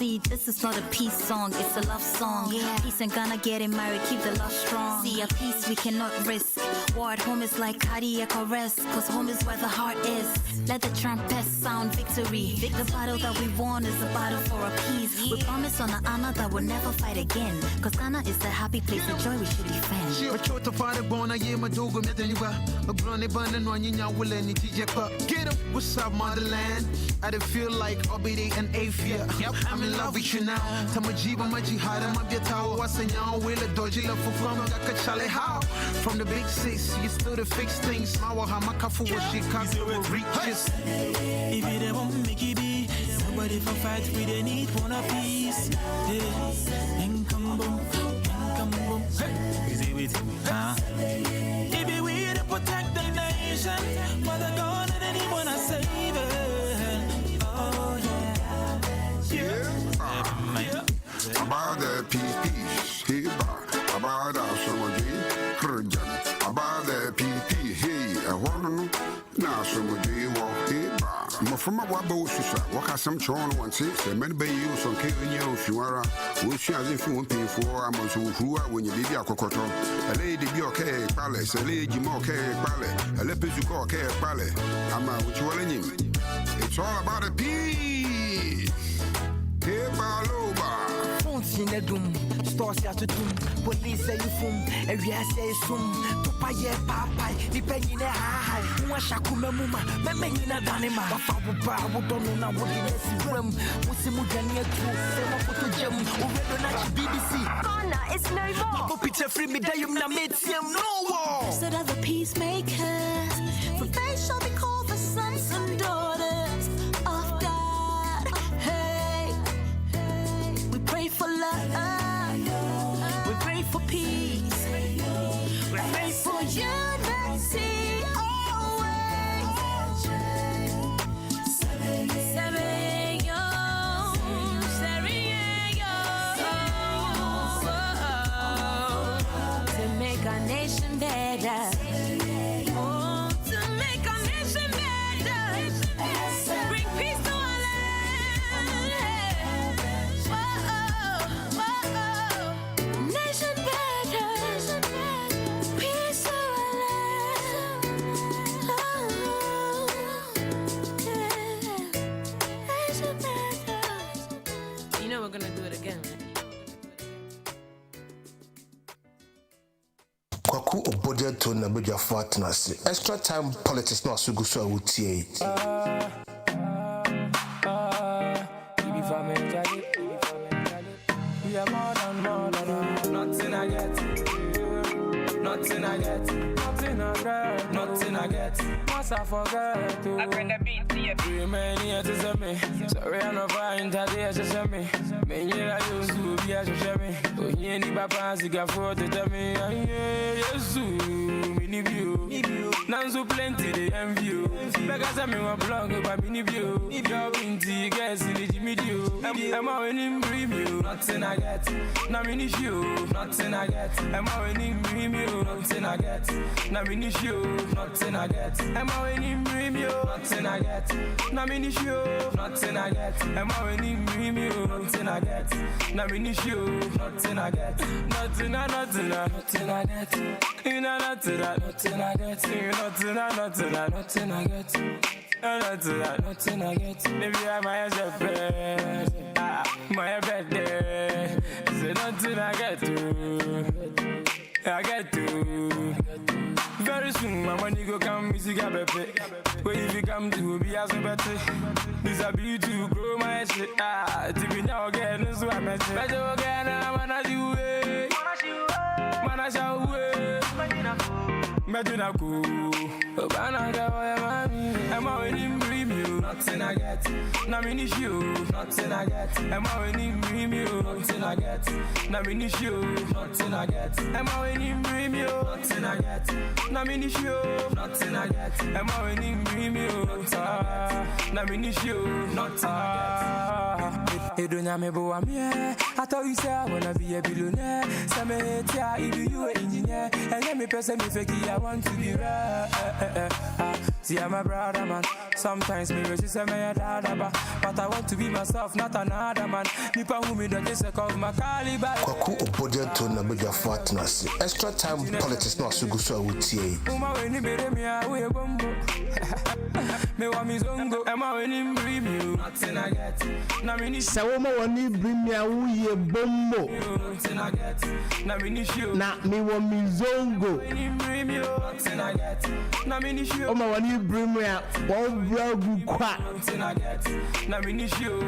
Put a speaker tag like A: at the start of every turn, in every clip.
A: See, this is not a peace song, it's a love song. Yeah. Peace and Ghana getting married, keep the love strong. See, a peace we cannot risk. War at home is like cardiac arrest, cause home is where the heart is. Let the trumpets sound victory. The battle that we won is a battle for a peace. We promise on an honor that we'll never fight again, cause Ghana is the happy place of joy we should defend.
B: Get up, what's up, motherland? I don't feel like Obidi and Afia. I'm in love with you now. Tamajiba Majihada Mabiyatawa Wasanyan will a dodgy love for from Gakachale. How? From the big six, you still to fix things. Mawa Hamakafu was Chicago reaches.
C: If you don't make it be, somebody for fight we they need one of peace. And come boom, is it with me? If we to protect the nation, Mother God and anyone I save it. Oh yeah.
D: About the peace, hey, about that somebody, Kurjan, about the peace, hey, I want to know now somebody walk here. From a wabo, what has some chon once, say, many bay you some killing you if you are, which as if you won't pay for, I'm also who are when you leave your cocoto. A lady be okay, palace, a lady more okay, ballet, a lepizuko okay, ballet. I'm out with you all in him. It's all about a peace. Hey, Baloba.
E: In a doom, stores ya to doom, police say you foom, every I say soon, to pay papa, depending in a high, Mwashakuma Muma, Memina Danima, Fabuba, would don't know what it is, Musimugania too, Sema Photo Gem, Uredonach BBC.
A: Ghana, it's no more.
E: Papa Peter Free me, Dayum Nametium, no war.
A: Instead of the peacemakers, for they shall be called the sons and daughters of God. Hey, we pray for love, we pray for peace, we pray for unity always. To make our nation better. Oh, to make our nation better. Bring peace to our land. Nation better. Peace to our land. Nation better. You know we're gonna do it again, right?
F: Kwaku Obodia to Nabuja Fortness. Extra time politics not so good so I would see.
C: We are more than nothing I get. Nothing I get. Nothing I get. Nothing I get. Once I forget to. I bring the beat to you. Too many years to say me. Sorry I'm not fine today to say me. Many years I used to be as to say me. Oh, you ain't the papa, you got for to tell me. Yes, mini view. Now so plenty they envy you. Because I'm in one blog about mini view. If you're into guess in the video. I'm out in review. Nothing I get. Now mini show. Nothing I get. I'm out in review. Nothing I get. Now mini show. Nothing I get. I'm out in review. Nothing I get. Now mini show. Nothing I get. I'm out in review. Nothing I get. Now mini show. Nothing I get. Nothing I get. You know nothing I get. Nothing I get. Nothing I get. Nothing I get. Maybe I might have my birthday. Say nothing I get to. I get to. Very soon my money go come music a baby. When if you come to be as a better. This a be to grow my shit. To be now again so I met you. Better again man as you way. Man as you way. Medina go. Obana ga wa mami. I'm out in review. Nothing I get. Na mini show. Nothing I get. I'm out in review. Nothing I get. Na mini show. Nothing I get. I'm out in review. Nothing I get. Na mini show. Nothing I get. I'm out in review. Na mini show. Nothing I get. You don't know me, but I'm here. I thought you said I wanna be a billionaire. Some hate ya, you an engineer. And let me person me fake I want to be rare. See, I'm a brother man. Sometimes me wish say me a dada but I want to be myself, not another man. Nipa who me don't just call my caliber.
F: Kwaku obodie to na beja fatna se. Extra time politics no so go so wutie.
C: Uma weni bere me a we bombo. Me wa mi zongo. Ema weni bring you. Nothing I get. Na me ni
G: se wo ma woni bring me a wo ye bombo.
C: Nothing I get. Na me ni show.
G: Na me wo mi zongo.
C: Bring you. Nothing I get. Na me ni show.
G: O ma woni bring me a wo bragu kwa.
C: Nothing I get. Na me ni show.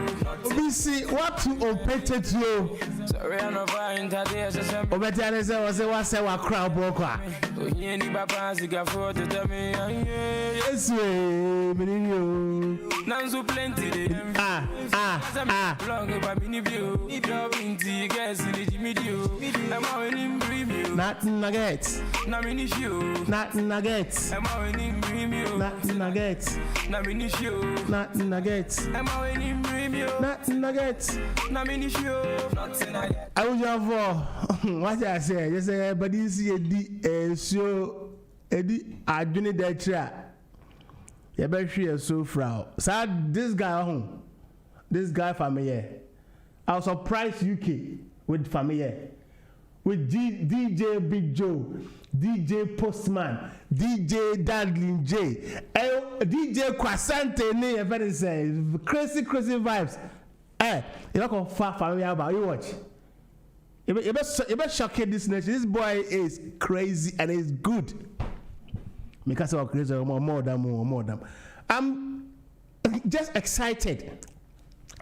G: Obi see what to opete you.
C: Sorry I no find that there so some.
G: Obete ane se wa se wa crowd bo kwa.
C: Oye ni papa sika for to tell me.
G: Yes me yo.
C: Nanzo plenty de. Long about mini view. Love into guys in the video. I'm winning premium.
G: Not nuggets.
C: Na mini show.
G: Not nuggets.
C: I'm winning premium.
G: Not nuggets.
C: Na mini show.
G: Not nuggets.
C: I'm winning premium.
G: Not nuggets.
C: Na mini show. Nothing I get.
G: I was your for what I say. You say, but you see a so Eddie, I do need that try. You better share so frau. So this guy home, this guy family. I was surprised UK with family, with DJ Big Joe, DJ Postman, DJ Dadlin J, DJ Kwasante. Ne, very say crazy vibes. You know how far family about you watch. You better shock this nation. This boy is crazy and he's good. Because of crazy more than. I'm just excited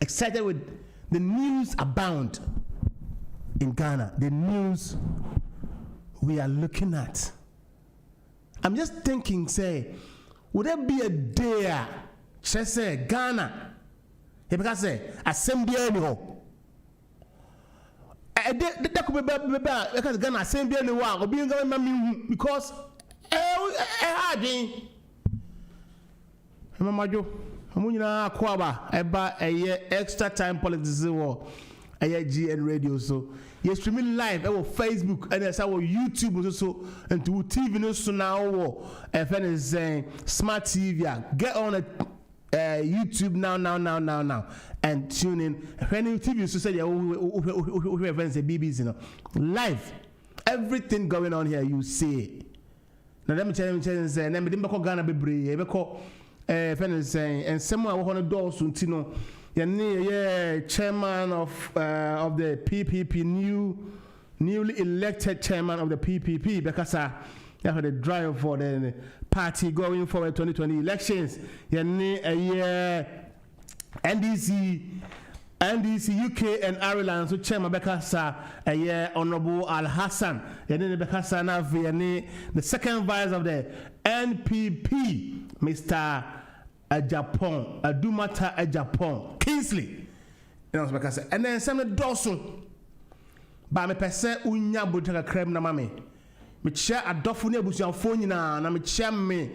G: with the news abound in Ghana. The news we are looking at. I'm just thinking, say, would there be a day, say Ghana? Because say assembly anyhow. That could be because Ghana assembly anyhow. Or being government because Mamajo, Amunya Kwaba, Eba extra time politics war, GN radio. So you're streaming live on Facebook and there's our YouTube also and to TV news now. FN is saying smart TV. Get on a YouTube now and tune in. When TV so say friends BBC, you know, live, everything going on here you see. Now let me tell you, say, let me go Ghana bebre, be call friend is saying, and someone who want to do so, Tino, yeah, chairman of the PPP, newly elected chairman of the PPP, because you have the drive for the party going forward 2020 elections. Yeah, NDC UK and Ireland so chairman Bekasa Honorable Al Hassan Bekasa na the second vice of the NPP Mr. Japan Adumata Japan Kingsley and then some Dawson ba me pese unya botaka krem na mame me chia adofo ne abusuafo nyina na me chia me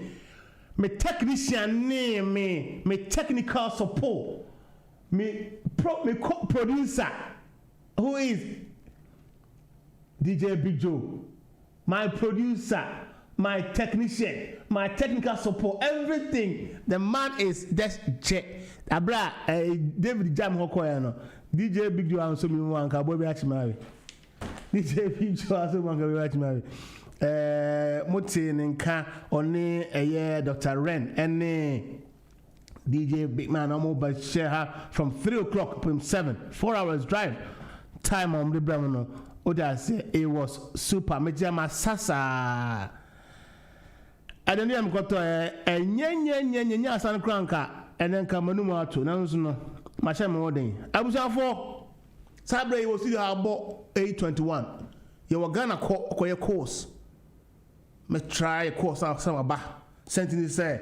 G: technician ne me technical support me co-producer who is DJ Big Joe, my producer, my technician, my technical support, everything. The man is just check. Abra David Jam Hokoya no. DJ Big Joe also me wan ka boy be achimari. DJ Big Joe also wan ka be achimari. Moti nka oni Dr. Ren ene DJ Big Man almost by share her from 3 o'clock to 7, 4 hours drive time on the Brahmano. Oda say it was super. Mejama Sasa. I don't know. I'm got to nya san kranka and then come no more to now. No, my shame more than I was out for Sabre was still about 821. You were gonna call a course. Me try a course out some about sentence say.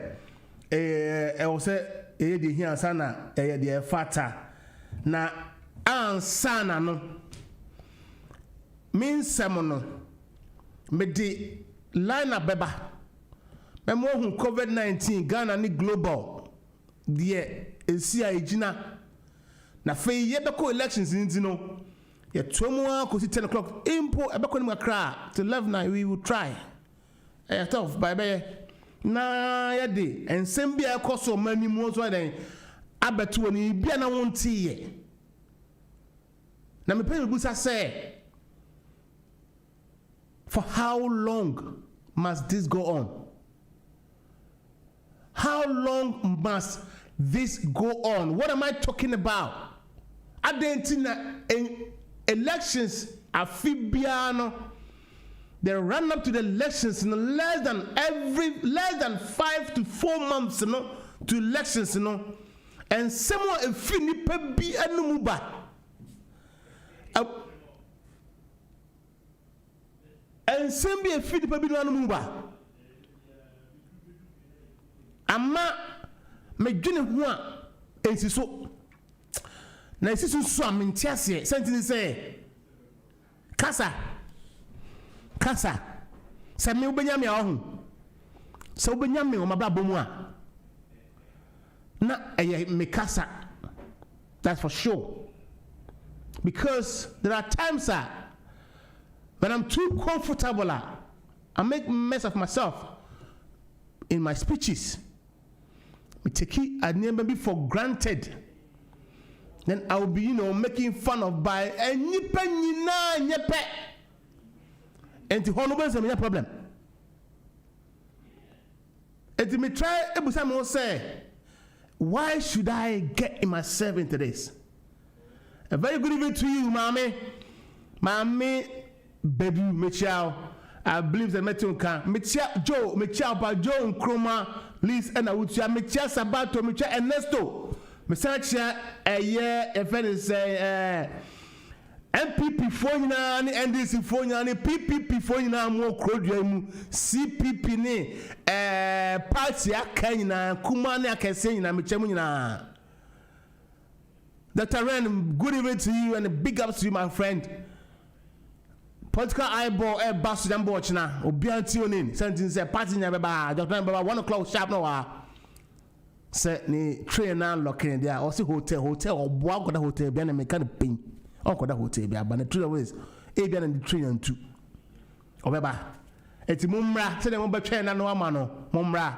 G: I was say the here sana the fata na ansana no means semono me di line up beba me mo hu COVID-19 Ghana ni global die esi a ejina na fe yebeko elections nti no ye tomo ko 10 o'clock impo ebeko ni makra to 11 we will try tough bye bye na yede ensem bia ekoso mani mu so den abeto ni bia na wonti ye na me pay busa say for how long must this go on? How long must this go on? What am I talking about? Adentina elections afibiano. They run up to the elections in less than 5 to 4 months, to elections, and someone a finipe be anumuba. And send a finipe be anumuba. Ama me dwene ho a ensi so na ensi so amintiase sentini say kasa se me obenya me ahu se obenya me o mabra bomu a na me kasa, that's for sure, because there are times when I'm too comfortable I make mess of myself in my speeches. I take it I never be for granted. Then I will be, making fun of by any penny nyepe. And the honorable is a problem. And me try every time I say, why should I get myself into this? A very good evening to you, mommy. Mommy, baby, Michelle. I believe that Metunka, Michelle, Joe, Michelle, Joe, Nkrumah, Liz, and Awutia, Michelle Sabato, Michelle Ernesto, Misacha, a year, if any say, MPP for you now, NDC for you now, PPP for you now, more crowd, CPP, party, Akana, Kumani, I can say, Michemuna. Dr. Ren, good evening to you and big ups to you, my friend. Political eyeball basu jambo china obianti onin sentence say party nya beba Dr. Baba 1 o'clock sharp no say ni train na locking there or see hotel oboa goda hotel bia na me kan pin o goda hotel bia ba na 2 ways e bia na the train and 2 obeba eti mumra say dem be train na no ama no mumra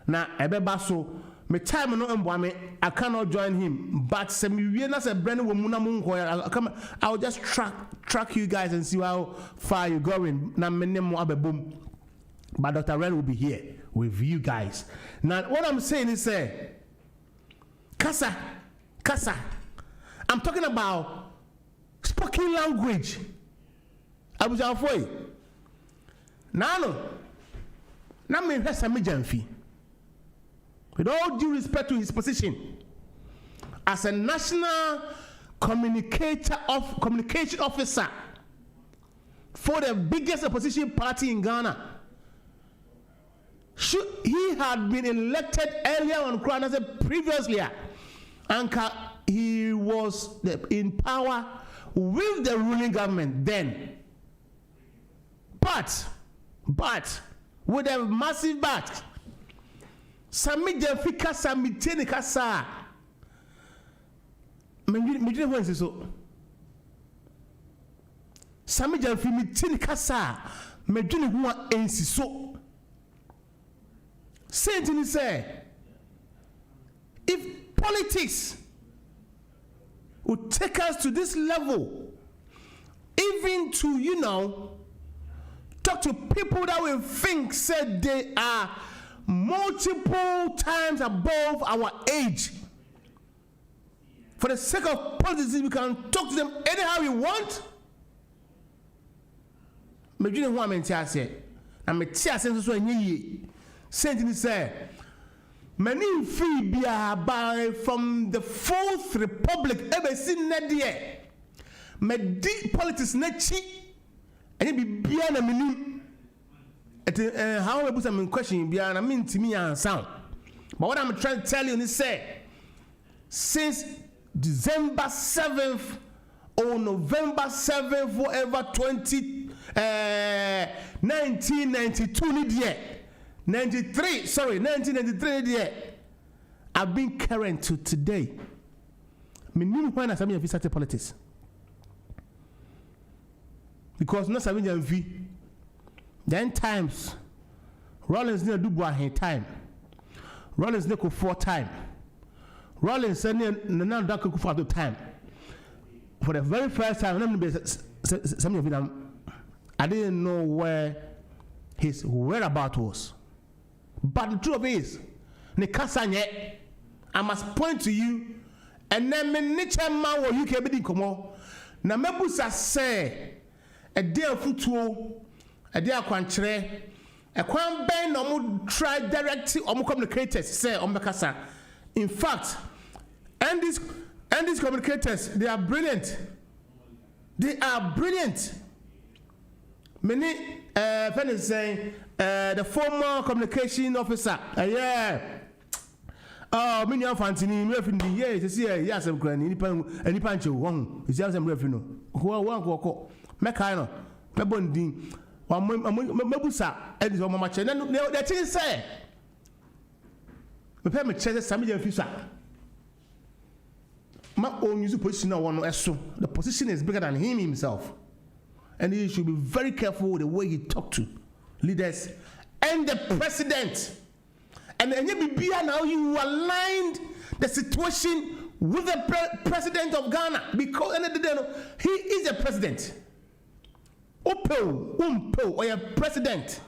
G: na ebeba so me time no mboa me I cannot join him, but some we na say brand wo mu na mu nko I'll just track you guys and see how far you going na me name abebom. But Dr. Ren will be here with you guys. Now what I'm saying is kasa I'm talking about spoken language. Abuja foi nano na me hwesa me jamfi. With all due respect to his position as a national communication officer for the biggest opposition party in Ghana, he had been elected earlier on Crown as previously, and he was in power with the ruling government then. But with a massive but. Sami Jafika Sami Tini Kasa. Medine ho ensi so. Sami Jafimi Tini Kasa. Medine ho ensi so. Saying say, if politics would take us to this level, even to talk to people that we think said they are multiple times above our age. For the sake of politics, we can talk to them anyhow we want. Medine ho amentiase. Na metiase so enyi. Sentini say, many free by from the 4th Republic ever seen Nadia. Medi politics nechi. And be bia na minim. How we put some question bia na mean to me and sound. But what I'm trying to tell you is since December 7th or November 7th, whatever 1992 1993 I've been current to today. me nim when Sammy Mfi started politics. Because no Sammy Mfi. Then times Rollins near Dubois in time. Rollins near 4 time. Rollins said Nana Dako for the time. For the very first time, Sammy Mfi, I didn't know where his whereabouts was. But the truth is, Nikasanye, I must point to you, and then me nature man will you can be komo. Na mebusa say a dear futuo, a dear quantre, a quan ben no mo try directly or mo communicators say on Bekasa. In fact, and these communicators, they are brilliant. They are brilliant. Many friends saying the former communication officer, many of Fantini, Refini, yes, yes, I'm granny, any punch you won, is just a refino. Who are one walk, Mecano, Pebondin, Mabusa, and his own match, and then that is say. The payment says Samuel Fisa. My own use position one so the position is bigger than him himself. And he should be very careful with the way he talk to leaders and the president. And then now you aligned the situation with the president of Ghana because he is a president. Umpo or a president.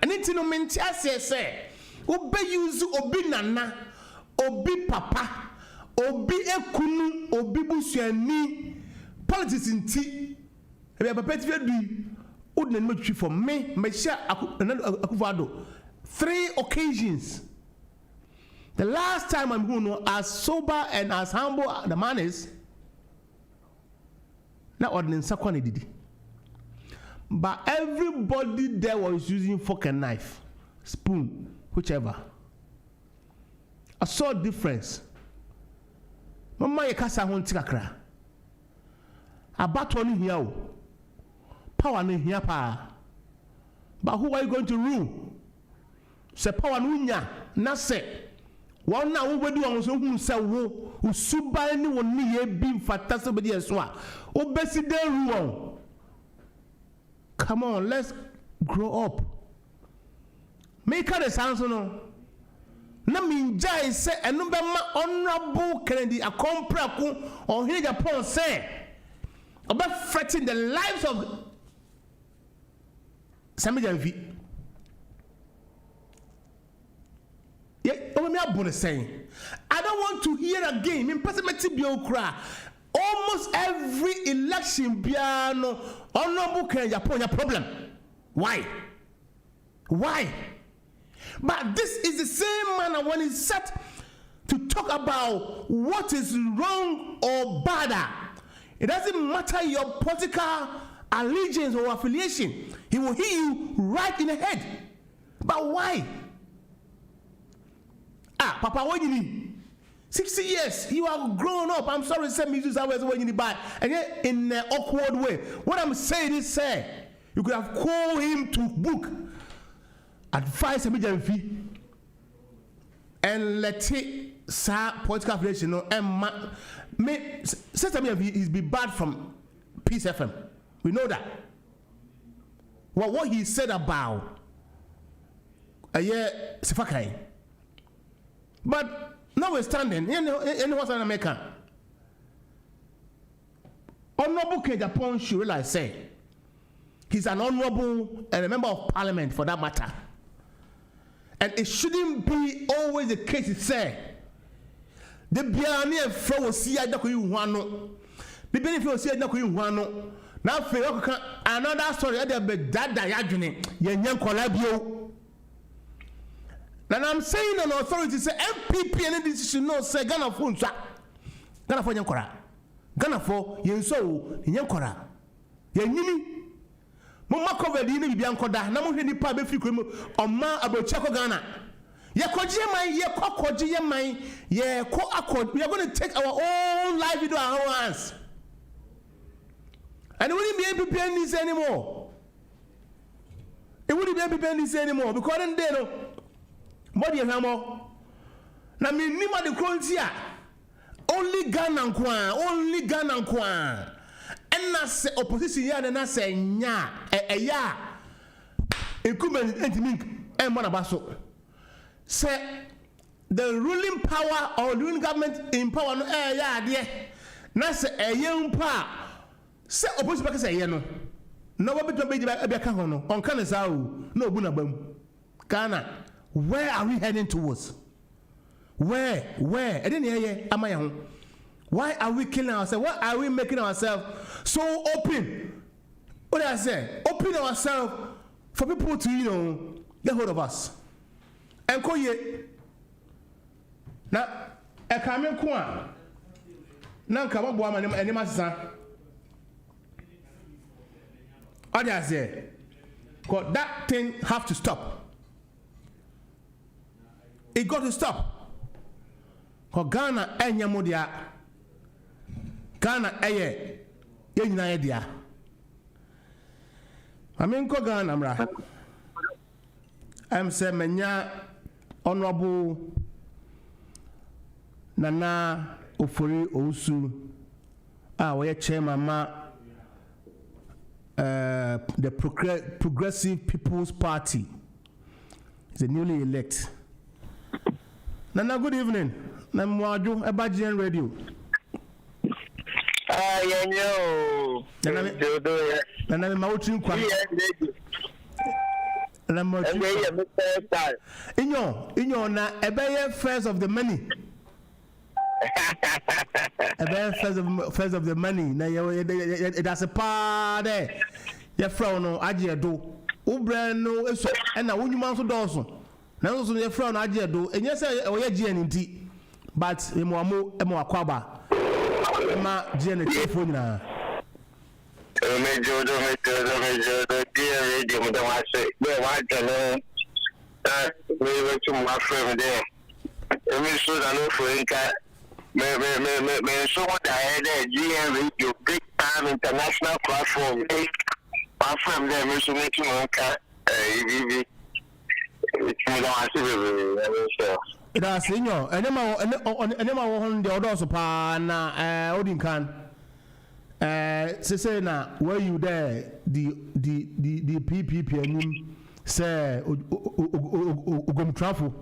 G: And it's no mentia say obe use obi nana, obi papa, obi ekunu, obi busuani politics in tea. If I pay do for me, Akufo-Addo 3 occasions. The last time I'm going to as sober and as humble the man is, not ordinance Sakwane did. But everybody there was using fork and knife, spoon, whichever. I saw difference. Mama yekasa hon tikakra. Abato ni here. Power ni here pa. But who are you going to rule? Se power nunya na se. One na wo bedu on so hu se wo usuba ni woni ye bi mfata so be dey so a. Obesi dey rule. Come on, let's grow up. Make the sound so no. Na minja say enu be ma honorable Kennedy Akompraku on here Japan say about threatening the lives of Sammy Mfi. Yeah, saying I don't want to hear again. In President Biokra, almost every election piano honorable Kennedy Japan your problem. Why? But this is the same manner when he's set to talk about what is wrong or bad. It doesn't matter your political allegiance or affiliation. He will hit you right in the head. But why? Papa, what do you mean? 60 years, you are grown up. I'm sorry to say me use that word when you buy. And yet in an awkward way. What I'm saying is, say, you could have called him to book. Advice immediately and let it political affiliation and he's be bad from Peace FM. We know that. Well, what he said about Sifakai. But notwithstanding, what's an American? Honorable Kennedy Japan should realize say he's an honorable and a member of parliament for that matter. And it shouldn't be always the case. It said the Biani and Fro will see I don't know. The benefit will see I don't know. Now, another story. I'll be that diagony. Young Colabio. And I'm saying an authority say MPP and decision no say Ghana for Ghana for Yankora. Ghana for Yenso Yankora. Yanini. Mama covered in Biancoda, no one nipa be free on ma about Chaco Ghana. Ye ko accord. We are going to take our own life into our hands. And it wouldn't be MPP this anymore. It wouldn't be MPP this anymore because then they know. What do you have more? Now, me nima the currency. only Ghana nkwa and na say opposition ya na say nya ya incumbent entimink e mo na baso say the ruling power or the ruling government in power no ya ade na say mpa say opposition be say ye no no we be ka ho no on kan say o na obu na bam Ghana, where are we heading towards? Where? I didn't hear you. Am I home? Why are we killing ourselves? Why are we making ourselves so open? What did I say? Open ourselves for people to, get hold of us. And call ye. Now, I come in Kwan. Now, come on, boy, my name is son. What did I say? Because that thing have to stop. It got to stop. Because Ghana enyamudia. Ghana eye. Yenyina edia. Aminko Ghana mra. I'm say menya honorable Nana Ofori Owusu. We chairman ma the Progressive People's Party. He's a newly elected. Nana, good evening. Namwaju Ebajian Radio. Nana Mauchin Kwa. Inyo na ebeye first of the money. Ebeye first of the money. Na that's a part there. Your friend no aje do. Ubre no eso na wonyuma so dawso. Na so your friend aje do. Enye say oye GN nti. But emo akwaba. Ma GN telephone na.
H: Mejo dear radio mo wa say. We wa tell we were to my friend there. Emi so da no for nka me so what I had GN radio big time international platform. My friend there me so make nka
G: Ida senyo enema wo hon de odo so pa na odin kan say na where you there the PPP anim say ogom trafo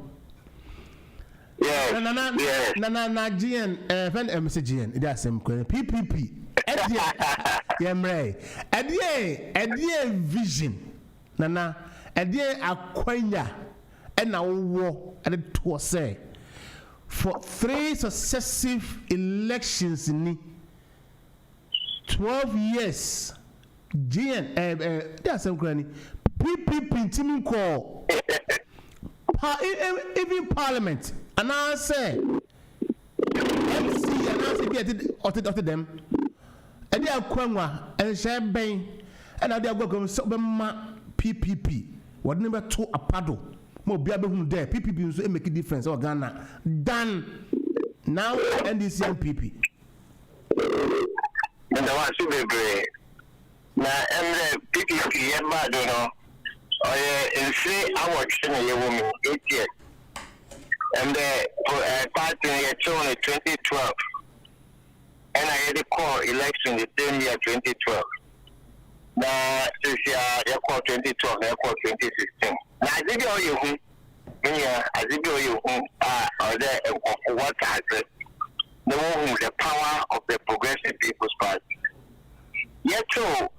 G: na GN fan MCGN ida sem ko PPP yemre edie vision nana edie akwanya na wo ade to say for 3 successive elections in 12 years GN there some granny PPP team call even parliament and I say MC and I say be them and they akwanwa and share ben and they go so be ma PPP what number 2 apado mo bia be hu there PPP so make a difference or Ghana done now NDC and PP
H: and the one so be na PPP e ba do no in 3 hours na ye woman 8 years and the party in 2012 and I had a call election the same year 2012 na this year you call 2012 you call 2016 na azibi oyo hu azibi oyo hu or the what has the power of the Progressive People's Party yet to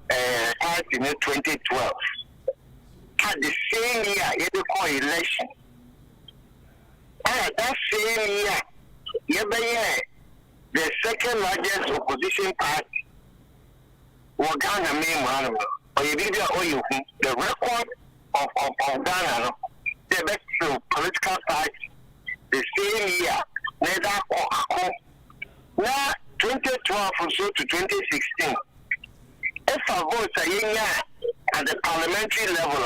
H: party in 2012 had the same year you call election that same year the second largest opposition party Ghana main or the record of Ghana the best political party the same year neither now 2012 or so to 2016 if our votes are at the parliamentary level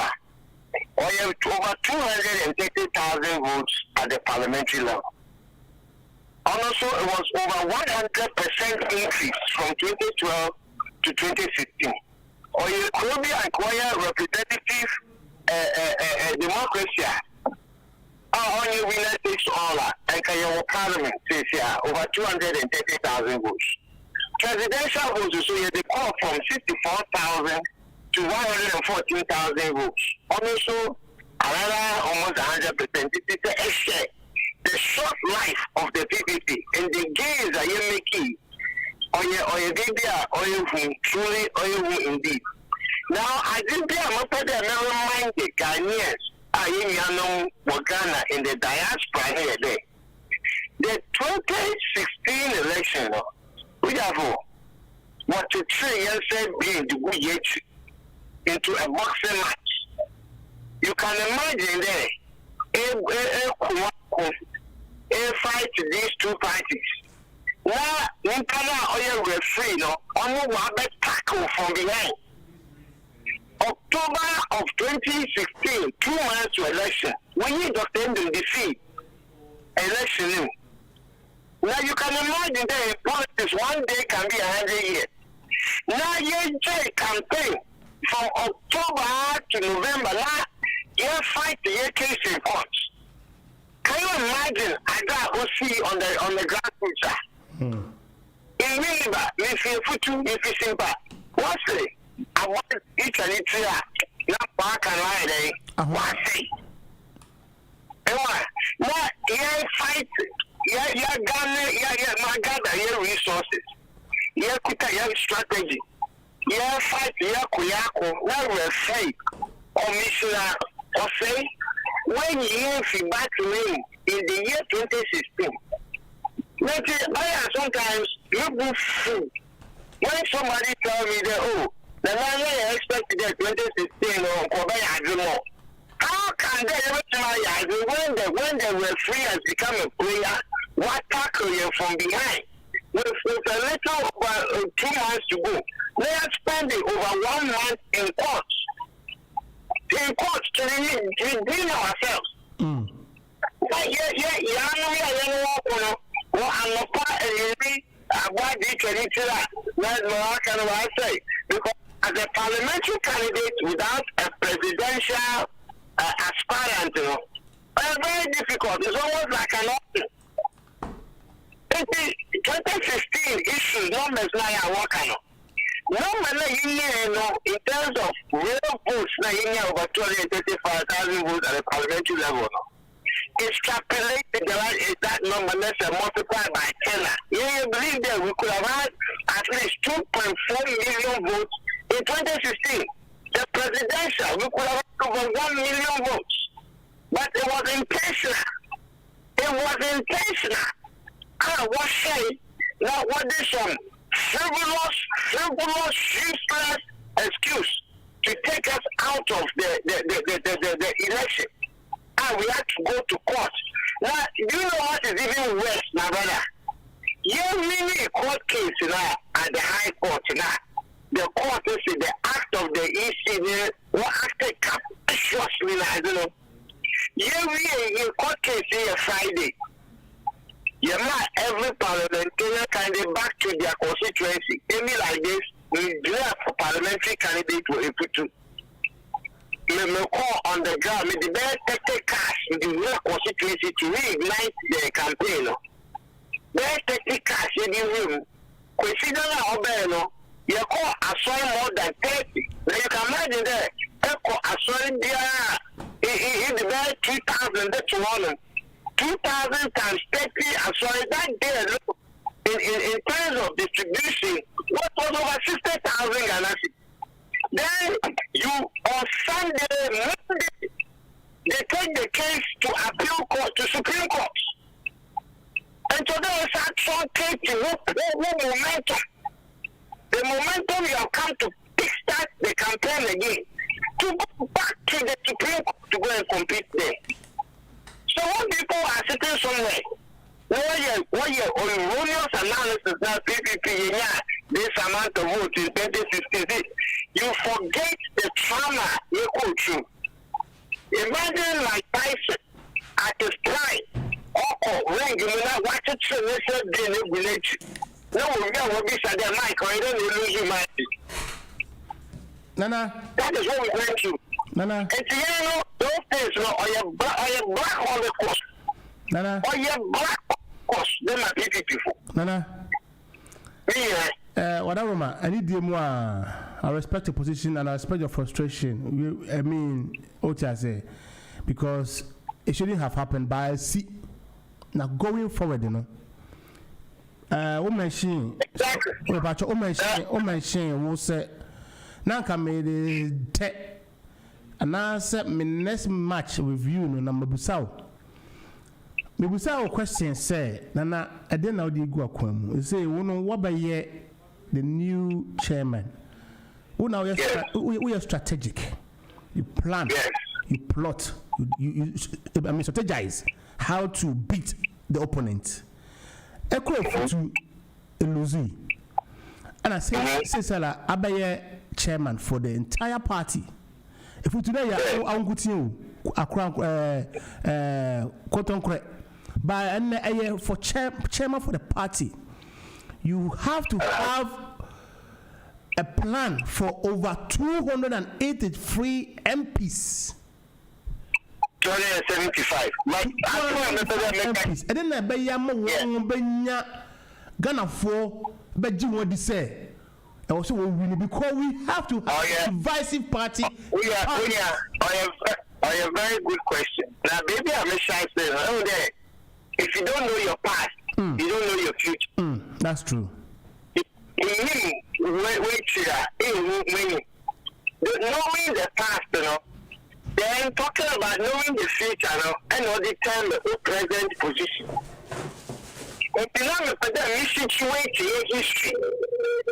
H: or you have over 230,000 votes at the parliamentary level. Also, it was over 100% increase from 2012 to 2016. Or you could acquire representative democracy. on your winner takes all, and Kayo Parliament says here over 230,000 votes. Presidential votes, so you call from 64,000 to 114,000 votes. Also, another almost 100%. It is a share. The short life of the PPP and the gains that you making, or your baby, or you truly, or you indeed. Now, I think I'm up there, never mind the Ghanaians. I know Ghana in the diaspora here. The 2016 election, we have what the 3 years said being the good yet into a boxing match. You can imagine there a fight these two parties. Now, in Canada, oil referee, no, only one tackle from behind. October of 2016, 2 months to election, when you got them to defeat election. Now you can imagine that in politics, one day can be 100 years. Now you campaign from October to November. Now you fight the case in court. Can you imagine? I got OC on the grassroots. In Miniba, if you put two, if you simple, what's it? I want each and each year. Not back and line, what's it? Now, you fight. Yeah, Ghana, my gather your resources. Yeah, kuta strategy. Yeah, fight, yeah, kuyako. Now we're free. Commissioner, or say, when you feedback to me in the year 2016, sometimes you move food. When somebody tell me that, the man I expected that 2016 or Kobayadimo. How can they ever try when the referee has become a player? What tackle you from behind? With a little over 2 months to go. They are spending over 1 month in courts. In courts to redeem ourselves. Because as a parliamentary candidate without a presidential aspirant, very difficult. It's almost like an option. 2015 issues numbers now are working on. Number in terms of real votes, over 235,000 votes at the parliamentary level. Extrapolate that number, let's multiply by 10. You believe that we could have had at least 2.4 million votes in 2016. The presidential, we could have had over 1 million votes. But it was intentional. What say? Now, what is some frivolous, useless excuse to take us out of the election? And we had to go to court. Now, do you know what is even worse, my brother? You really a court case now at the High Court now. The court is the act of the EC, what acted capriciously, I don't know. You really a court case here Friday. You know, every parliamentarian candidate back to their constituency. Any like this, we draft for parliamentary candidate to a put to. Me call on the ground, me the best take cash in the real constituency to reignite the campaign. Best take cash in the room. Consider that you call a soil more than 30. Now you can imagine that. You call a soil there in the best 2,000 that's 2,000 times 30. Sorry, that day in terms of distribution, what was over 60,000 Ghana. Then you on Sunday, Monday, they take the case to appeal court, to Supreme Court. And so there is action taken, no momentum. The momentum you have come to kickstart the campaign again, to go back to the Supreme Court to go and compete there. So when people are sitting somewhere, what your erroneous analysis now, PPP, this amount of votes in 2016, you forget the trauma you go through. Imagine like Tyson at his prime, when you know what to say, they village. No, we will be said their mic, or you don't lose your mind.
G: Nana.
H: That is what we went through.
G: Nana.
H: It's those things, or black Holocaust.
G: Nana.
H: Or your black Holocaust. Then my people.
G: Nana. Whatever, man. I need you more. I respect your position and I respect your frustration. I mean, what I say, because it shouldn't have happened. But I see now going forward, you know. Machine. Machine will say, now come me the and I said my next match with you, no number Busau. Me Busau question say, Nana, I didn't know the go kwam. You say, what by the new chairman? We are strategic. You plan, you plot, you strategize how to beat the opponent. Echo to Luzi. And I say, Sala, Abaye chairman for the entire party. If we today I'm good to you, but for chairman for the party, you have to have a plan for over 283 MPs.
H: 275.
G: MPs. And then I buy Benya Ghana for Beji say. Also, because we have to have a divisive party.
H: We are a very good question. Now, baby, I'm a shy saying, if you don't know your past, you don't know your future.
G: That's true.
H: Knowing the past, then talking about knowing the future, and all the time the present position. If you know the situate your history,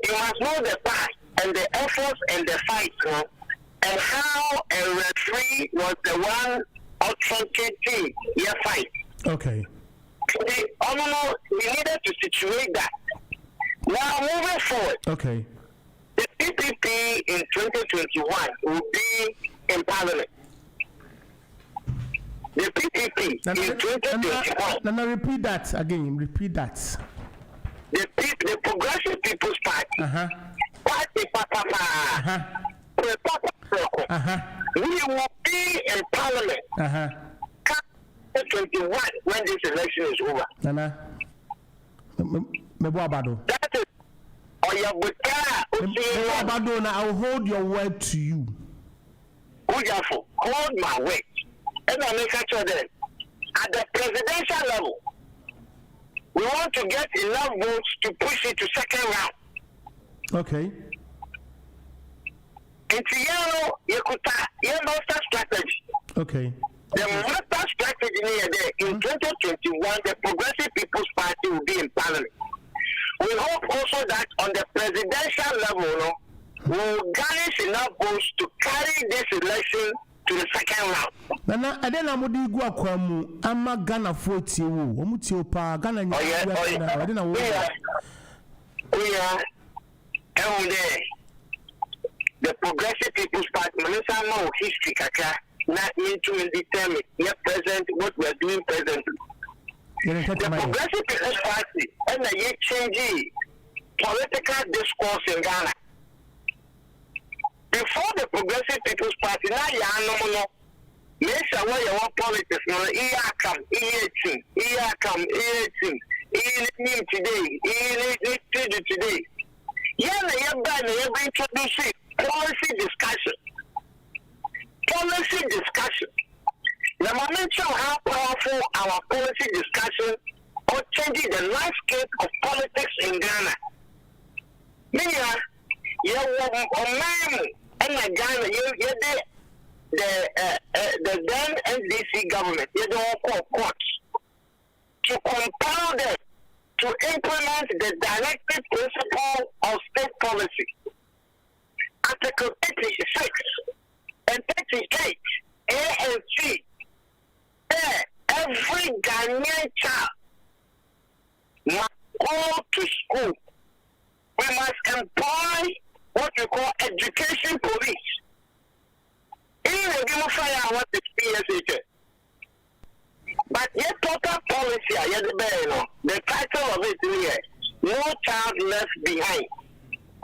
H: you must know the past and the efforts and the fight, and how a referee was the one authenticating your fight.
G: Okay.
H: We needed to situate that. Now, moving forward.
G: Okay.
H: The PPP in 2021 will be in Parliament. The PPP in 2021.
G: Now repeat that again. Repeat that.
H: The Progressive People's Party. Party, we will be in Parliament. 2021 when this election is over. That is.
G: I will hold your word to you.
H: Hold my word. And I make sure that at the presidential level, we want to get enough votes to push it to second round.
G: Okay.
H: It's master strategy.
G: Okay.
H: The master strategy in 2021, the Progressive People's Party will be in Parliament. We hope also that on the presidential level, we'll garnish enough votes to carry this election to the second round.
G: Nana, I don't know what you go I'm a Ghana 40. Omutiopa, Ghana. I don't know.
H: We are every day. The Progressive People's Party, Minister no history, not mean to determine your present what we're doing presently. The Progressive People's Party and the changing political discourse in Ghana. Before the Progressive People's Party, now you are no make sure where you want politics. No, here come, today. You introducing policy discussion. The moment show how powerful our policy discussion or changing the landscape of politics in Ghana. The then NDC government, you don't call courts to compel them to implement the directive principle of state policy. Article 36 and 38, A and C. Every Ghanaian child must go to school. We must employ what we call education police. Even give fire what the PSH. But yet total policy, the title of it here, no child left behind.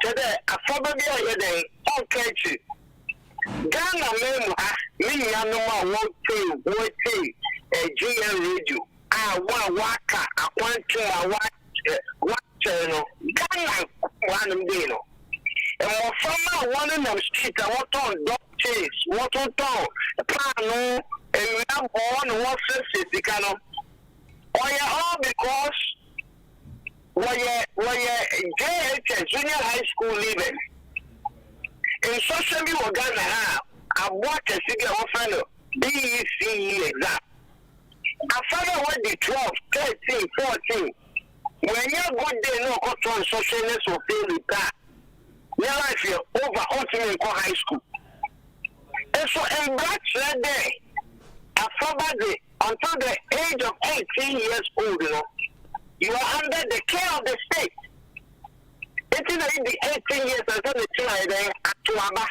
H: So the affordable okay. Ghana memu me Yanoma won't say a GM radio. I want waka, I want to watch channel. Ghana, one day, no. And from one in the street, I want on dog chase, what on town, a plan, and we have one what says the canon. Or you all because why JHS junior high school leaving. In social media, Ghana, I watched a city of fellow BECE exam. I found out the 12, 13, 14. When you go there, no control socialness or fail with that. Your life here over ultimate high school. And so, in that said there, I found that until the age of 18 years old, you are under the care of the state. Until the 18 years until the child at Tuaba.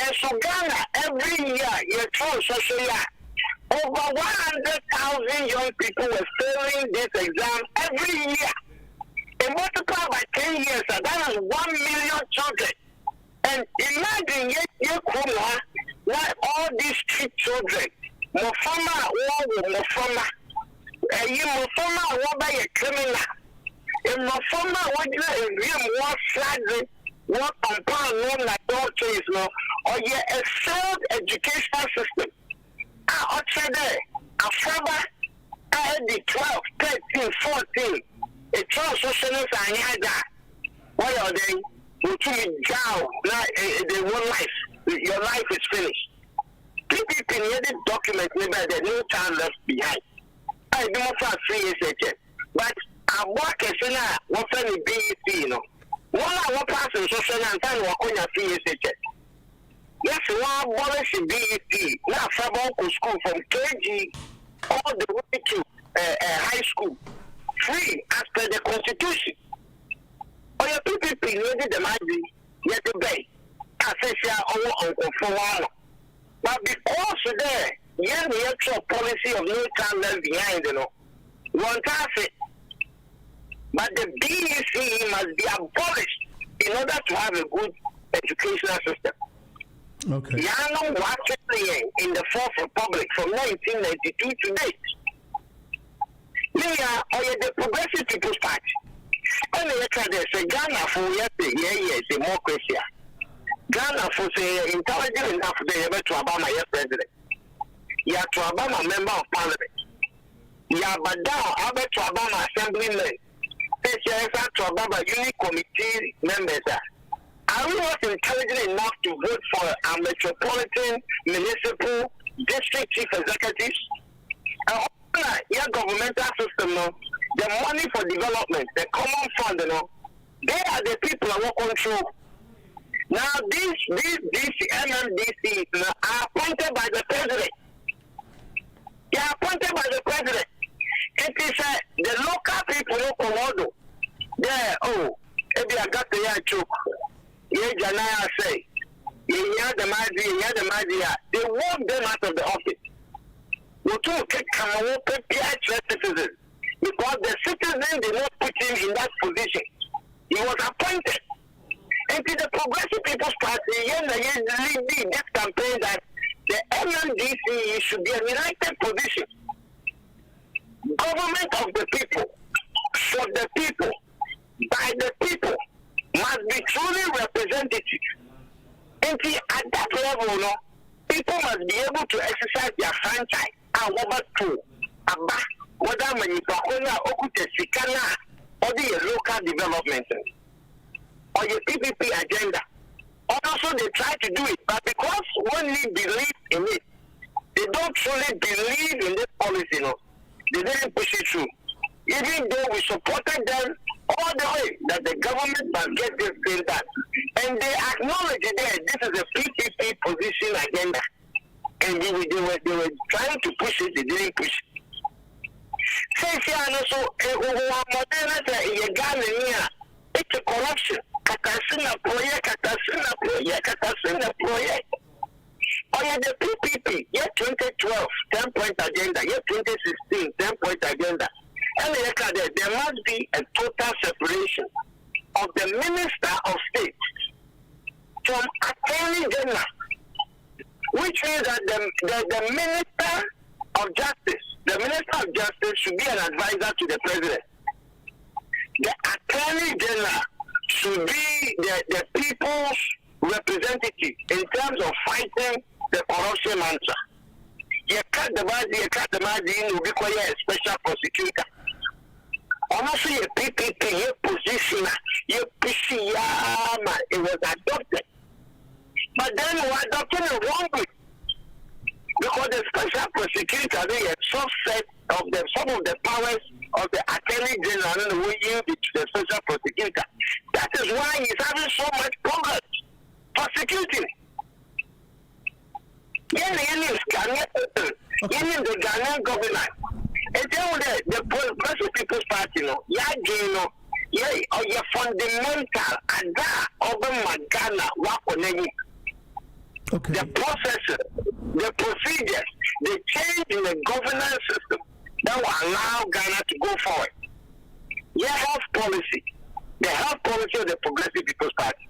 H: And so Ghana, every year, you throw social year. Over 100,000 young people were failing this exam every year. And multiply by 10 years, that is 1 million children. And imagine why all these street children, Mofama, by a criminal. And Mofama, what you more flagging, what compound known like all trees, or a failed educational system. I said there, Afaba, I had the 12, 13, 14. A 12 socialists and Yaga. What are they? Which will down. They want life. Your life is finished. PPP needed document maybe there's no child left behind. I do not have 3 years again. But I work as an what's any BEC, One hour pass in social and time work on your 3 years again. Yes, one abolish BEC. Now, Fabonco school from KG all the way to high school. Free as per the constitution. Or your PPP needed the money, yet to pay. I say, Uncle for one. But because there, the actual policy of no child left behind, one task it. But the BEC must be abolished in order to have a good educational system.
G: Okay.
H: Yano was in the Fourth Republic from 1992 to date. The Progressive People's Party. And they Ghana for democracy. Ghana for say intelligent enough to ever to Obama your president. You to Obama member of parliament. You but down Albert to Obama assemblyman. Say to Obama unit committee members. Are we not intelligent enough to vote for our metropolitan, municipal, district chief executives? Your governmental system, the money for development, the common fund, they are the people who control. Now, these MMDCs are appointed by the president. They are appointed by the president. It is the local people who come there. If I got the choke, Janaya say, they want them out of the office. Citizens, because the citizen did not put him in that position. He was appointed. And to the Progressive People's Party, leading this campaign that the MMDC should be an elected position. Government of the people, for the people, by the people, must be truly representative. And at that level, people must be able to exercise their franchise. Whether manufacturing or Sikana or the local development or your PPP agenda. Also, they try to do it, but because one believe in it, they don't truly believe in this policy. They didn't push it through. Even though we supported them all the way that the government must get this thing done, and they acknowledge that this is a PPP position agenda. And they were trying to push it, they didn't push it. It's a corruption. Katasina project. Oh, yeah, the PPP, year 2012, 10-point agenda, year 2016, 10-point agenda. And there must be a total separation of the Minister of State from Attorney General. which means that the Minister of Justice should be an advisor to the President. The Attorney General should be the people's representative in terms of fighting the corruption mantra. You cut the margin, will be quite a special prosecutor. Honestly, a PPP, your position, your PCM, it was adopted. But then we adopted it wrongly. Because the special prosecutor, they have subset of some of the powers of the Attorney General and the way you to the special prosecutor. That is why he's having so much progress prosecuting. The Ghanaian government. And then the Progressive People's Party, your fundamental Ghana,
G: okay.
H: The processes, the procedures, the change in the governance system that will allow Ghana to go forward. Your health policy, the health policy of the Progressive People's Party.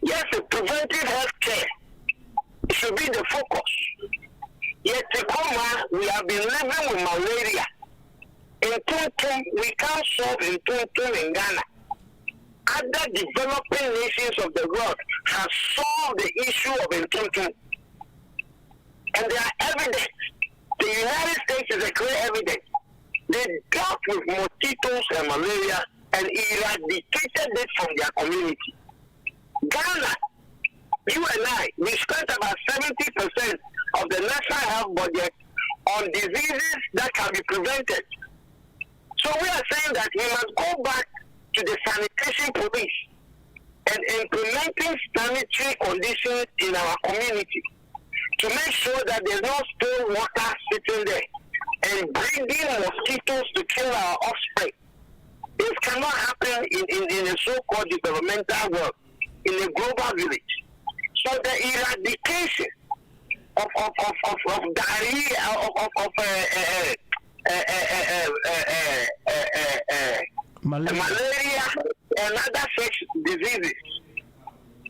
H: Yes, preventive health care should be the focus. Yet, we have been living with malaria. In Tonton, we can't solve in Tonton in Ghana. Other developing nations of the world have solved the issue of Tonton. And there are evidence. The United States is a clear evidence. They dealt with mosquitoes and malaria and eradicated it from their community. Ghana, you and I, we spent about 70% of the national health budget on diseases that can be prevented. So we are saying that we must go back to the sanitation police and implementing sanitary conditions in our community to make sure that there's no still water sitting there and breeding mosquitoes to kill our offspring. This cannot happen in a so-called developmental world, in a global village. So the eradication of diarrhea, malaria and other such diseases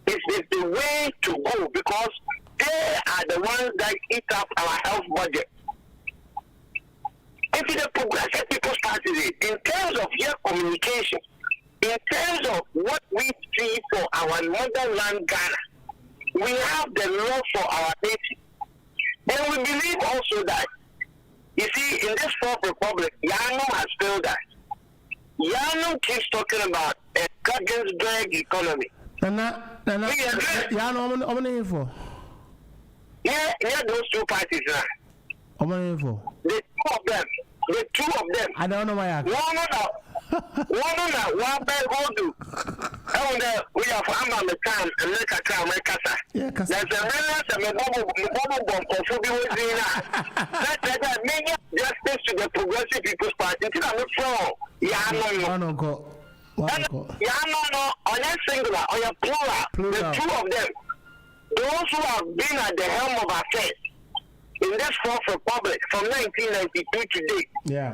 H: is the way to go, because they are the ones that eat up our health budget. If the Progressive People's Party, in terms of your communication, in terms of what we see for our motherland Ghana, we have the law for our nation. And we believe also that, you see, in this Fourth Republic, Yano has failed us. Yano keeps talking about a Guggenberg economy.
G: Yano, how many for?
H: Yeah, those two parties now.
G: How many for?
H: The two of them.
G: I don't know why.
H: One bag hold. And we have American and make a car, make a car. There's a million and a bubble bomb for that many justice to the Progressive People's Party. It's not from Yano. Yano, on a singular, on a plural, the two of them. Those who have been at the helm of affairs in this Fourth Republic from 1992 to date.
G: Yeah.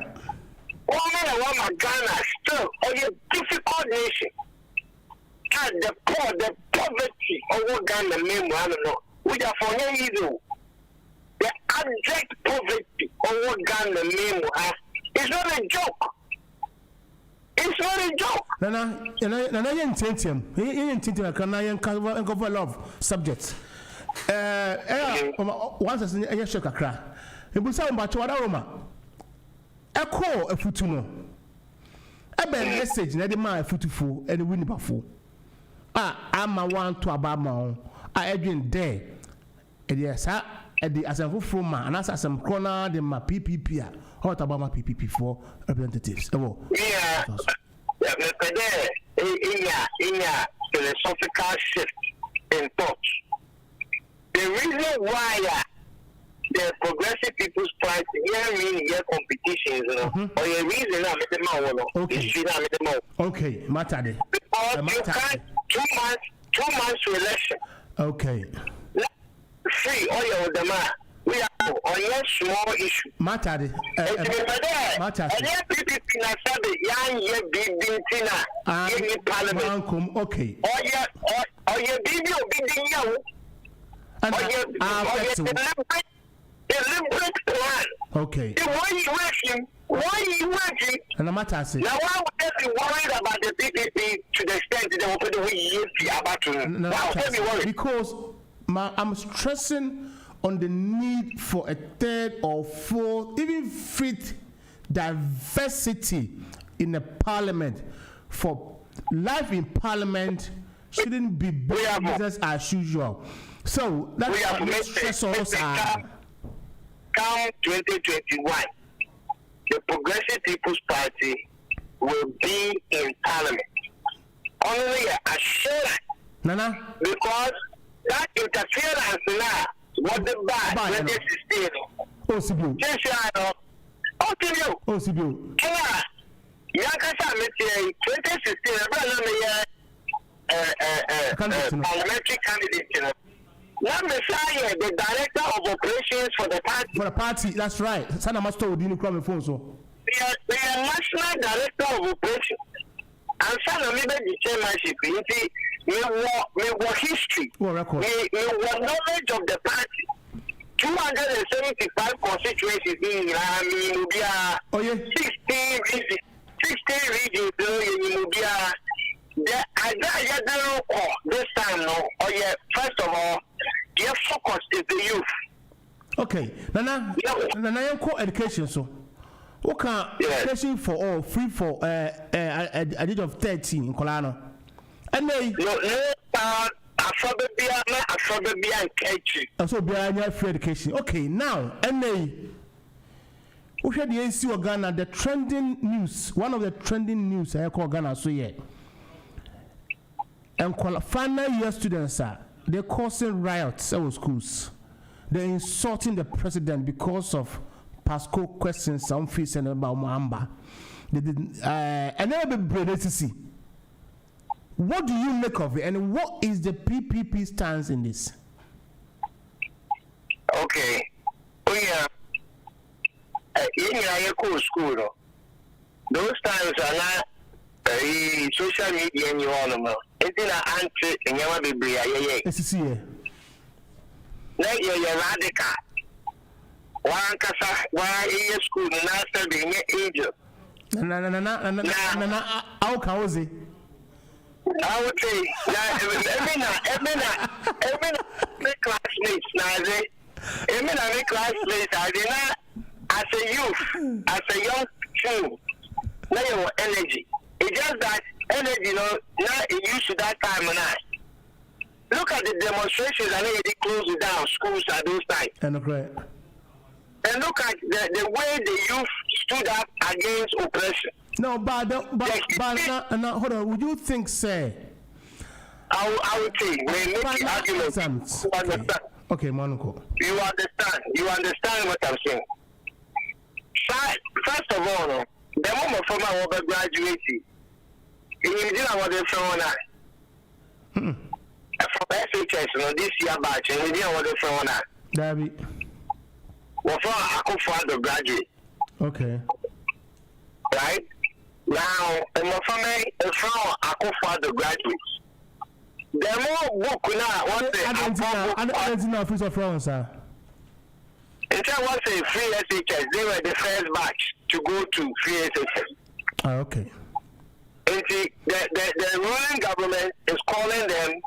H: Woman Ghana still a difficult nation. And the poor, the poverty of Ghana, I don't know. We are for no reason. The abject poverty of Ghana, it's not a joke. It's not a joke.
G: Nana, you can cover a lot of subjects. Once as a shock a crack. It will sound about what Roma. A call a futuno. A bad message, not the man futufu and the winning buffo. I'm a one to about my own. I again there. And yes, at the as a full man, and as some corner, the my PPP. What about my PPP for representatives?
H: Yeah, in a philosophical shift in thought. The reason why the Progressive People's Party here competitions, or a reason I'm the
G: okay, matter.
H: Because you can't 2 months to election.
G: Okay.
H: Free all your demand. We are on your small issue.
G: Matter.
H: And PPP na sabe yan bibintina in parliament.
G: Okay.
H: Or your bibi obidin yawo.
G: And
H: the liberal plan.
G: Okay.
H: Why you working?
G: And I'm not asking.
H: Now, why would they be worried about the PPP to the extent that they will put the way you about to? Why would they be worried?
G: Because I'm stressing on the need for a third or fourth, even fifth diversity in the parliament. For life in parliament shouldn't be business as usual. So that's what the stress on us are.
H: Come 2021, the Progressive People's Party will be in parliament. Only assurance.
G: Nana?
H: Because that interference now was the bad 2016.
G: Oh, Sibu. Oh, Sibu.
H: Yankasa Meti 2016, parliamentary candidate. Let me say the director of operations for the party.
G: For the party, that's right. Sana Master would you come phone so.
H: The national director of operations. And Sana maybe the chairmanship. We were history.
G: What record?
H: We were knowledge of the party. 275 constituencies in Mubia.
G: Oh yeah.
H: 16 regions in Mubia. The idea this time no. Oh yeah. First of all, your focus is the youth.
G: Okay, Nana, you call education so. Okay, education for all, free for at the age of 13 in Colano. And they so be a free education. Okay, now and they we had the AC of Ghana, the trending news, one of the trending news I call Ghana so yeah. And final year students are they're causing riots at schools. They're insulting the president because of Pasco questions some fees and about Mwamba. They didn't and never be brave to see. What do you make of it and what is the PPP stance in this?
H: Okay. Oh yeah. In school. Those times are not social media and you all know. It's in an answer in your baby.
G: It's here.
H: Now you're radical. One casa, why in school, not studying age.
G: How can we?
H: I would say, every classmates, every classmates, I did not, as a youth, as a young teen, now you energy. It's just that energy, now it used to that time and I. Look at the demonstrations and they closed down schools at those times.
G: And
H: look at the way the youth stood up against oppression.
G: No, but hold on. Would you think, say?
H: I would say we make the argument.
G: Okay, Monaco.
H: You understand what I'm saying. First of all, the moment for my over graduating, in New Zealand, what they from now. From SHS, this year batch, in New Zealand, what they from now.
G: David.
H: Well, for I could find the graduate.
G: Okay.
H: Right now, in my family, from I could find the graduates. The more book now, what's the
G: I don't know office of France, sir.
H: In fact, what's a free SHS? They were the first batch to go to free SHS.
G: Oh, okay.
H: And see, the ruling government is calling them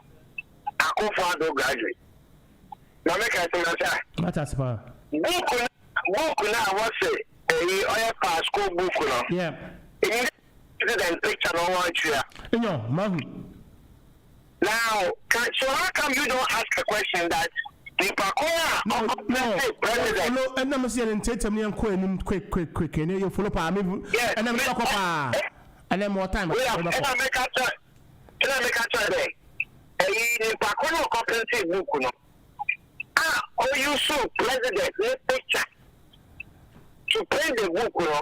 H: Akufo-Addo graduate. Now, make I say,
G: Matters, pa.
H: Book now, what's it? A Pasco book now.
G: Yeah.
H: President picture no one here.
G: No, Mahu.
H: Now, so how come you don't ask a question that the president?
G: No, and I'm saying, take me and quick, and you follow pa. And I'm talking pa. And then more time.
H: Can I make a try there? A Pacono competency book, no. Oh, you saw president picture to print the book, no.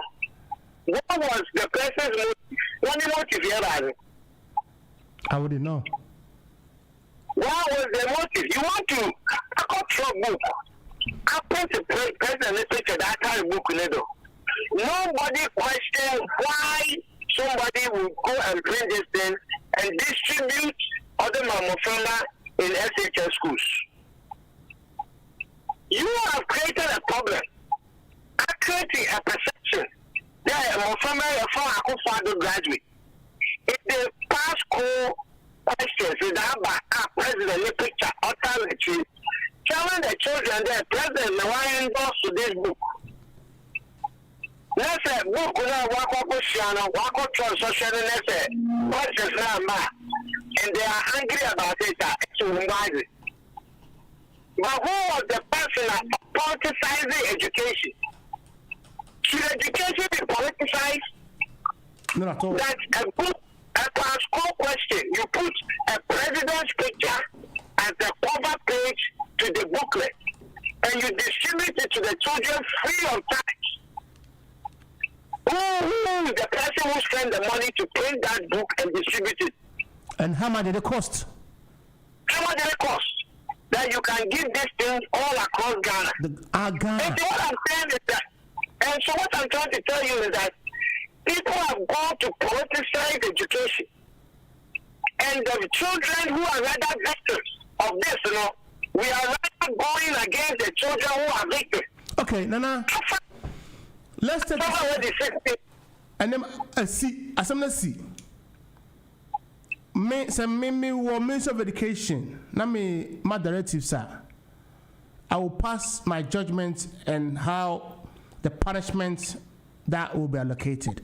H: What was the person's motive? What motive you
G: I wouldn't know.
H: What was the motive? You want to control book? I print the president picture that kind of book, no. Nobody questioned why somebody will go and print this thing and distribute other mammophila in SHS schools. You have created a problem. Creating a perception that from a graduate. If they pass school questions without by a president picture authority, telling the children that president why endorse to this book. Let's say book wako Shiano, wako social let's say what's his name, and they are angry about it. It's but who was the person that politicizing education? Should education be politicized?
G: No, at all.
H: That's a book, a class school question. You put a president's picture as the cover page to the booklet, and you distribute it to the children free of charge. Who is the person who spent the money to print that book and distribute it?
G: And how much did it cost?
H: How much did it cost? That you can give this thing all across Ghana.
G: Ghana.
H: And so what I'm saying is that, and so what I'm trying to tell you is that people have gone to politicize education. And the children who are rather victims of this, we are rather going against the children who are victims.
G: Okay, Nana. Let's take
H: it.
G: And then see. Me Minister of Education. Now my directive, sir. I will pass my judgment and how the punishment that will be allocated.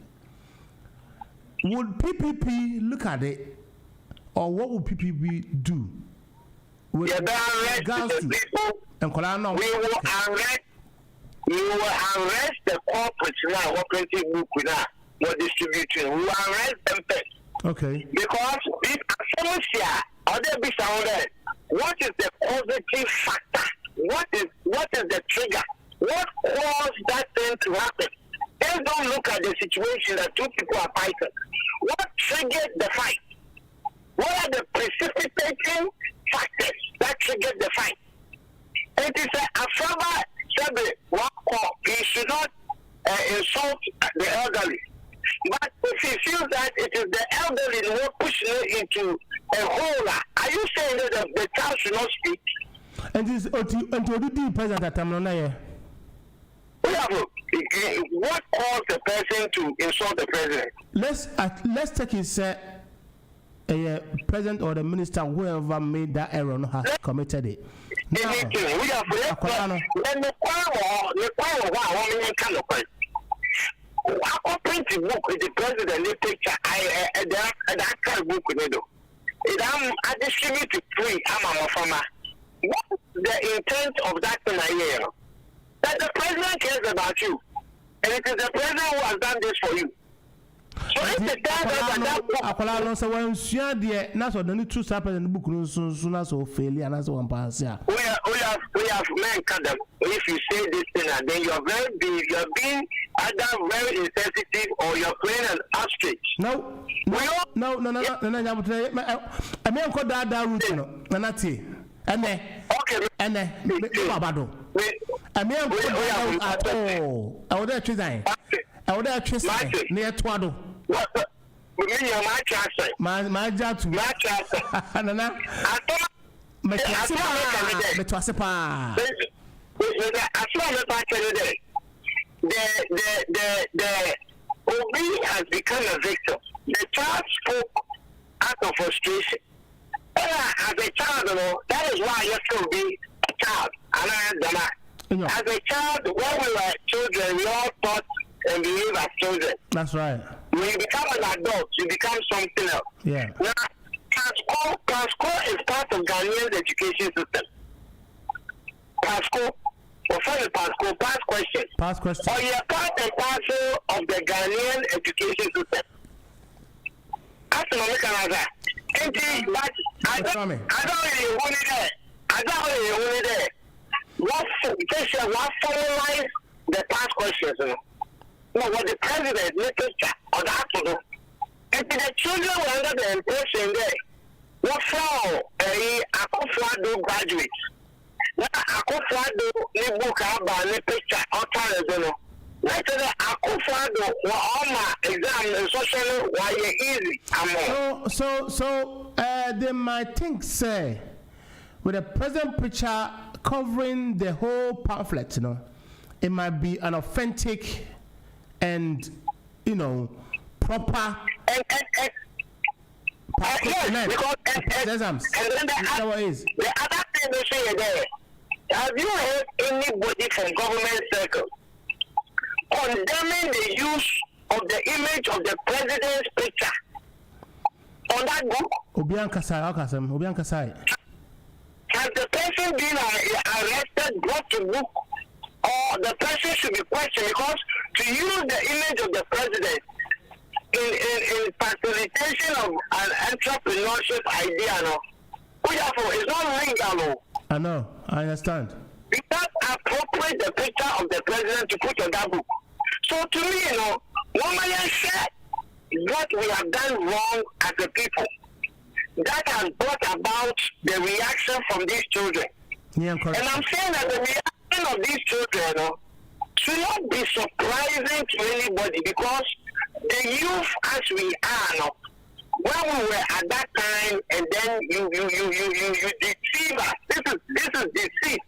G: Would PPP look at it, or what would PPP do? With regards to
H: people, we will arrest the corporates now, what printing book now, what distributing. We will arrest them first.
G: Okay.
H: Because if what is the positive factor? What is the trigger? What caused that thing to happen? Just don't look at the situation that two people are fighting. What triggered the fight? What are the precipitating factors that triggered the fight? It is a Afraba said he should not insult the elderly. But if he feels that it is the elderly who are pushing it into a hole, are you saying that the child should not speak?
G: And this the president at Tamona.
H: What caused the person to insult the president?
G: Let's take it, president or the minister, whoever made that error, has committed it.
H: I printed book with the president the picture. That kind of book with it. I distribute it free. I'm a farmer. What's the intent of that thing I hear? That the president cares about you, and it is the president who has done this for you. So if the that
G: book, so when share the naso the two chapters in the book soon so failure and so one pass. Yeah. We have men cut them. If you say this thing, and then you're being either very insensitive or you're playing an ostrich. No. I mean, call that route, and that's it. And then, okay, and then, I mean, at all. I would have chosen. I would have chosen near Twado. What? My job to match us. And I the OB has become a victim. The child spoke out of frustration. As a child, that is why you still be a child. As a child, when we were children, we all thought and behave as children. That's right. When you become an adult, you become something else. Yeah. Now, Pasco is part of Ghanaian education system. Pasco, past question. Past question. Or you're part and parcel of the Ghanaian education system. That's what I'm saying. But I don't really want it there. What formalize the past questions? What the president picture or that to do. And the children were under the impression there. What for Akufo-Addo graduates? Now Akufo-Addo ni book about the picture outside. Let's say Akufo-Addo were all my exams socially were easy. So they might think, say, with a president picture covering the whole pamphlet, it might be an authentic and proper.
H: Yes, because
G: exams.
H: And then the other thing they say there, have you heard anybody from government circle condemning the use of the image of the president's picture on that book?
G: Obian Kasai.
H: Has the person been arrested, brought to book, or the person should be questioned? Because to use the image of the president in facilitation of an entrepreneurship idea, it's not legal.
G: I know, I understand.
H: You can't appropriate the picture of the president to put on that book. So to me, normally I said what we have done wrong as a people, that has brought about the reaction from these children.
G: Yeah,
H: and I'm saying that the reaction of these children should not be surprising to anybody, because the youth as we are when we were at that time, and then you deceive us. This is deceit.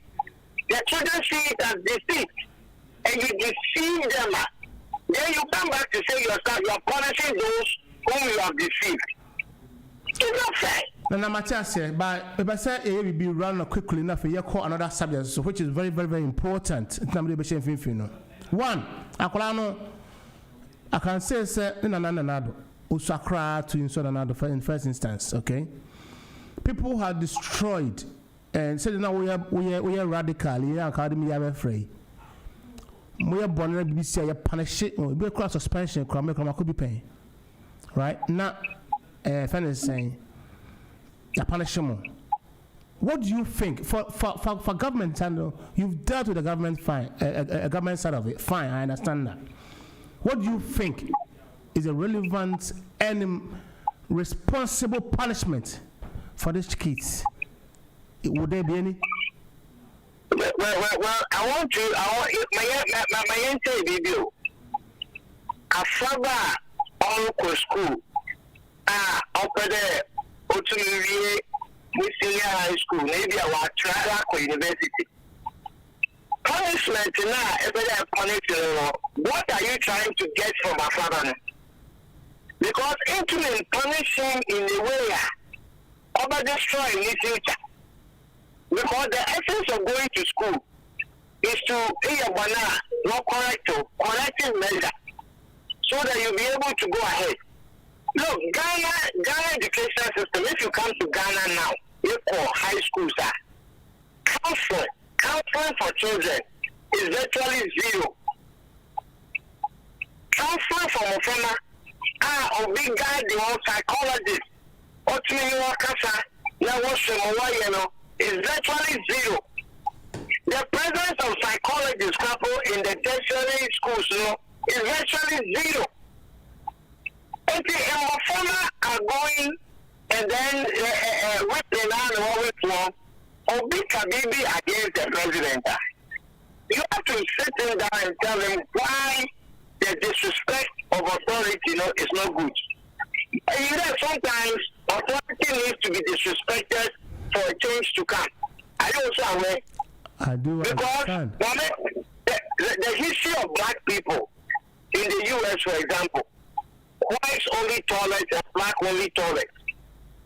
H: The children see it as deceit, and you deceive them. Then you come back to say yourself, you are punishing those whom you have deceived. It's not fair.
G: Now, Matthias, but if I say it will be run quickly enough, you call another subject, so which is very, very, very important. One, I can say, Usakra to insert another in first instance, okay? People have destroyed and said now we are radical, we are academy are afraid. We are born to be say punish it, we cross suspension, could be paying. Right? Now fan is saying the punishment. What do you think for government handle? You've dealt with the government fine, a government side of it. Fine, I understand that. What do you think is a relevant and responsible punishment for these kids? Would there be any?
H: Well, I want my answer video. Afaba on school. Up there, Otumiri, senior high school, maybe our trial university. Punishment now, every punishment. What are you trying to get from Afaba? Because implement punishing in a way over destroying his future. Because the essence of going to school is to not corrective measure, so that you'll be able to go ahead. Look, Ghana education system, if you come to Ghana now, you call high schools counseling for children is virtually zero. Counseling for Mofana or big guy, the psychologist, or Wakasa, now what's is virtually zero. The presence of psychologists in the tertiary schools is virtually zero. And the Mofana are going and then with the land or big Kabibi against the president. You have to sit them down and tell them why the disrespect of authority is not good. Sometimes authority needs to be disrespected for a change to come. Are you also aware?
G: I do
H: understand. Because the history of black people in the U.S., for example, whites only toilets and black only toilets.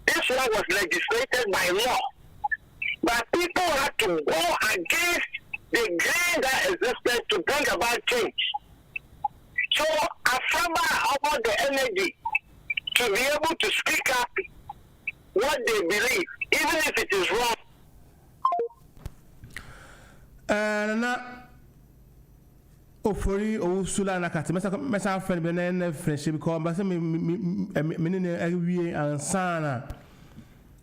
H: This one was legislated by law. But people had to go against the grain that existed to bring about change. So Afaba about the energy to be able to speak up what they believe, even if it is wrong.
G: Ofori Osula Nakati, Messa friend Benin friendship because I say me every ansana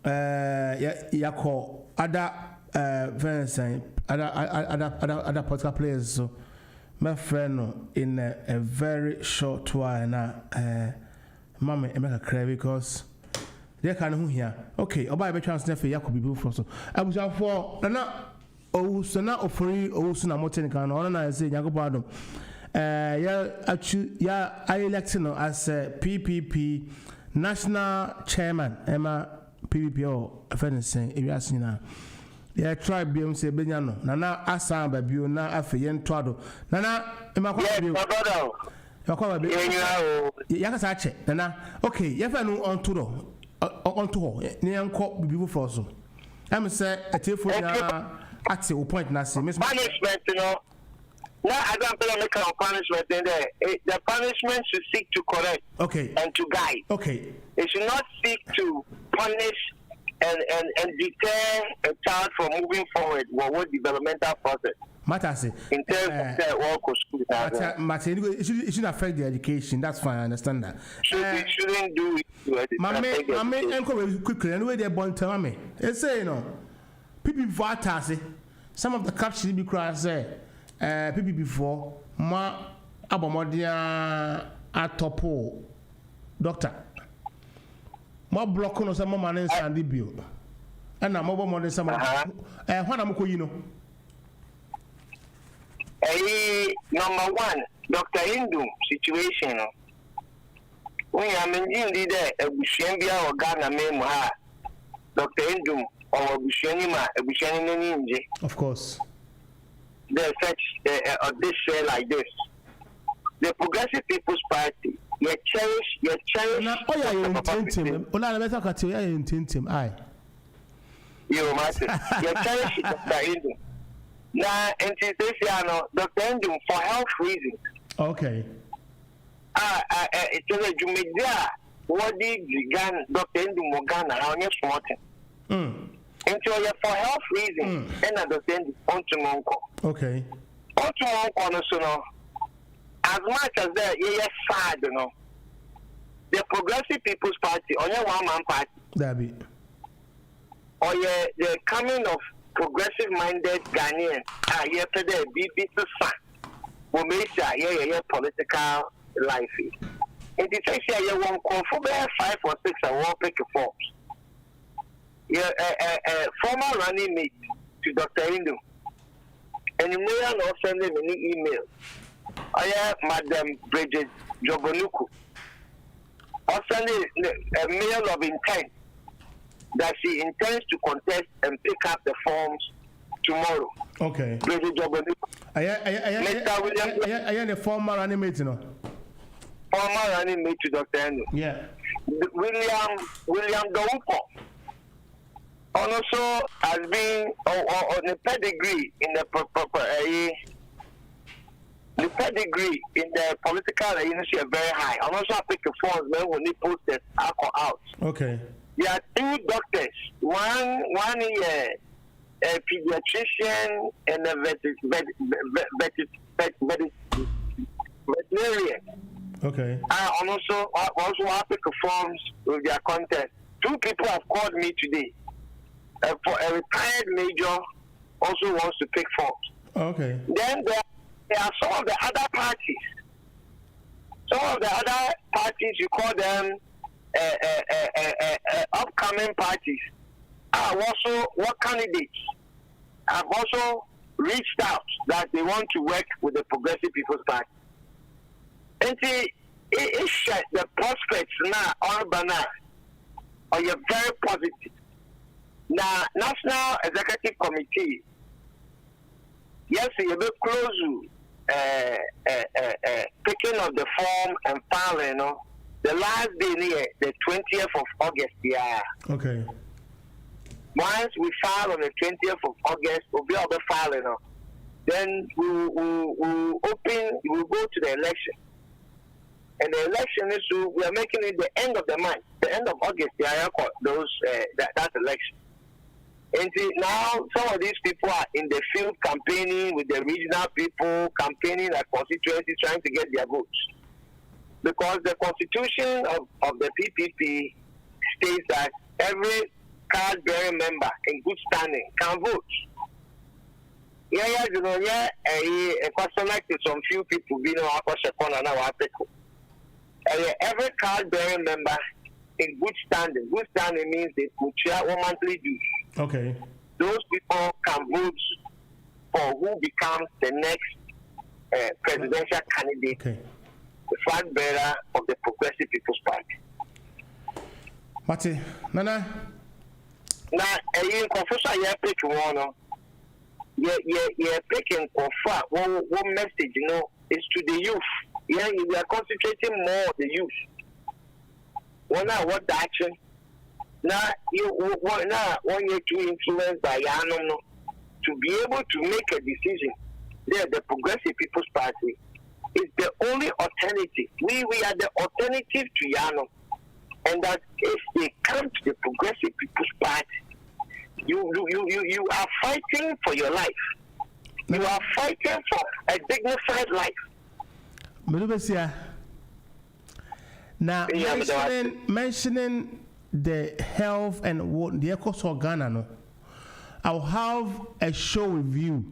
G: yako other Vincent other political players, so my friend in a very short while now Mama Emeka cry because they can here. Okay, Oba be chance na fe Yakob bi for so. Abuja for na Osuna Ofori Osuna Moten kan no na say Yakob Adam. I elected as PPP national chairman Emma PPP or fencing if you are seen now. Yeah, try BM say Benyano. Nana Asa Babio na afe yen twado. Nana
H: Yes,
G: Yakasa che nana okay yefa no onto do onto ho ne enko bibi for so am say atefo na at the point na say
H: punishment no I don't feel like a punishment in there. The punishment should seek to correct and to guide.
G: Okay.
H: It should not seek to punish and deter a child from moving forward with developmental process.
G: Matter
H: in terms of their work or school.
G: It shouldn't affect the education. That's fine. I understand that.
H: Shouldn't do it.
G: Mame, encourage quickly. Anyway, they're born to me. They say, you know, people before Tasi, some of the captions be crying say, people before ma abamodia atopo doctor. Ma block on some man in Sandy Bill. And I'm over more than some. When I'm you know.
H: Number one, Dr. Hindu situation. When I'm in the Bushambia or Ghana, Memoha, Dr. Hindu or Bushanima, a Bushanima.
G: Of course.
H: There's such this share like this. The Progressive People's Party, you cherish.
G: Oh, yeah, you intend him. Oh, no, better cut you. I intend him. Aye.
H: You must. You cherish Dr. Hindu. Now, Dr. Ndum for health reasons.
G: Okay.
H: It's a Jumedia. What did Ghana, Dr. Ndum Mogana, how you smarting? Into for health reasons, and Dr. Ndum on to Monko.
G: Okay.
H: On to Monko, no, as much as that, yes, sad, you know. The Progressive People's Party, on your one man party.
G: That be.
H: Or the coming of progressive-minded Ghanaian, here for the BP to fan, will make a political life. It is actually a one call for 5 or 6 I will pick a forms. Former running mate to Dr. Hindu, and you may not send him any email. I have Madam Bridget Jobonuku. I'll send a mail of intent that she intends to contest and pick up the forms tomorrow.
G: Okay. I am the former animate, you know.
H: Former animate to Dr. Endo.
G: Yeah.
H: William Dawupo also has been on the pedigree in the pedigree in the political agency are very high. And also I pick the forms when they post the alcohol out.
G: Okay.
H: There are 2 doctors. One is a pediatrician and a veterinarian.
G: Okay.
H: And also I pick forms with their content. 2 people have called me today. For a retired major also wants to pick forms.
G: Okay.
H: Then there are some of the other parties. Some of the other parties, you call them upcoming parties are also what candidates have also reached out that they want to work with the Progressive People's Party. And see, the prospects now are banana are very positive. Now, National Executive Committee, yes, you be close to picking of the form and filing, you know. The last day near the 20th of August, yeah.
G: Okay.
H: Once we file on the 20th of August, we'll be able to file, you know. Then we'll go to the election. And the election is we are making it the end of the month, the end of August, yeah, that election. And see, now some of these people are in the field campaigning with the regional people, campaigning at constituencies, trying to get their votes. Because the constitution of the PPP states that every card-bearing member in good standing can vote. A question like some few people, every card-bearing member in good standing. Good standing means they put one monthly dues.
G: Okay.
H: Those people can vote for who becomes the next presidential candidate.
G: Okay.
H: The flag bearer of the Progressive People's Party.
G: Mate, Nana,
H: na ɛyi nkɔfo so a yɛpick wɔn no yɛ picking nkɔfo a wɔn message no is to the youth. We are concentrating more on the youth. Wɔn a wɔda akyi na wɔn yɛ too influenced by yanom no to be able to make a decision. The Progressive People's Party is the only alternative. We are the alternative to Yano. And that if they come to the Progressive People's Party, you are fighting for your life. You are fighting for a dignified life.
G: Now, mentioning the health and what the Eco's Ghana, no, I'll have a show with you.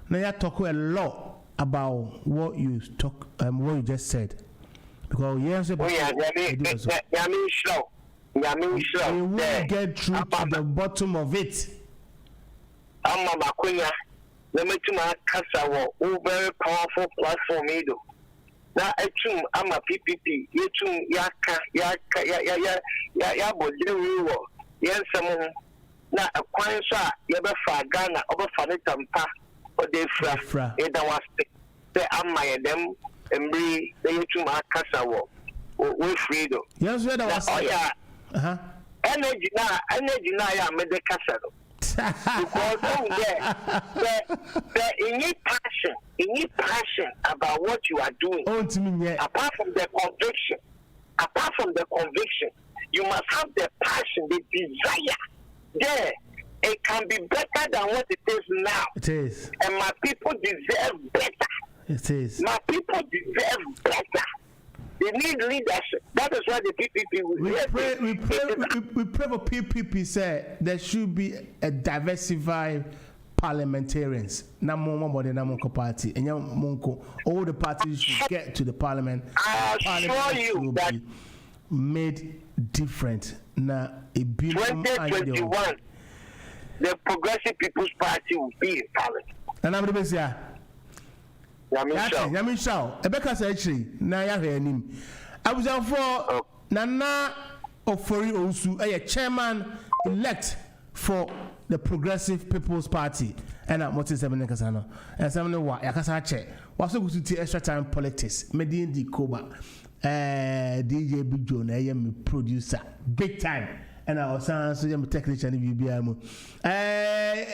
G: Now, you talk a lot about what you just said. Because yes, we will get through to the bottom of it.
H: I'm Makunya. Let me to my Casa, very powerful platform. Now, I'm a PPP. You too, Yaka, yes, someone. Now, a quansa, Yaba Ghana, over Fanitampa, or they fra, it was the Amaya them. Embry, they to my casa with freedom.
G: Yes, that was.
H: Oh, yeah. Energy now, I made the casa. Because there any passion about what you are doing.
G: Oh, to me, yeah.
H: Apart from the conviction, you must have the passion, the desire. There, it can be better than what it is now.
G: It is.
H: And my people deserve better.
G: It is.
H: My people deserve better. They need leadership. That is why the PPP
G: we pray for PPP. Say there should be a diversified parliamentarians. Na more than na party. And all the parties should get to the parliament.
H: I assure you that
G: made different. Na a beautiful
H: 2021, the Progressive People's Party will be in parliament.
G: And I'm the best, yeah. Yamin Shaw, Ebeka Sachi, Naya Henim. I was out for Nana Ofori Osu, a chairman elect for the Progressive People's Party. And I'm what is happening, Casano. And some of what Yakasache was going to extra time politics, Medin di Koba, DJ Big John, I am a producer, big time. And I was saying, I'm a technician in BBM.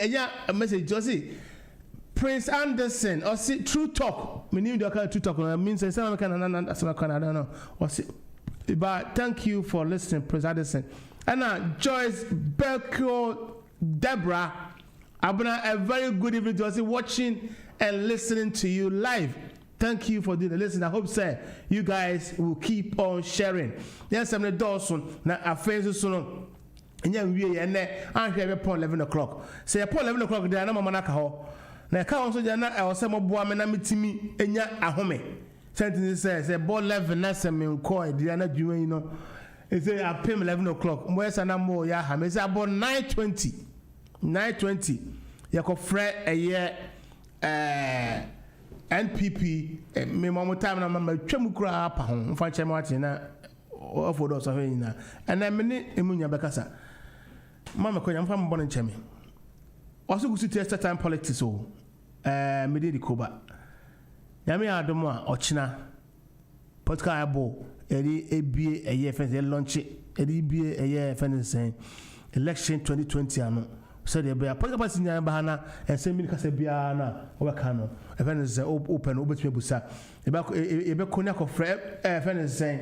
G: Yeah, a message, Josie. Prince Anderson, or see True Talk. Me need to True Talk. I mean, say some kind of I don't know. But thank you for listening, Prince Anderson. And Joyce Belko Deborah, Abuna, a very good evening to us watching and listening to you live. Thank you for doing the listen. I hope say you guys will keep on sharing. Yes, I'm the Dawson. Now our friends soon. And yeah, we and I'm here upon 11 o'clock. Say upon 11 o'clock, there are no manaka. Na ka won so jana e wose mo boa me na metimi enya ahome sentence say ball 11 na se me nko e dia na dwuma yi no e say apem 11 o'clock mo esa na mo ya ha me say about 9:20 ya ko frɛ eye NPP me mo time na ma twam kura pa ho mfa che me wate na ofodo so hwe nyina ana me ne emunya bekasa mama ko nya mfa mbɔ no nche me wasu gusi test time politics o mede di koba nyame adom a ochina podcast abo eri ebie eye fence launch eri ebie eye fence election 2020 ano so de be podcast nyame ba na ensem mi kasa bia na obeka no fence open obetumi busa ebe konya ko fence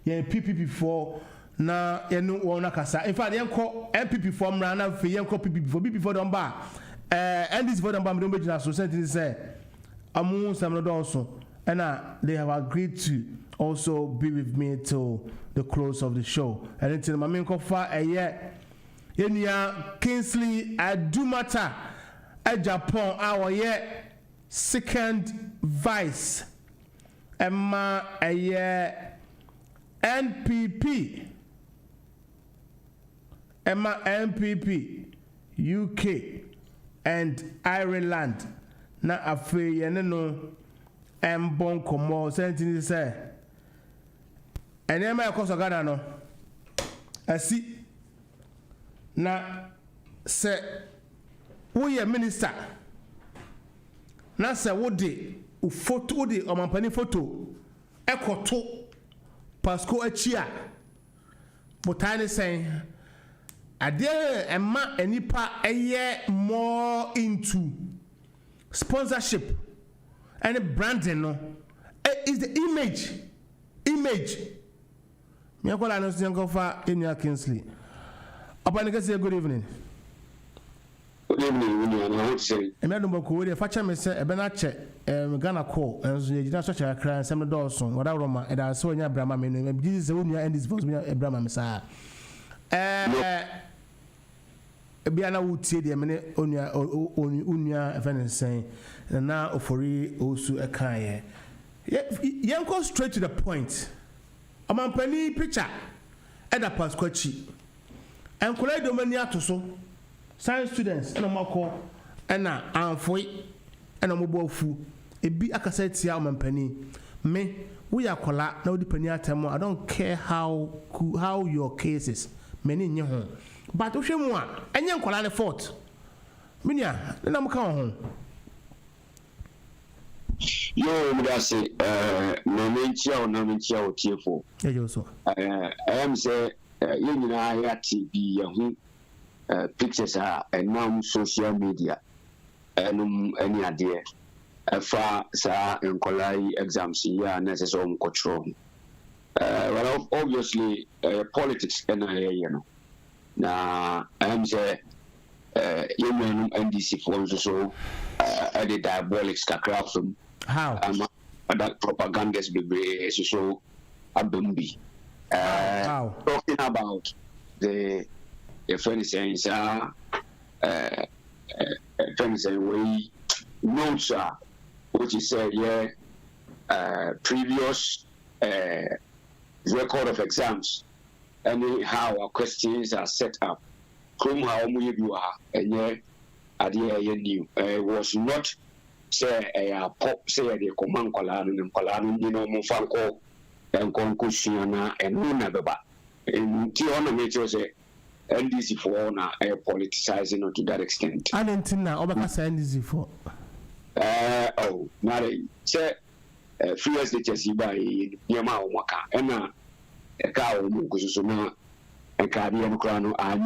G: ye PPP4 na yenu wona kasa in fact yenko MPP for mra na fe yenko PPP for don ba and this for don ba me don begina so sentence say amu sam no don so and they have agreed to also be with me till the close of the show and until my main kofa yenia Kingsley Adumata at Japan our second vice Emma NPP Emma NPP UK and Ireland na afe yene no embon komo sentini say enema yakoso Ghana no asi na sɛ woyɛ minister na sɛ wode ɔmampani photo ɛkɔto pasco akyi a botae ne sɛn adeɛ ɛma anipa ɛyɛ more into sponsorship and branding no is the image me akola no so yankofa Enya Kingsley Opa say good evening.
I: Good evening, William. I would say.
G: I don't know who the facha me say ebe na che Ghana call and so you so cha kra nsem do so wada roma e da so nya brama me no Jesus say wonu end this voice me brama me sa bia na wutie de me ne onua efen nsen na ofori osu ekaye yen go straight to the point amampani picture eda paskwachi enkola do mani atoso science students ena mako ena amfoi ena mobo afu ebi akasa tia amampani me we akola na odi pani atamo I don't care how your cases many nye ho but ohwemu a enye nkola ne fault minia na mka ho
I: yo mudase na menchia o tiefo
G: ejo so
I: I am say yenyina ya TV yahu pictures and social media any idea fa sa enkolai exams ya necessary control well obviously politics and na I am say yenyina NDC for so the diabolics kakra from
G: how
I: that propagandas be so abumbi talking about the friends saying we notes which is previous record of exams and how our questions are set up from how we do and idea new was not say a pop say the command column you know mufanko and concussiona and nunababa in Tiona nature say NDC for now politicizing to that extent.
G: I don't think now Obaka NDC for
I: oh now say free as the chessy by Yama Waka and a cow Mukusuma and Cardian Crono are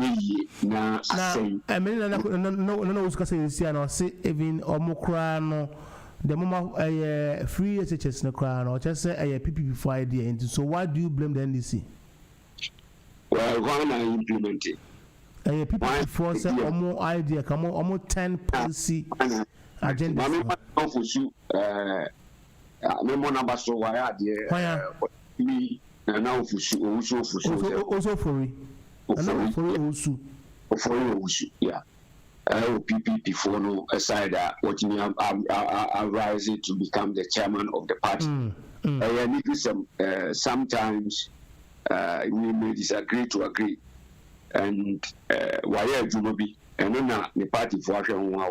I: na say
G: I mean no say no say even Omocrano the mama free SHS no crown or just say a PPP idea into so why do you blame the NDC?
I: Well, when I implement it,
G: people force more idea, come on, almost 10 policy agenda.
I: I'm number so why are there? Me now for also for yeah. PPP for no aside watching I rise to become the chairman of the party. I need sometimes. We may disagree to agree, and why Jumobi and then the party for action I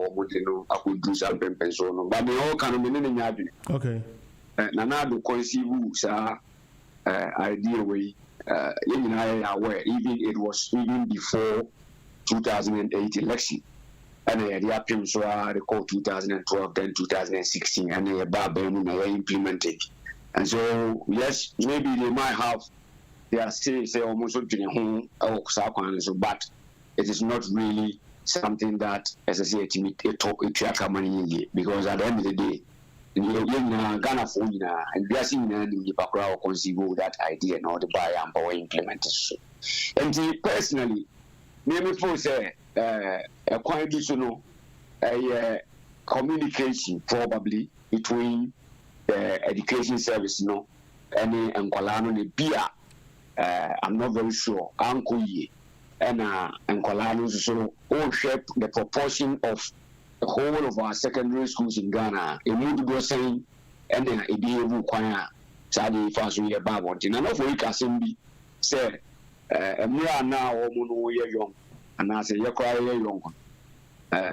I: could do something personal, but they all kind of meaning.
G: Okay,
I: Nana do conceive idea way, even I are aware, even it was even before 2008 election, and the appeal so they call 2012, then 2016, and they are implemented, and so yes, maybe they might have. They are still say almost home but it is not really something that as I say talk money because at the end of the day Ghana for and we are seeing the background conceive that idea and all the buy and power implement it. And personally, maybe for say a quite additional communication probably between the education service and Nkwalano the beer. I'm not very sure. Uncle Ye and Nkwalano so all shape the proportion of the whole of our secondary schools in Ghana. A mood go saying and then a be able choir Sadi Fasu Babont. And I know for you can be say a mere now or mono young and I say you're crying young.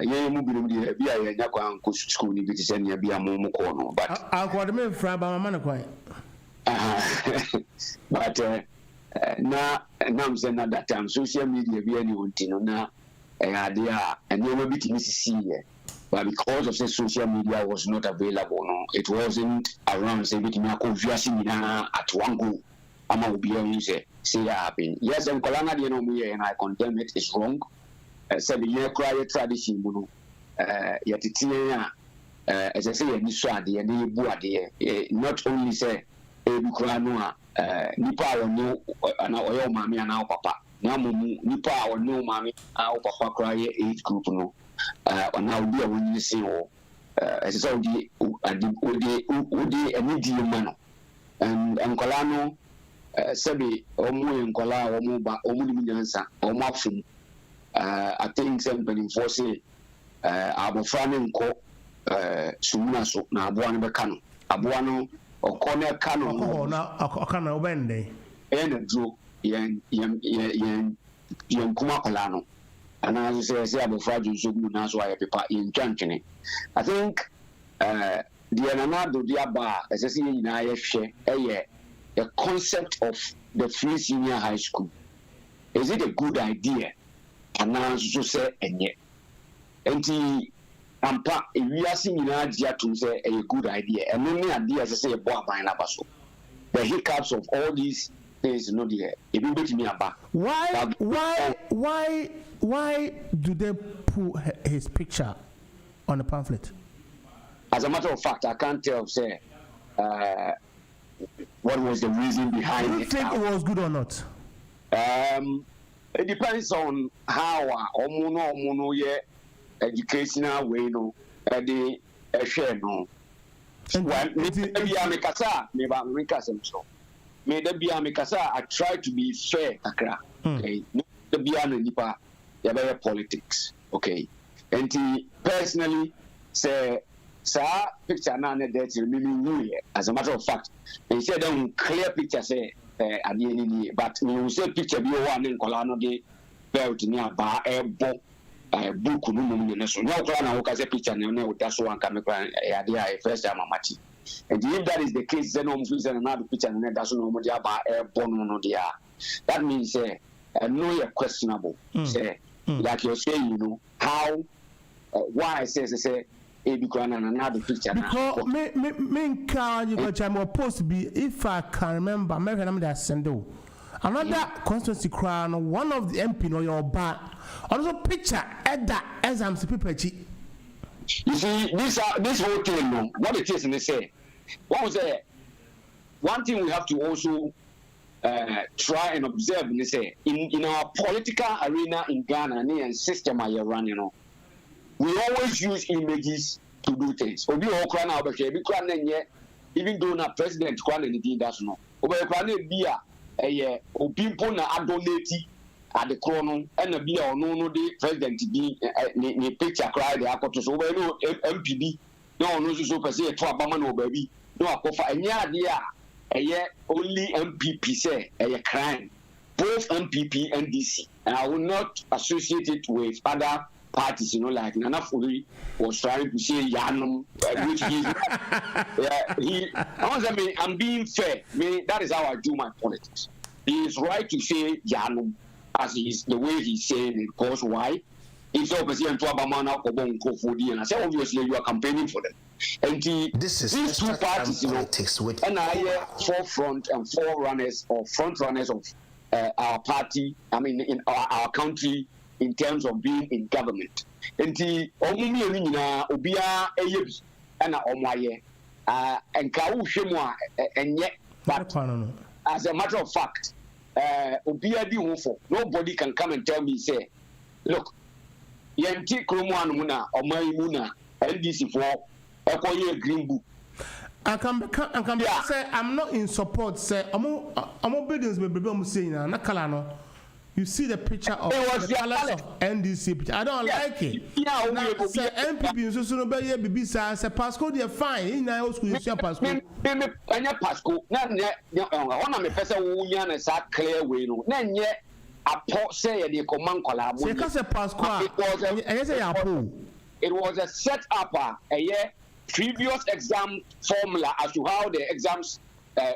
I: Ye movie be a Yakwan school if it is any be a momo corner. But
G: I'll call them from Manaqua.
I: But na nam say na that time social media be any unti no na idea and you be to see here. But because of the social media was not available, no, it wasn't around. Say, we can at one go. I'm a be on say happen. Yes, and Kolana, you know me, and I condemn it. It's wrong. Said the year cry tradition, you know. Yet it's as I say, you saw the and you bought not only say, Ebukranoa, Nipa or no, and our mammy and our papa. Now, Nipa or no mammy, our papa cry age group, no. On how dear when you see as all the immediate man and Colano Sebi Omu and Cola or Muba Omudiansa or Mapsum. I think somebody for say Abofranin Co Sumaso na Abuano Becano Abuano or Corner Cano
G: now a cano Wende
I: and a drew Yan Kuma Colano. And as I say, about Fragile Zugu, that's why I in Junction. I think the Anamado Diaba, as I see in IFShe, a concept of the free senior high school. Is it a good idea? And now, so say, and yet, and if we are seeing in idea to say a good idea, and many ideas, I say, a boy by Nabaso. The hiccups of all these things, no dear. If you bet me about
G: why do they put his picture on the pamphlet?
I: As a matter of fact, I can't tell, say, what was the reason behind it.
G: Do you think it was good or not?
I: It depends on how Omuno educational way, no, the share, no. Maybe I'm a casa, maybe I'm a casa, so. Maybe I'm a casa, I try to be fair, okay. The Biana Nipa. Your politics, okay. And personally say, sir, picture now that you as a matter of fact, they said clear picture say at the end, but you say picture be one in Colano de belt near bar a book no so no plan work as a picture no that's one come idea first time match. And if that is the case, then another picture and that's no more bar a bone no dia. That means say no you're questionable. Say like you're saying, you know, how, why I say, because another picture.
G: Because me you got more supposed to be, if I can remember, American number that Sendo. Another constituency crown, one of the MP no your back. Also picture at that as I'm super cheap.
I: You see, this whole thing, no, what it is, and they say, what was there? One thing we have to also try and observe and say in our political arena in Ghana and system I run, you know, we always use images to do things. Obi okra na obehwe bi kra na nye even though na president kwa na did that no. Obi kra na bia obi mpo na adonate at the chrono and bia ono no the president bi ni picture cry the akoto so obi no MPB no no so person to abama no baby no akofa enya ade a only MPP say a crime. Both MPP and DC. And I will not associate it with other parties, you know, like Nana Furi was trying to say Yanum, which I'm being fair. That is how I do my politics. He is right to say Yanum as is the way he's saying it, because why? If so, President Tuabamana Kobon Kofodi, and I say obviously you are campaigning for them. And these two parties, you know, and I forefront and forerunners or front runners of our party, I mean, in our country, in terms of being in government. And the Omumi Obia Eyebi and Omaye and Kau Shemwa and yet, but as a matter of fact, Obia di Wofo, nobody can come and tell me, say, look, Yanti Kromwan Muna or Maimuna, LDC for a green book.
G: I can say I'm not in support. Say I'm obedience. Maybe saying Nakalano. You see the picture of the colors of NDC picture. I don't like it.
I: Yeah,
G: say MPP so no be BB say Pasco they fine. In na school you see Pasco.
I: Me anya Pasco. Na one am person wo nya na sa clear way no. Na nye apo say the command collab.
G: Say ka say Pasco.
I: It was a set up a year previous exam formula as to how the exams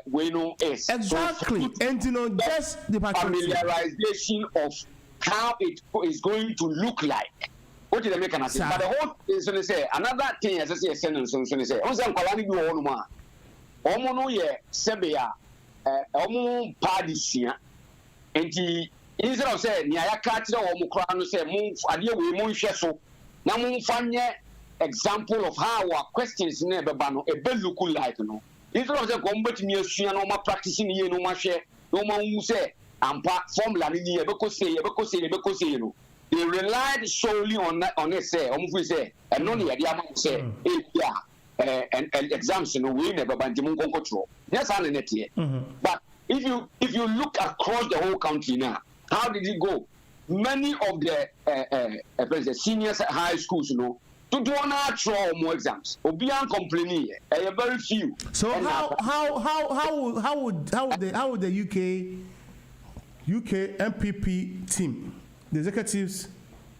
I: we know is.
G: Exactly.
I: So,
G: and just the
I: familiarization of how it is going to look like. What did they make an say? But the whole is going to say another thing as I say a sentence on say, on some quality do on ma. Omono ye sebea omo padisia. Enti instead of say ni aya ka kire omo kra no say mo ade we mo hwe so na mo fanye example of how our questions na beba no e be look like no. Instead of say ko mbetimi asua no ma practice ni ye no ma hwe no ma hu say ampa formula ni ye be ko say no. They relied solely on it say say and no near the amount say and exams you know we never banjimun control. Yes, I net here. But if you look across the whole country now, how did it go? Many of the senior high schools, you know, to do natural more exams. Obian complaining, very few.
G: So how would the UK MPP team, the executives,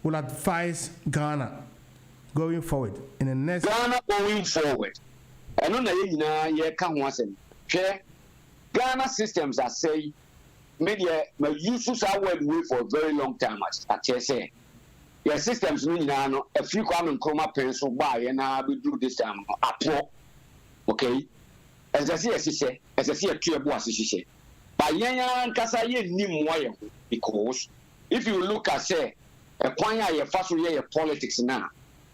G: will advise Ghana going forward in the next?
I: Ghana going forward. I know that you can't want to Ghana systems are say media my users are well way for a very long time at say your systems mean now a few common chroma pencil by and we do this apple. Okay, as I say a clear boss but yan kasa ye nim why because if you look at say a kwanya ye faso ye politics now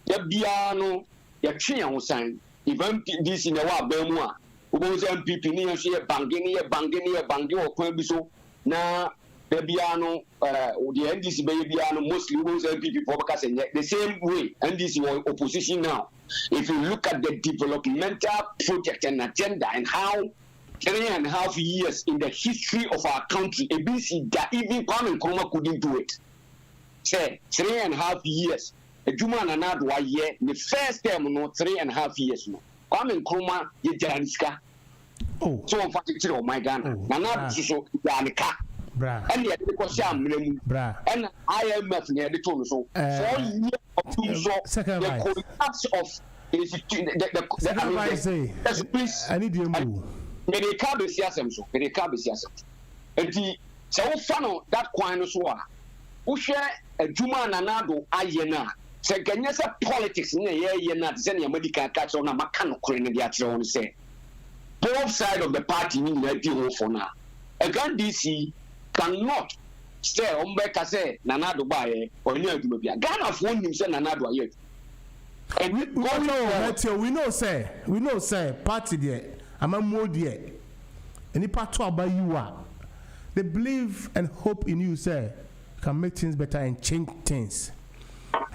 I: ya bia no ya twe an san even this in the wa ba mu a ubonze MPP ni ye bangi o kwan bi so na da bia no the NDC be bia no mostly ubonze MPP for because the same way NDC was opposition now. If you look at the developmental project and agenda and how 3.5 years in the history of our country, ABC that even Kwame Nkrumah couldn't do it. Say 3.5 years. A Juma Nanad wa year, the first term no 3.5 years no. Kwame Nkrumah ye Janiska.
G: Oh.
I: So on particular of my Ghana. Nanad so Janika.
G: Bra.
I: And yet the question
G: Bra.
I: And IMF near the tone so 4 years of doing so the collapse of
G: I need you move.
I: Mede ka be siasem so enti se wo fa no that kwan no so a wo hwe adwuma nanado aye na se ganye se politics na ye na se na medical catch on na maka no kore ne dia kire won se both side of the party ni na di ho for na again DC cannot say ombeka say nanado ba ye oni adwuma bia Ghana fo nim se nanado aye and
G: we know say party there I'm a more dear. Any part about you are. They believe and hope in you, sir. Can make things better and change things.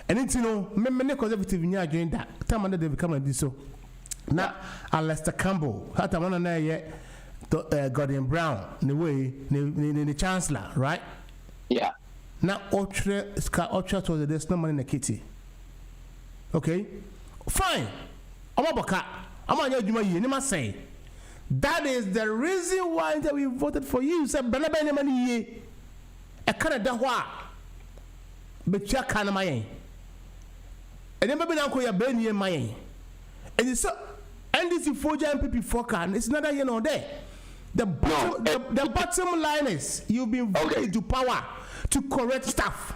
G: And it's many conservative in your doing that. Time under they become a do so. Now, Alistair Campbell, had a one yet, Gordon Brown, in the way, the chancellor, right?
I: Yeah.
G: Now, Ultra told there's no money in the kitty. Okay? Fine. I'm a baka. I'm on your Juma, you must say. That is the reason why that we voted for you. Say, "Benabene money ye." A Canada wa, but ya kana mayen. And then maybe now ko ya ben ye mayen. And it's so, and this is for MPP forecast. It's not that you know there. The bottom line is you've been voted to power to correct stuff.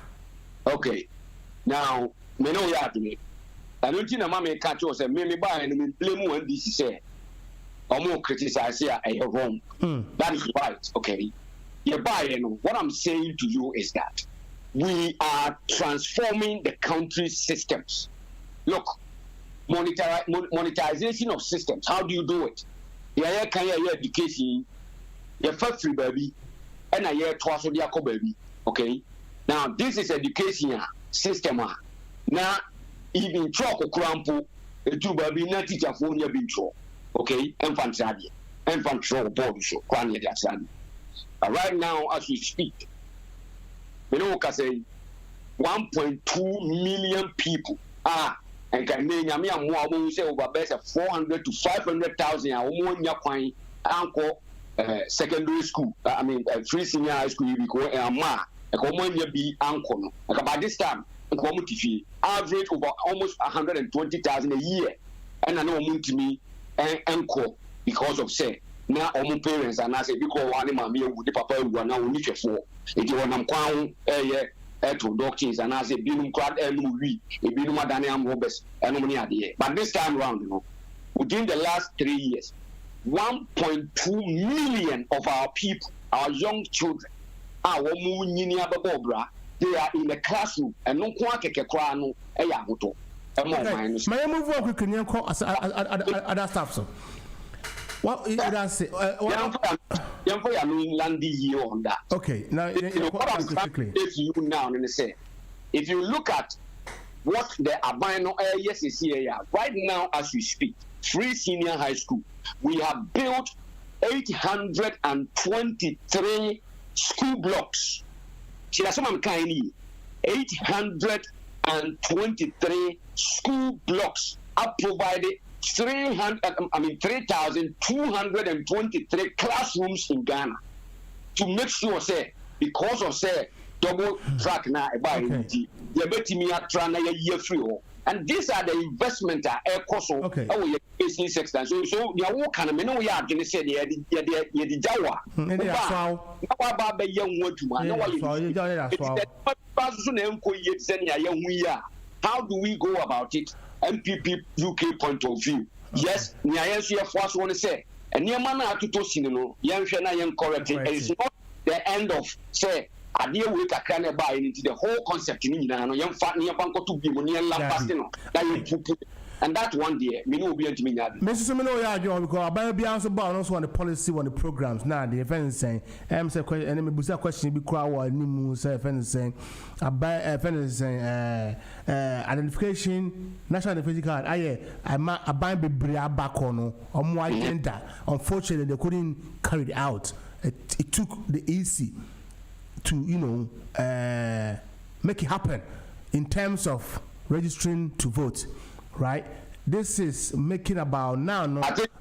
G: Okay.
I: Now, me know ya to me. I don't think mama catch us and me buy and me blame one this say. Or more criticize here I have wrong. That is right. Okay. You buy what I'm saying to you is that we are transforming the country's systems. Look, monetization of systems. How do you do it? Yeah, can you education? You first free baby, and I hear twice of the baby. Okay. Now this is education system. Now even chalk or crampo, a two baby, not teacher for your being true. Okay, infantry board show, but right now, as we speak, you know, I say 1.2 million people and can name more say over best 400 to 500,000 or more in your uncle secondary school. I mean, free senior high school, you go a common year be uncle. By this time, community average over almost 120,000 a year, and I know to me. Encore because of say na omo parents and I say because one ma me wu the papa wu na oni hwefo enti wonam kwan to doctors and I say binum crowd enu wi ebinum adane am hobes enum ne ade but this time round within the last 3 years 1.2 million of our people, our young children, our nyini ababobra, they are in the classroom and no kwa keke kwa no eya hoto.
G: May I move on quickly and call other stuff so. What did I say?
I: On that.
G: Okay, now quickly.
I: If you now and say, if you look at what the Abino yes is here right now as we speak, Free Senior High School, we have built 823 school blocks. See, that's what I'm kind of 823 school blocks are provided 3,223 classrooms in Ghana to make sure, say, because of say double track now about you bet me at trying a year free. And these are the investment that air cost of our business sector. So you are kind of we are going to say the Jawa. How do we go about it? MPP UK point of view. Yes, Nyayensu first want to say, and Yamana to Tosino, Yanshana Yan correct. It's not the end of say. Idea we can buy into the whole concept in young fat near Banco to be money and Lampastino. And that one day, me no be able to me that.
G: Mr. Semino, because about be answer about also on the policy on the programs. Now the offense saying, say and me busa question be crowd or nimu say offense saying about offense saying identification national identification card. I buy be bria back on my agenda. Unfortunately, they couldn't carry it out. It took the EC to make it happen in terms of registering to vote, right? This is making about now. No,
I: I think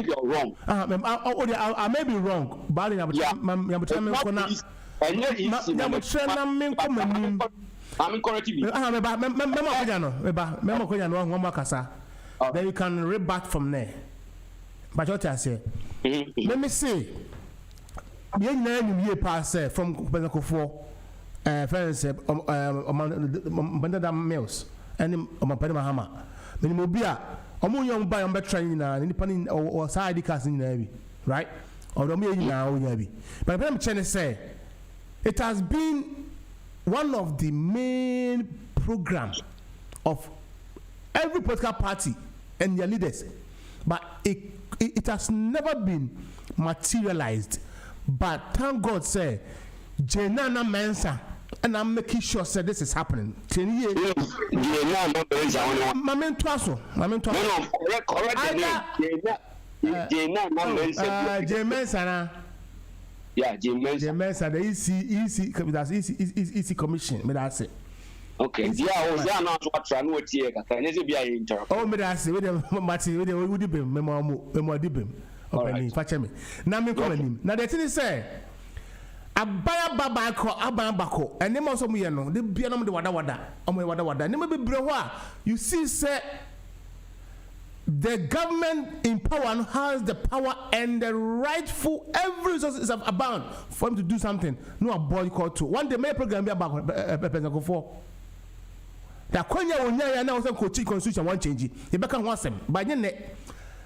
I: you're wrong.
G: I may be wrong, but I'm then you can rebut from there. But what I say, let me see. Year pass from Benako friends Mills and Mahama. Minimobia, young buy on training independent or side casting navy, right? Or the million now, maybe. But I'm trying to say it has been one of the main programs of every political party and their leaders, but it has never been materialized. But thank God, say, Jenana Mensa, and I'm making sure say this is happening. 10 years. Mamen Twaso. Mensa.
I: Yeah,
G: Mensa, the EC Commission, may I say.
I: Okay, yeah, not what I know here. Can you be interrupt?
G: Oh, may I say, with the Mati, with the Udibim, Memo Dibim. Okay, fetch me. Now me come him. Now the thing is say, abaya babako, abambako, and them also me no. They be no the wada. Omo wada. Name be brewa. You see, say the government in power has the power and the rightful every resource is abound for him to do something. No boycott to. One day my program be about go for. The Konya onya na also coaching constitution one change. You better want them. But then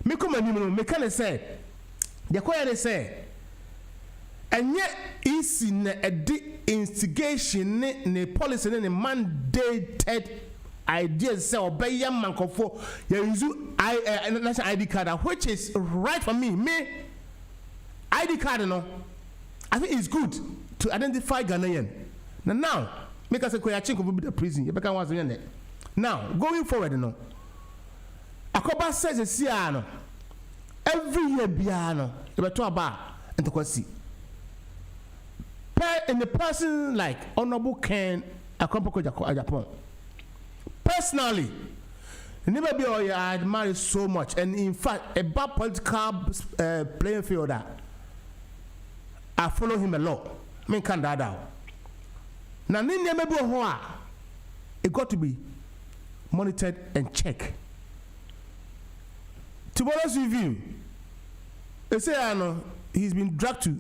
G: me come and me can say the Konya say and yet is in a instigation ne policy ne mandated ideas say obey young man for you use national ID card which is right for me ID card no I think it's good to identify Ghanaian now make us say Konya Chinko will be the prison you better want to now going forward no Akoba says no every year biano you better about and to see in the person like Honorable Ken Akompoko Japan personally never be I admire so much and in fact a bad political playing fielder I follow him a lot me can that out now maybe it got to be monitored and checked. To be honest with you, They say he's been dragged to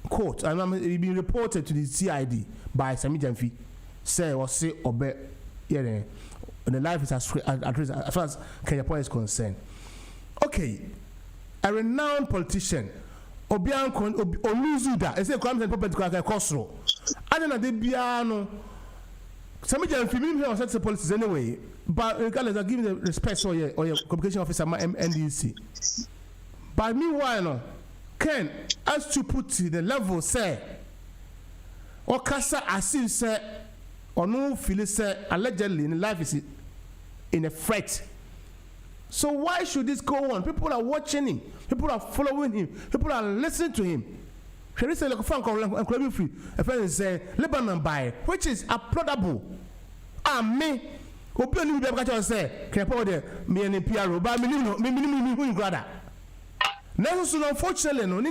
G: court and he's been reported to the CID by Sami Jamfi. Say or say obe, and the life is as far as Kenya Point is concerned. Okay, a renowned politician, Obiang Oluzuda, I say crimes and property Kosro. I don't know the Biano. Sami Jamfi, me here on such policies anyway. But regardless, I give the respect to your communication officer, my NDC. But meanwhile, Ken, as to put to the level, say, or Casa Asim say, or no Phyllis say, allegedly, in life is in a threat. So why should this go on? People are watching him, people are following him, people are listening to him. She say, like a fan called free. A friend say, Lebanon by, which is applaudable. Me. Open new baby say, can I there? Me and PRO, but me grada. Now, so unfortunately, no,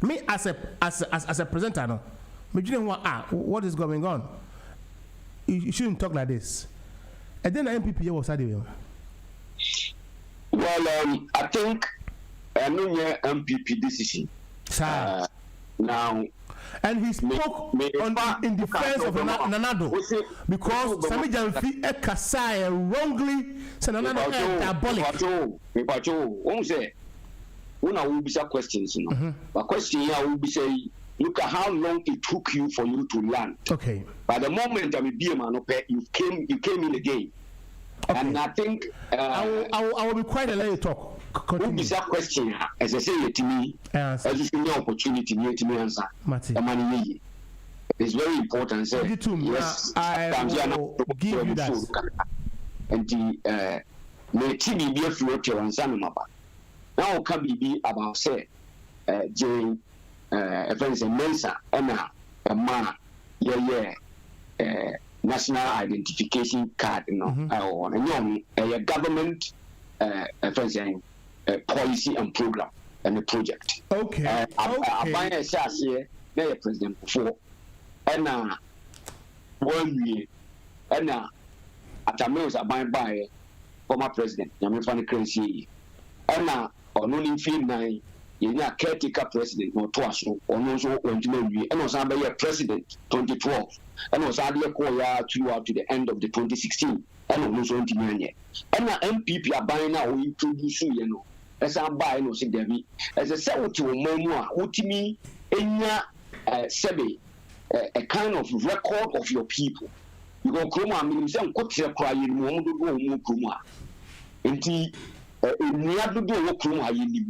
G: me as a presenter, no, me didn't want what is going on. You shouldn't talk like this. And then the MPP was that way.
I: Well, I think I know your MPP decision. Now. And he spoke in defense of Nanado because Sami Jamfi Kasai wrongly said Nanado is diabolic. Una will be some questions, you know. But question here will be say, look at how long it took you for you to learn. Okay. By the moment I be a man, you came in the game. Okay. And I think I will be quiet and let you talk. Who is that question? As I say to me, as you see the opportunity to me answer. It's very important. Say, yes, I will give you that. And the TV be a few and son of now can be about say during events in Mensa and a man, national identification card, you know, and a government policy and program and a project. Okay. I buy a share here, they are president before, and 1 year, and at a meals I buy former president, Yamifani Crazy, and on only feel nine. You are caretaker president or twice or no so and was a president 2012 and was hardly throughout to the end of the 2016 and was on yet. And MPP are buying now we introduce you know as I buy no say Debbie as a seven to Momoa ultimately in Sebe a kind of record of your people. You go Kroma mean some could crying more Kroma. And in Niadu do Kroma you.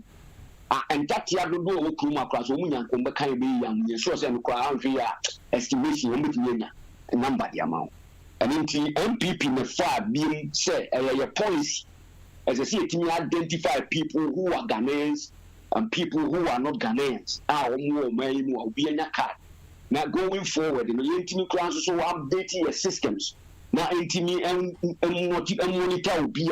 I: And that year do no Kruma across women and kind be young, source and crowd via estimation a number the amount. And in MPP in the far being said a policy as I see it me identify people who are Ghanaians and people who are not Ghanaians. More be in a card. Now going forward in the intimate class so updating your systems. Now intimate and monitor be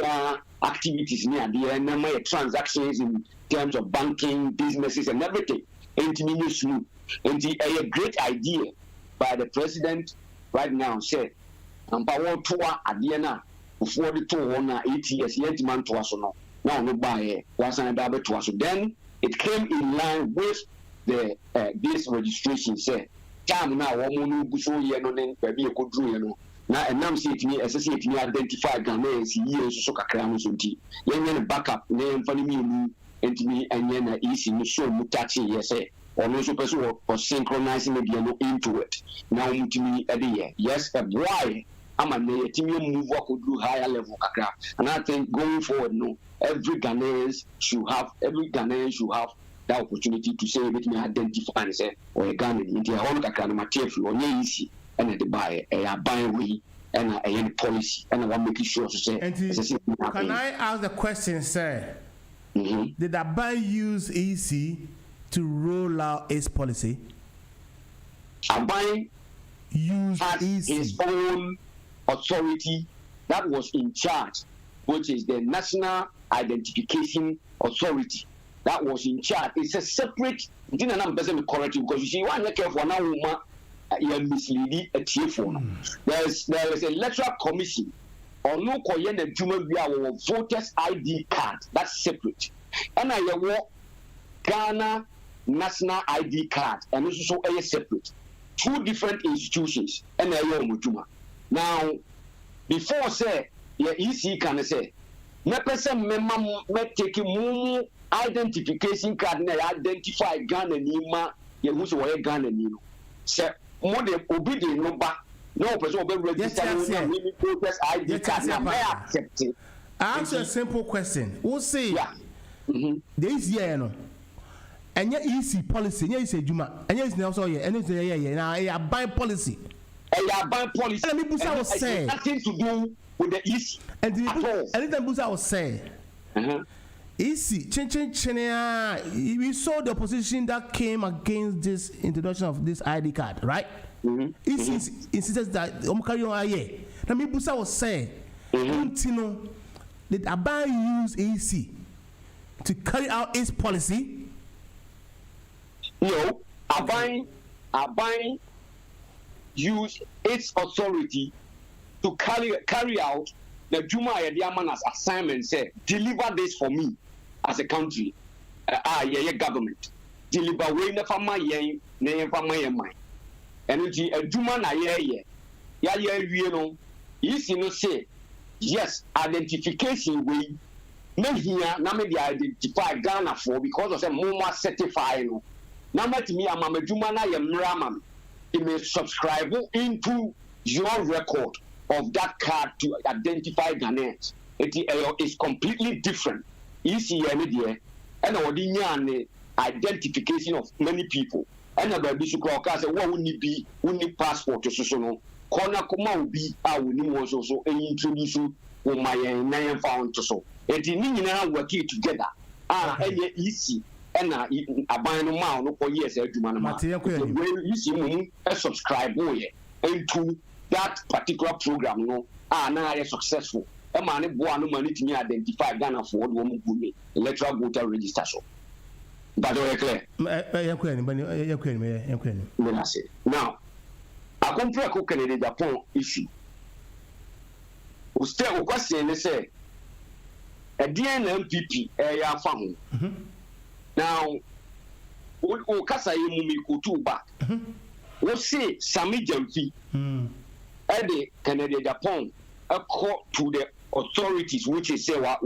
I: activities near the end transactions in terms of banking, businesses, and everything. And a great idea by the president right now said, and power tour at Diana before the 8 years, yet man to us or now no buy was an double to us. Then it came in line with the this registration said, Time now, one so ye no then baby a good you now and now say to me, associate me identify Ghanaians years so cacramos on tea. Young backup name for me. And me and then easy so mutachi yes or no person or synchronizing the into it now to me a day yes a boy I'm a team move what could do higher level and I think going forward no every Ghanaian should have that opportunity to say let me identify and say or a Ghanaian into a whole material or easy and the buy a buying way and a policy and I want making sure to say
G: can I ask the question sir? Did Abai use EC to roll out its policy?
I: Abai
G: used
I: his own authority that was in charge, which is the National Identification Authority. That was in charge. It's a separate. I didn't know correct because you see one careful now you're misleading a telephone. There is a electoral commission. Or no Korean and human voters ID card. That's separate. And I walk Ghana National ID card, and this is so separate. 2 different institutions, and I am now. Before say, yeah, EC can say, me person me take mumu identification card na identify Ghana nima ye who so Ghana ni no. Say mo de obi de no ba no person obi register no process ID card na me accept it.
G: I ask you a simple question. Who say this year no? And yet easy policy, yeah, say Juma, and yes, now so yeah, and it's now a buy policy.
I: A buy policy.
G: And me Busa was say
I: nothing to do with the east.
G: And anytime Busa was say, easy, we saw the opposition that came against this introduction of this ID card, right? Easy insisted that Omkarion aye. Now me Busa was say, Tino, did Aban use AC to carry out its policy?
I: No, Aban use its authority to carry out the Juma Yadiaman's assignment. Say, deliver this for me as a country. Government. Deliver way na fama yen mine. And Juma na ye no. Yes, you know say yes, identification way. Me here na me dey identify Ghana for because of say Moma certify no. Now let me Juma na ye mramam. He may subscribe into your record of that card to identify Ghanaians. It is completely different. You see, and identification of many people. And about this, what would need passport to so corner come be I will need also introduce you my name found to so. It is working together. Easy. And a buying amount no for years you see subscribe into that particular program no now successful a man no money to me identify Ghana for what woman good electoral voter register so but clear now I compare Canada Japan issue still question say a DNMPP a found now, we kasa yemu mikutu back. We say Sami Jamfi, the Canada Japan, a call to the authorities, which is say wa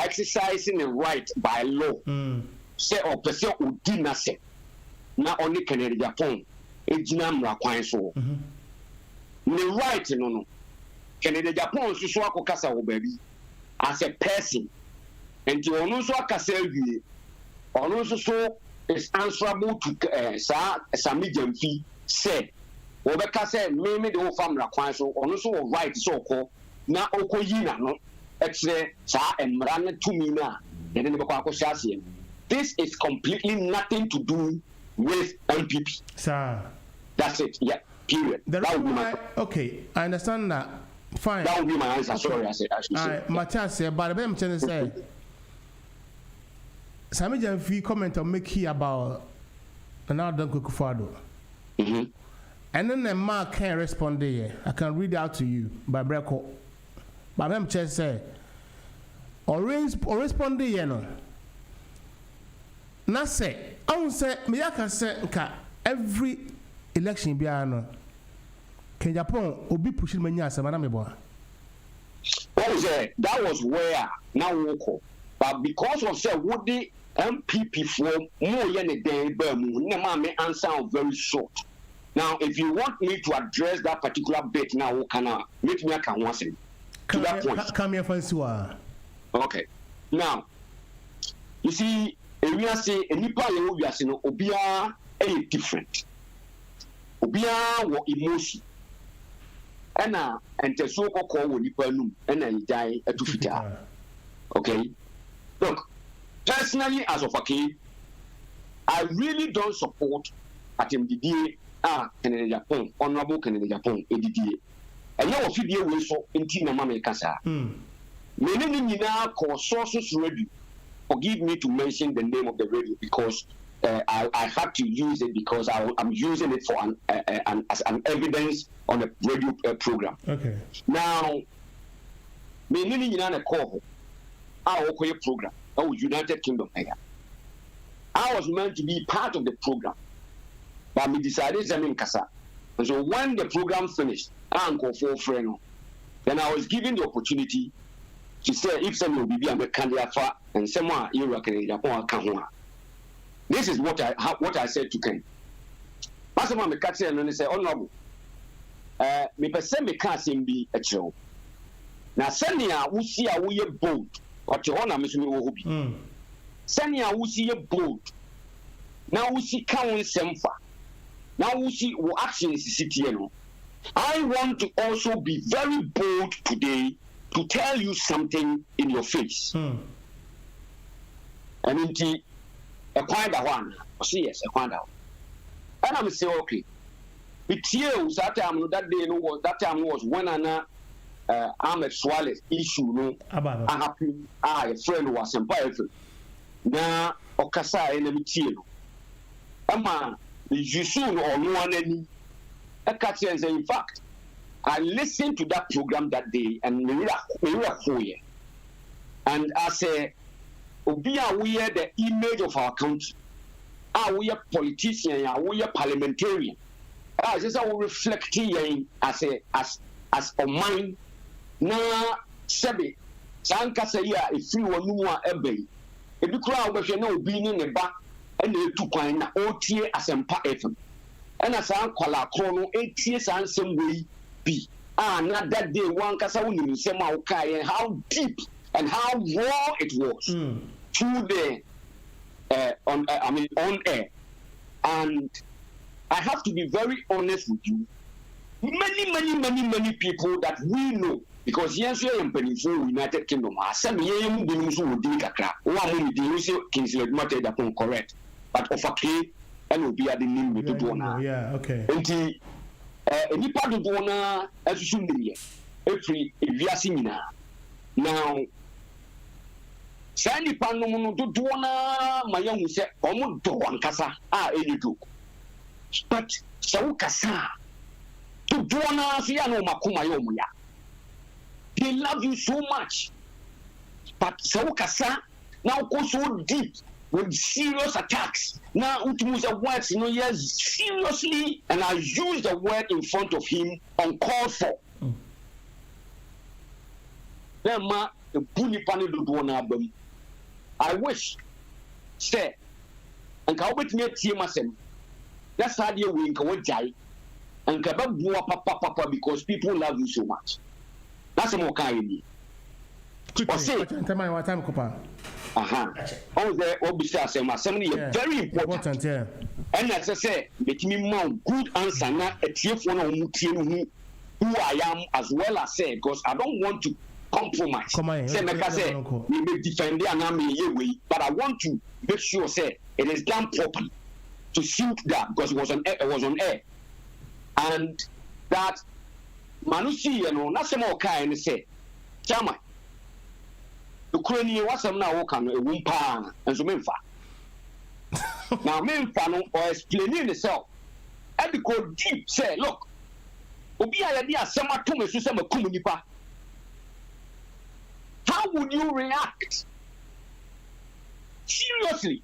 I: exercising the right by law. Say or person who did not say. Not only Canada Japan, a jinamra kwanso. The right no. Canada Japan so so kasa baby as a person, and you also kasa you. Also, so is answerable to Sami Jamfi said, Obeka said, maybe the whole family acquires so also right so called now Okoyina, no, X-ray, Sa and Marana to me now, and then the this is completely nothing to do with MPP.
G: Sir,
I: that's it, yeah, period.
G: That would be my, okay, I understand that. Fine.
I: That would be my answer. Okay. Sorry, I should say.
G: Matthias said, but I'm trying to say. Sami Jamfi comment on make here about another Kukufado. And then the mark can't respond there. I can read out to you by Breco. But I'm just say or respond there no. Na say I won't say me I can say every election be no. Can Japan obi push me nya asema na me boa.
I: That was where now woko. But because of say would MPP for more than a day, may answer very short. Now, if you want me to address that particular bit now, can I make me a can once to that point?
G: Come here first.
I: Okay. Now, you see, we are saying a nipa we are saying obia a different. Obia wo emotion. And the so called nipa num and I die at 2 feet. Okay. Look. Personally, as of a kid, I really don't support at MDDA, Canada Japan, Honorable Canada Japan, ADDA. And now, if you will so in Tina Mamekasa, many now call sources ready. Forgive me to mention the name of the radio because I had to use it because I'm using it for as an evidence on a radio program.
G: Okay.
I: Now, many now call our program. United Kingdom. I was meant to be part of the program, but we decided to in Kasa. And so when the program finished, Uncle for friend, then I was given the opportunity to say if someone will be a candidate for and someone you can Japan. This is what I said to Ken. Masama me catch and say, honorable, me person me can't be a show. Now Senia we see a we bold, or to honor me hobby. Senia we see a bold. Now we see count semfa. Now we see what action is city. I want to also be very bold today to tell you something in your face. And indeed, a quiet one. Yes, a quiet one. And I'm saying, okay. It's you that time that time was when Ahmed Swaleh issue no happened. A friend was empire. Now Okasa enemy no. Ama you soon or no one any. In fact, I listened to that program that day and and I say, we are the image of our country. We are politicians, we are parliamentarian. Just I will reflect here as a mind. Na Sebi, Sanka say, if you want more ebay, if you crowd of no being in the back and the 2 coin, OTA as a FM. And as I call a chrono 8 years and some way be. Not that day one Kasawuni Sema Okai and how deep and how raw it was through the on air. And I have to be very honest with you. Many people that we know, because yes, we are in United Kingdom. Some young beings who would dig a crack. One Kingsley matter that correct. But of a key and will be at the name with the donor.
G: Yeah, okay.
I: And any part of donor as you should be every seminar. Now, Sandy Panomo to donor, my young said, almost to one casa, any do. But so casa to donor, Siano Makumayomuya. They love you so much. But so casa now go so deep with serious attacks. Now, use the words, yes, seriously, and I use the word in front of him uncalled for. Then, the bully panel do one album. I wish, say, and can wait me a team myself. That's how you win, can die, and can papa because people love you so much. That's a more kind of say,
G: what time, Copa?
I: Oh, there obviously assembly very important. And as I say, make me more good answer now a telephone who I am as well as say, because I don't want to compromise. Say, like I say, we may defend the enemy, but I want to make sure say it is done properly to suit that because it was on air. And that Manusi, not some more kind say, Chama. Ukraine was some now can a wumpa and so Memfa. Now Memfa or explaining itself. And go deep say, look, Obi idea some Kumunipa. How would you react? Seriously.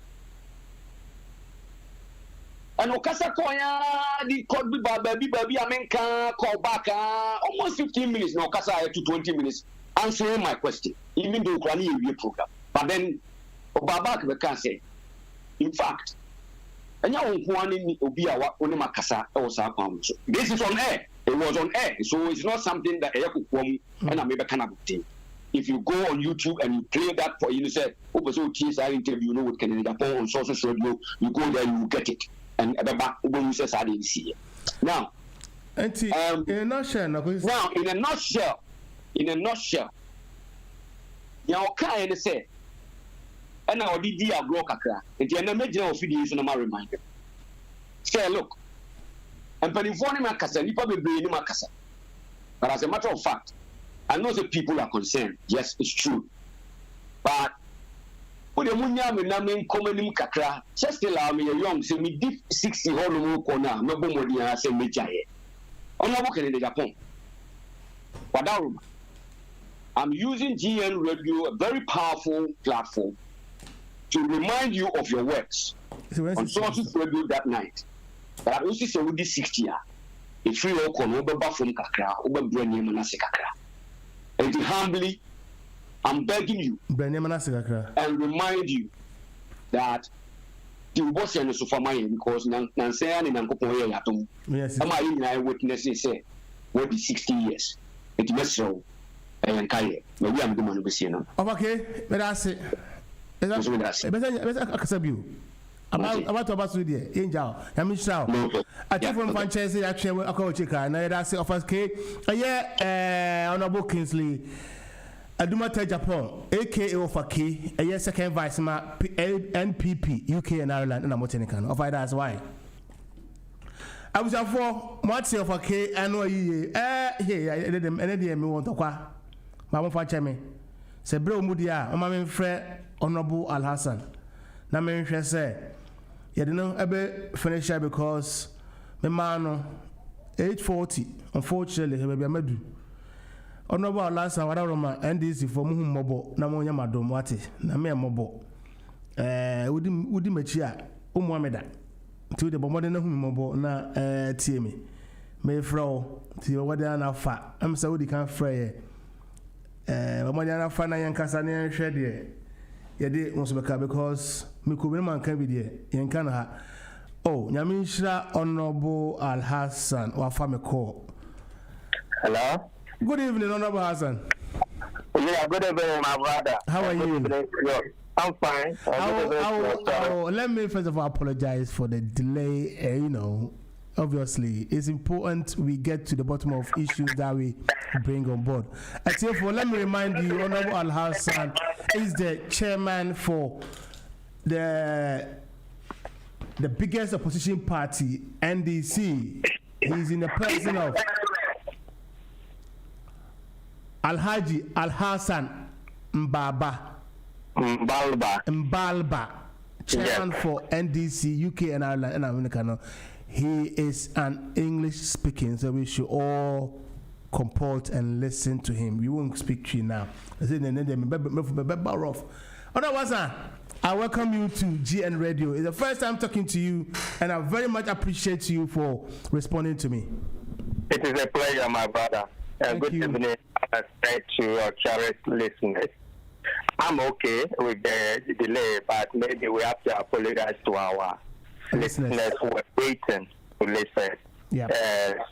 I: And Okasa Koya, the called baby, America, call back almost 15 minutes, no Okasa to 20 minutes. Answering my question, even though Ukraine program. But then, Obaba can say, in fact, and this is on air. It was on air, so it's not something that and I maybe cannot obtain. If you go on YouTube and you play that for you say, TSI interview, with Canada on social radio, you go there, you get it. And when you say, I didn't see it. Now, in a nutshell, now can say, and now did the broker, and the imagine of videos on my reminder. Say, look, and Penifoni Macassa, you probably be in Macassa. But as a matter of fact, I know the people are concerned. Yes, it's true. But when the Munyam and Namin Common Kakra, just allow me a young, say me deep 60 whole corner, no more say me giant. On a walk in the Japan. But I'm using GN Radio, a very powerful platform, to remind you of your works. On sources radio that night. But I also say with this 60 year, if you all come over from Kakra, over Brenyamana Kakra. And humbly, I'm begging you and remind you that the boss and the Sofamaya because Nansan and Nankopoya Yatum. Yes, I witnesses say what is 60 years. It must show and Kaya. Maybe I'm the man who see now.
G: Okay, but I say, about Sudia, Angel, Yamisha. I think from Fanchese actually, I call Chica, and I say, of us, K. Honorable Kingsley. Adumata Japan, aka Ofaki, a year second vice NPP, UK and Ireland, and Amotenicano. Of that's why. I was for Matsi of a K, I know ye, here, I did them, and me want to qua. Mamma Fachame. Say, Bro Mudia, my friend, Honorable Al Hassan. Namen say, you know, I be finish because my man, 840, unfortunately, he will be a medu. Honorable last time, whatever my NDC for Mumobo, Namoya Madom Wati, Namia Mobo. Udi Machia, Umwameda. To the Bomodena Humobo, na Tiemi. May Fro, to your Wadana Fa. I'm Saudi can fray. Mamadiana Fana Yankasani and Shady. Yadi Mosbeka because Mikubiman can be there. Yankana. Oh, Yamisha Honorable Al Hassan or Famiko.
H: Hello?
G: Good evening, Honorable Hassan.
H: Yeah, good evening, my brother.
G: How are you?
H: I'm fine.
G: Let me first of all apologize for the delay. Obviously, it's important we get to the bottom of issues that we bring on board. And therefore, let me remind you, Honorable Al Hassan is the chairman for the biggest opposition party, NDC. He's in the person of Alhaji Al Hassan Mbalba, chairman for NDC, UK and Ireland and Americano. He is an English speaking, so we should all comport and listen to him. We won't speak to you now. I welcome you to GN Radio. It's the first time talking to you, and I very much appreciate you for responding to me.
H: It is a pleasure, my brother. And good evening to your cherished listeners. I'm okay with the delay, but maybe we have to apologize to our listeners who were waiting to listen.
G: Yeah.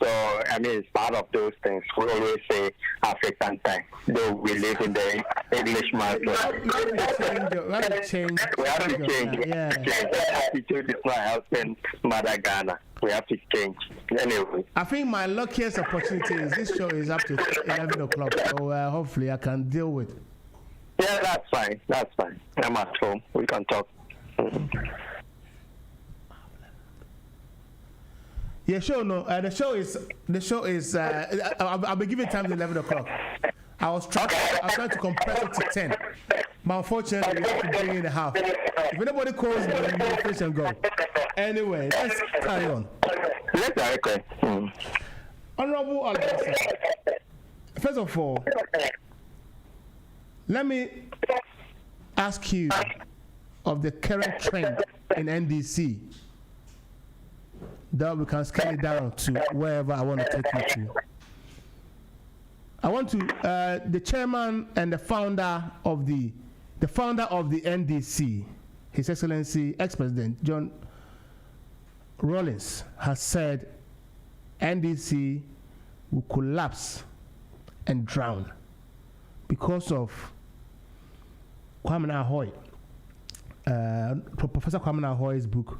H: So, I mean, it's part of those things. We always say African time, though we live in the English market. We have to change. The attitude is not helping Mother Ghana. We have to change. Anyway.
G: I think my luckiest opportunity is this show is up to 11 o'clock, so hopefully I can deal with it.
H: Yeah, that's fine. That's fine. I'm at home. We can talk.
G: Yeah, sure. No, the show is. I'll be giving time to 11 o'clock. I was trying to compress it to 10, but unfortunately we have to bring in the half. If anybody calls me, you finish and go. Anyway, let's carry on.
H: Okay.
G: Honorable Al Hassan, first of all, let me ask you of the current trend in NDC. That we can scale it down to wherever I want to take you to. I want to the chairman and the founder of the NDC, His Excellency ex-President John Rawlings, has said NDC will collapse and drown because of Kwame Ahoy, Professor Kwame Ahoy's book,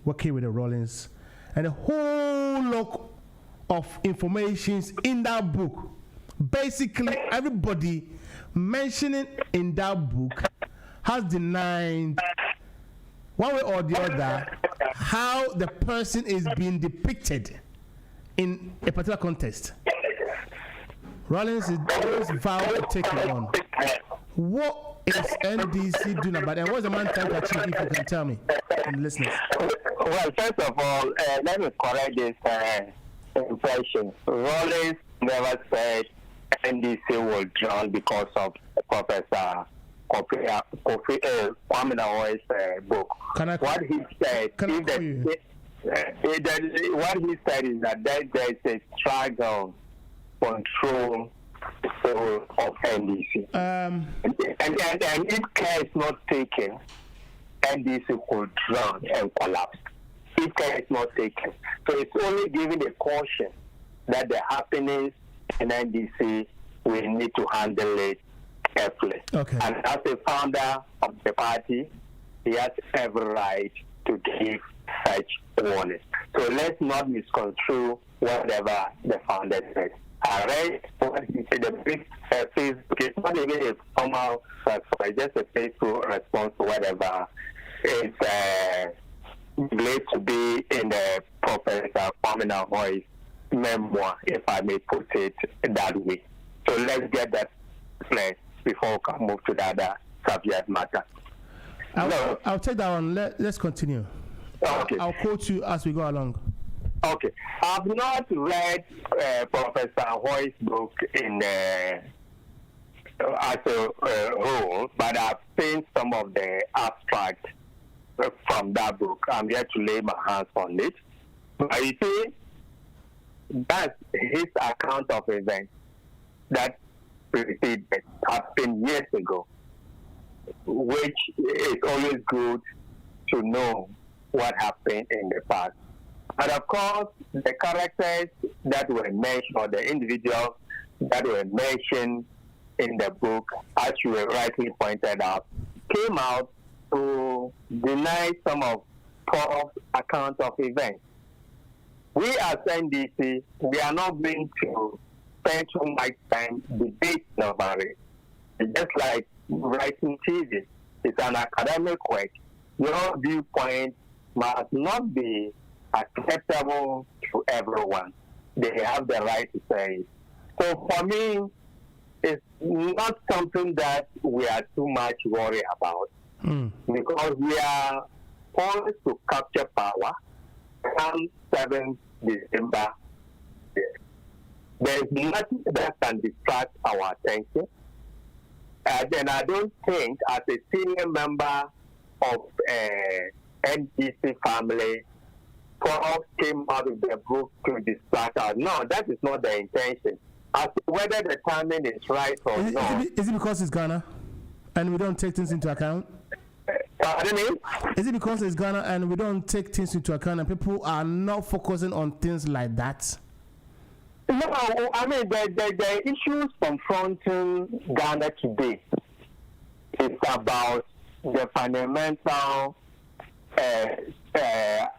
G: Working with the Rawlings. And a whole lot of informations in that book. Basically, everybody mentioning in that book has denied, one way or the other, how the person is being depicted in a particular context. Rawlings is always vowed to take it on. What is NDC doing about it? And what's the man trying to achieve, if you can tell me, and listeners?
H: Well, first of all, let me correct this impression. Rawlings never said NDC will drown because of Professor Kwame Nkrumah's book. What he said is that there is a struggle control of NDC. And if care is not taken, NDC could drown and collapse. If care is not taken. So it's only giving a caution that the happenings in NDC, we need to handle it carefully.
G: Okay.
H: And as a founder of the party, he has every right to give such warning. So let's not misconstrue whatever the founder said. I read what he said, the big Facebook, it's not even a formal response, just a faithful response to whatever is believed to be in the Professor Kwame Nkrumah's memoir, if I may put it that way. So let's get that clear before we can move to the other subject matter.
G: I'll take that one. Let's continue.
H: Okay.
G: I'll quote you as we go along.
H: Okay. I've not read Professor Hoy's book in as a whole, but I've seen some of the abstract from that book. I'm yet to lay my hands on it. But you see, that's his account of events that preceded happened years ago, which is always good to know what happened in the past. But of course, the characters that were mentioned, or the individuals that were mentioned in the book, as you rightly pointed out, came out to deny some of Paul's account of events. We as NDC, we are not going to spend too much time debating about it. It's just like writing thesis. It's an academic work. Your viewpoint must not be acceptable to everyone. They have the right to say it. So for me, it's not something that we are too much worried about, because we are poised to capture power come 7th December. There's nothing that can distract our attention. And I don't think, as a senior member of NDC family, Paul came out of the book to distract us. No, that is not the intention. As to whether the timing is right or not.
G: Is it because it's Ghana and we don't take things into account?
H: Pardon me?
G: Is it because it's Ghana and we don't take things into account and people are not focusing on things like that?
H: No, I mean, the issues confronting Ghana today is about the fundamental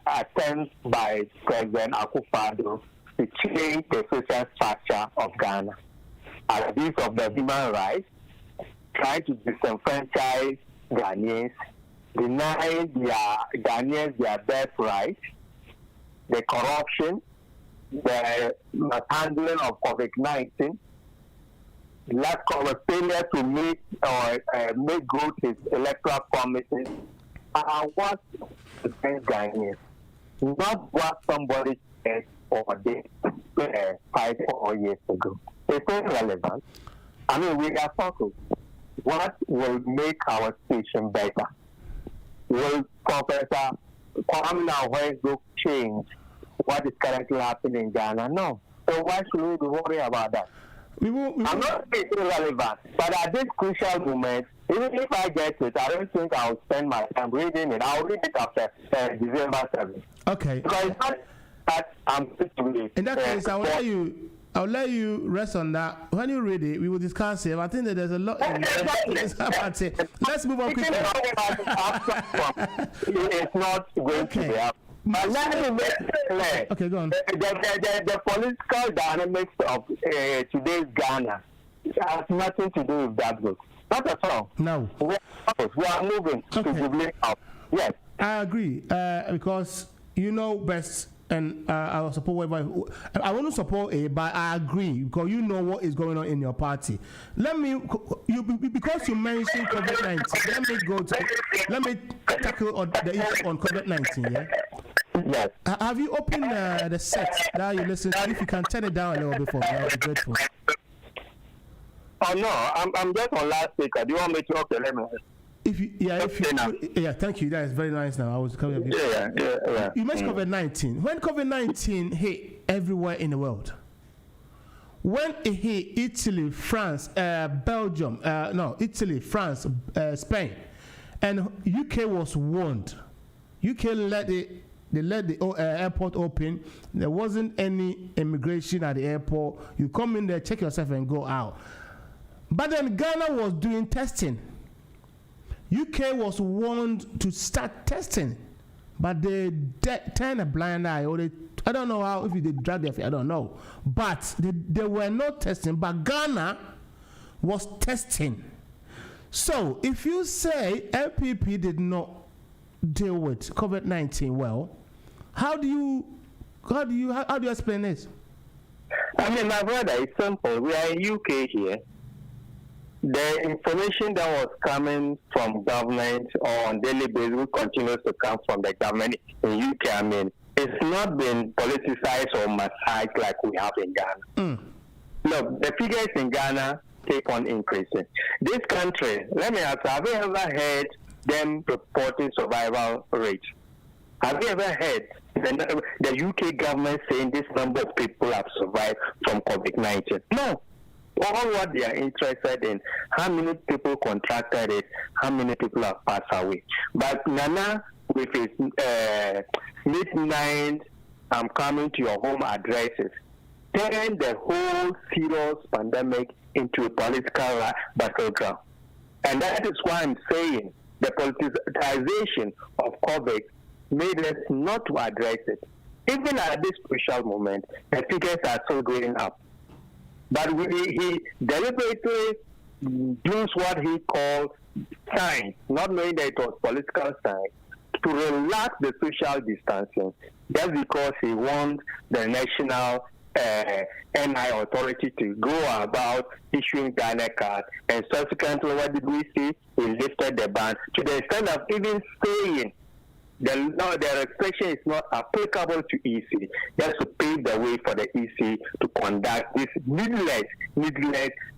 H: attempt by President Akufo-Addo to change the social structure of Ghana. Abuse of the human rights, trying to disenfranchise Ghanaians, deny their Ghanaians their birthright, the corruption, the mishandling of COVID-19, lack of a failure to meet or make good his electoral promises, are what defends Ghanaians, not what somebody said or did 5 or 4 years ago. It's irrelevant. I mean, we are focused. What will make our station better? Will Professor Kwame Nkrumah's book change what is currently happening in Ghana? No. So why should we be worried about that? I'm not saying it's irrelevant, but at this crucial moment, even if I get it, I don't think I'll spend my time reading it. I'll read it after December 7th.
G: Okay.
H: Because it's not that I'm going to read it.
G: In that case, I'll let you rest on that. When you read it, we will discuss it. I think that there's a lot in there. Let's move on quickly.
H: It's not going to be up. But let me make it clear.
G: Okay, go on.
H: The political dynamics of today's Ghana has nothing to do with that book. Not at all.
G: No.
H: We are moving to jubilee out. Yes.
G: I agree. Because you know best, and I will support whatever. I want to support it, but I agree because you know what is going on in your party. Because you mentioned COVID-19. Let me tackle the issue on COVID-19. Yeah.
H: Yes.
G: Have you opened the set that you listen to? If you can turn it down a little bit for me, I'll be grateful.
H: Oh no, I'm just on last speaker. Do you want me to? Okay, let me.
G: Thank you. That is very nice. Now I was coming up.
H: Yeah.
G: You mentioned COVID-19. When COVID-19 hit everywhere in the world, when it hit Italy, France, Belgium, Italy, France, Spain, and UK was warned. UK let the airport open. There wasn't any immigration at the airport. You come in there, check yourself, and go out. But then Ghana was doing testing. UK was warned to start testing, but they turned a blind eye. I don't know how, if they dragged their feet, I don't know. But they were not testing, but Ghana was testing. So if you say LPP did not deal with COVID-19 well, how do you explain this?
H: I mean, my brother, it's simple. We are in UK here. The information that was coming from government on daily basis continues to come from the government in UK. I mean, it's not been politicized or massaged like we have in Ghana. Look, the figures in Ghana keep on increasing. This country, let me ask, have you ever heard them reporting survival rate? Have you ever heard the UK government saying this number of people have survived from COVID-19? No. All what they are interested in, how many people contracted it, how many people have passed away. But Nana, with his midnight, I'm coming to your home addresses, turned the whole serious pandemic into a political battleground. And that is why I'm saying the politicization of COVID made us not to address it. Even at this crucial moment, the figures are still going up. But he deliberately used what he called signs, not knowing that it was political signs, to relax the social distancing, just because he wants the national NI authority to go about issuing Ghana cards. And subsequently, what did we see? He lifted the ban to the extent of even saying the restriction is not applicable to EC, just to pave the way for the EC to conduct this needless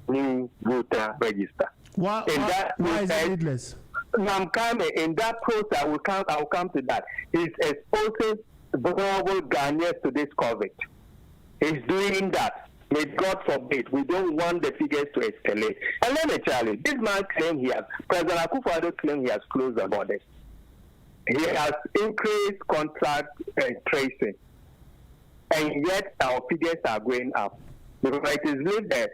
H: new voter register.
G: Why is it needless?
H: I'm coming. In that process, I will come to that. He's exposing vulnerable Ghanaians to this COVID. He's doing that. May God forbid, we don't want the figures to escalate. And let me tell you, this man claimed President Akufo-Addo claimed he has closed the borders. He has increased contact tracing, and yet our figures are going up. Because it is believed that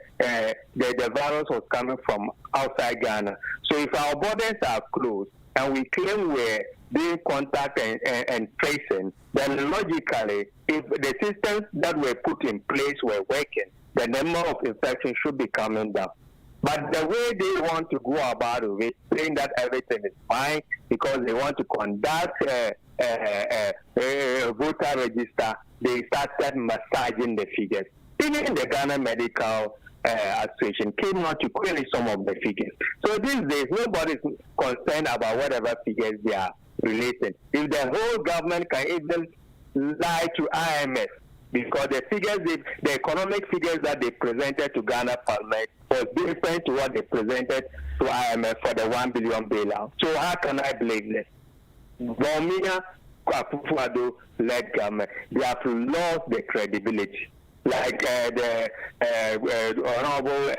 H: the virus was coming from outside Ghana. So if our borders are closed and we claim we're doing contact and tracing, then logically, if the systems that were put in place were working, the number of infections should be coming down. But the way they want to go about it, saying that everything is fine because they want to conduct a voter register, they started massaging the figures. Even the Ghana Medical Association came out to query some of the figures. So these days, nobody is concerned about whatever figures they are releasing. If the whole government can even lie to IMF, because the figures, the economic figures that they presented to Ghana Parliament was different to what they presented to IMF for the 1 billion bailout. So how can I believe this? Bawumia Akufo-Addo led government, they have lost their credibility. Like the Honorable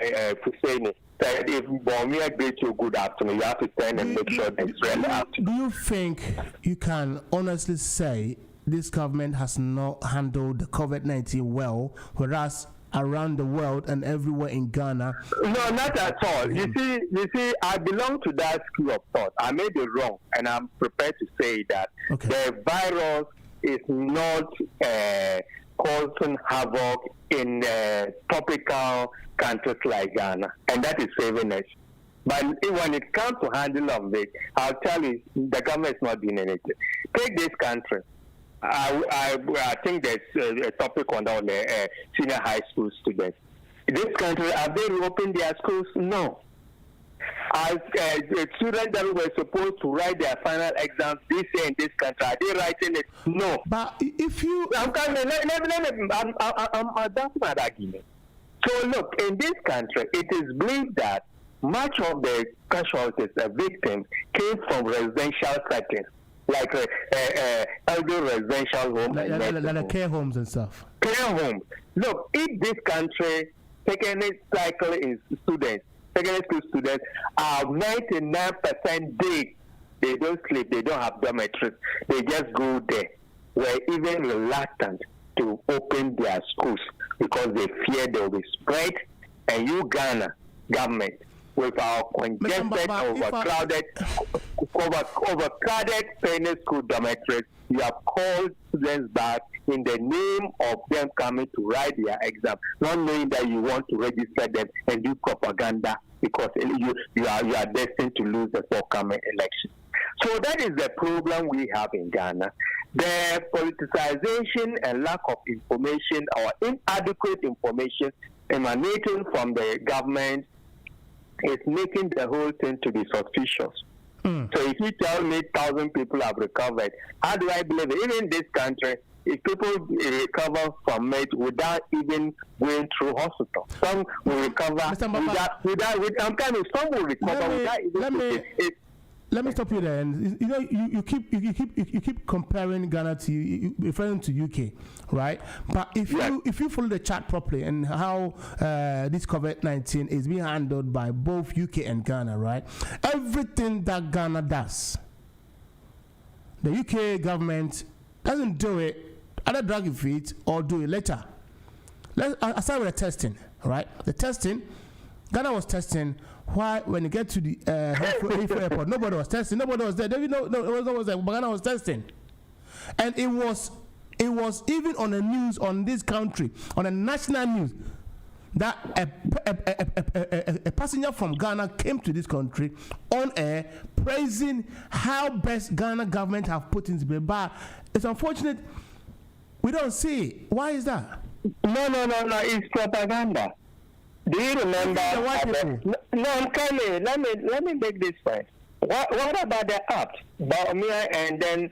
H: Husseini said, if Bawumia greets you good afternoon, you have to stand and make sure that it's relevant.
G: Do you think you can honestly say this government has not handled the COVID-19 well, whereas around the world and everywhere in Ghana?
H: No, not at all. You see, I belong to that school of thought. I made it wrong, and I'm prepared to say that the virus is not causing havoc in tropical countries like Ghana, and that is saving us. But when it comes to handling of it, I'll tell you, the government is not doing anything. Take this country. I think there's a topic on the senior high school students. This country, have they reopened their schools? No. The students that were supposed to write their final exams this year in this country, are they writing it? No.
G: But if you...
H: I'm advancing my argument. So look, in this country, it is believed that much of the casualties, the victims, came from residential settings, like elder residential homes,
G: like care homes and stuff.
H: Care homes. Look, in this country, secondary cycle is students, secondary school students are 99% dead. They don't sleep, they don't have dormitories, they just go there. We're even reluctant to open their schools because they fear they will be spread. And you, Ghana government, with our congested, overcrowded secondary school dormitories, you have called students back in the name of them coming to write their exam, not knowing that you want to register them and do propaganda because you are destined to lose the forthcoming election. So that is the problem we have in Ghana. The politicization and lack of information or inadequate information emanating from the government is making the whole thing to be suspicious. So if you tell me 1,000 people have recovered, how do I believe it? Even in this country, if people recover from it without even going through hospital, some will recover some will recover without even.
G: Let me stop you there. And you keep comparing Ghana to referring to UK, right? But if you follow the chart properly and how this COVID-19 is being handled by both UK and Ghana, right? Everything that Ghana does, the UK government doesn't do it, either drag your feet or do it later. Let's start with the testing, right? The testing, Ghana was testing. Why, when you get to the Heathrow airport, nobody was testing. Nobody was there. No one was there. Ghana was testing, and it was even on the news on this country, on the national news, that a passenger from Ghana came to this country on air praising how best Ghana government have put into play. But it's unfortunate we don't see it. Why is that?
H: No. It's propaganda. Do you remember? No, I'm coming. Let me make this point. What about the apps? Baumia and then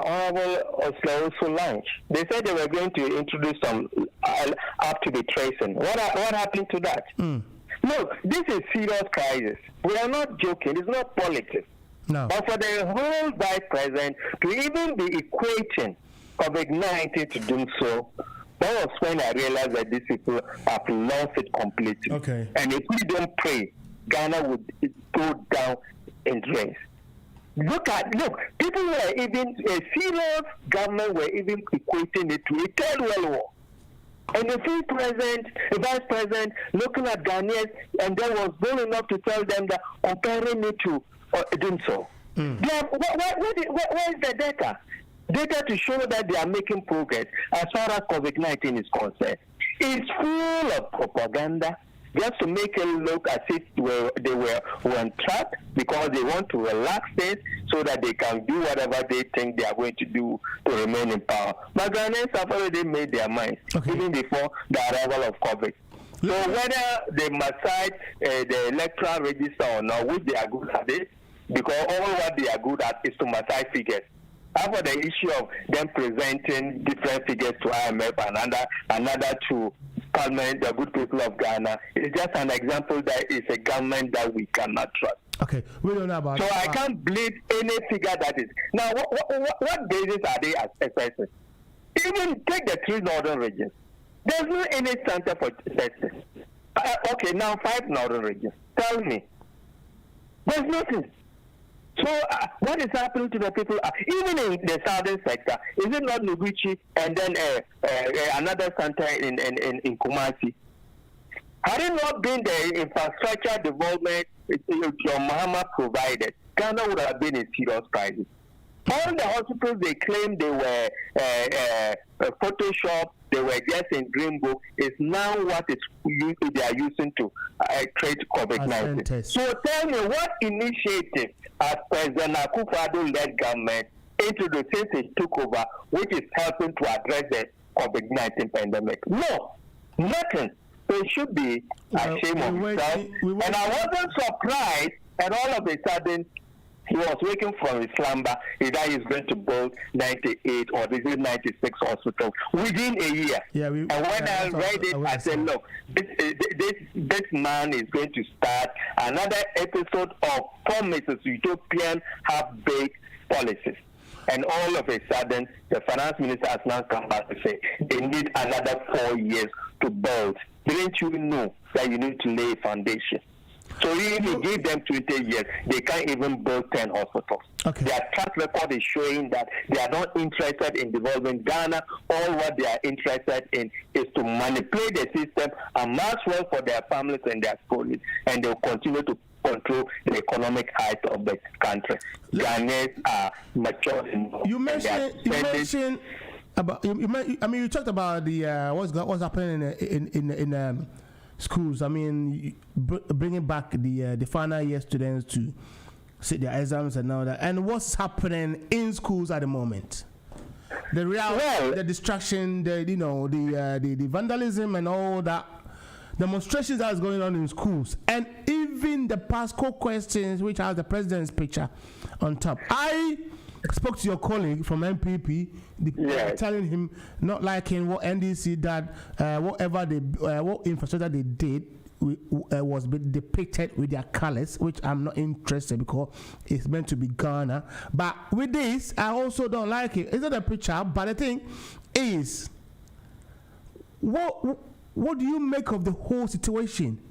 H: Honorable Oslo Solange. They said they were going to introduce some app to be tracing. What happened to that? Look, this is serious crisis. We are not joking. It's not politics.
G: No.
H: But for the whole vice president to even be equating COVID-19 to do so, that was when I realized that these people have lost it completely.
G: Okay.
H: And if we don't pray, Ghana would go down in drains. Look, people were even, a serious government were even equating it to a third world war. And the vice president, looking at Ghanaians, and then was bold enough to tell them that comparing it to doing so. Where is the data? Data to show that they are making progress as far as COVID-19 is concerned. It's full of propaganda just to make it look as if they were on track because they want to relax things so that they can do whatever they think they are going to do to remain in power. But Ghanaians have already made their minds, even before the arrival of COVID. So whether they massage the electoral register or not, which they are good at it, because all what they are good at is to massage figures. After the issue of them presenting different figures to IMF and another to Parliament, the good people of Ghana, it's just an example that is a government that we cannot trust.
G: Okay, we don't know about.
H: So I can't believe any figure that is. Now, what basis are they assessing? Even take the 3 northern regions. There's no any center for testing. Okay, now 5 northern regions. Tell me. There's nothing. So what is happening to the people? Even in the southern sector, is it not Noguchi and then another center in Kumasi? Had it not been the infrastructure development your Mahama provided, Ghana would have been in serious crisis. All the hospitals they claim they were Photoshop, they were just in Green Book, is now what they are using to treat COVID-19. So tell me, what initiative has President Akufo-Addo-led government introduced since he took over, which is helping to address the COVID-19 pandemic? No, nothing. So it should be ashamed of himself. And I wasn't surprised, and all of a sudden, He was waking from his slumber. Either he's going to build 98 or this is 96 hospitals within a year.
G: Yeah,
H: and when I read it, I said, look, this man is going to start another episode of promises, utopian half-baked policies. And all of a sudden, the finance minister has now come back to say they need another 4 years to build. Didn't you know that you need to lay a foundation? So if you give them 20 years, they can't even build 10 hospitals.
G: Okay.
H: Their track record is showing that they are not interested in developing Ghana. All what they are interested in is to manipulate the system, amass wealth for their families and their schools, and they will continue to control the economic height of the country. Ghanaians are mature enough.
G: You mentioned about. You talked about the what's happening in schools. I mean, bringing back the final year students to sit their exams and all that. And what's happening in schools at the moment? The distraction, the vandalism and all that demonstrations that is going on in schools, and even the PASCO questions, which has the president's picture on top. I spoke to your colleague from MPP, telling him not liking what NDC did, what infrastructure they did was depicted with their colors, which I'm not interested because it's meant to be Ghana. But with this, I also don't like it. It's not a picture, but the thing is, what do you make of the whole situation?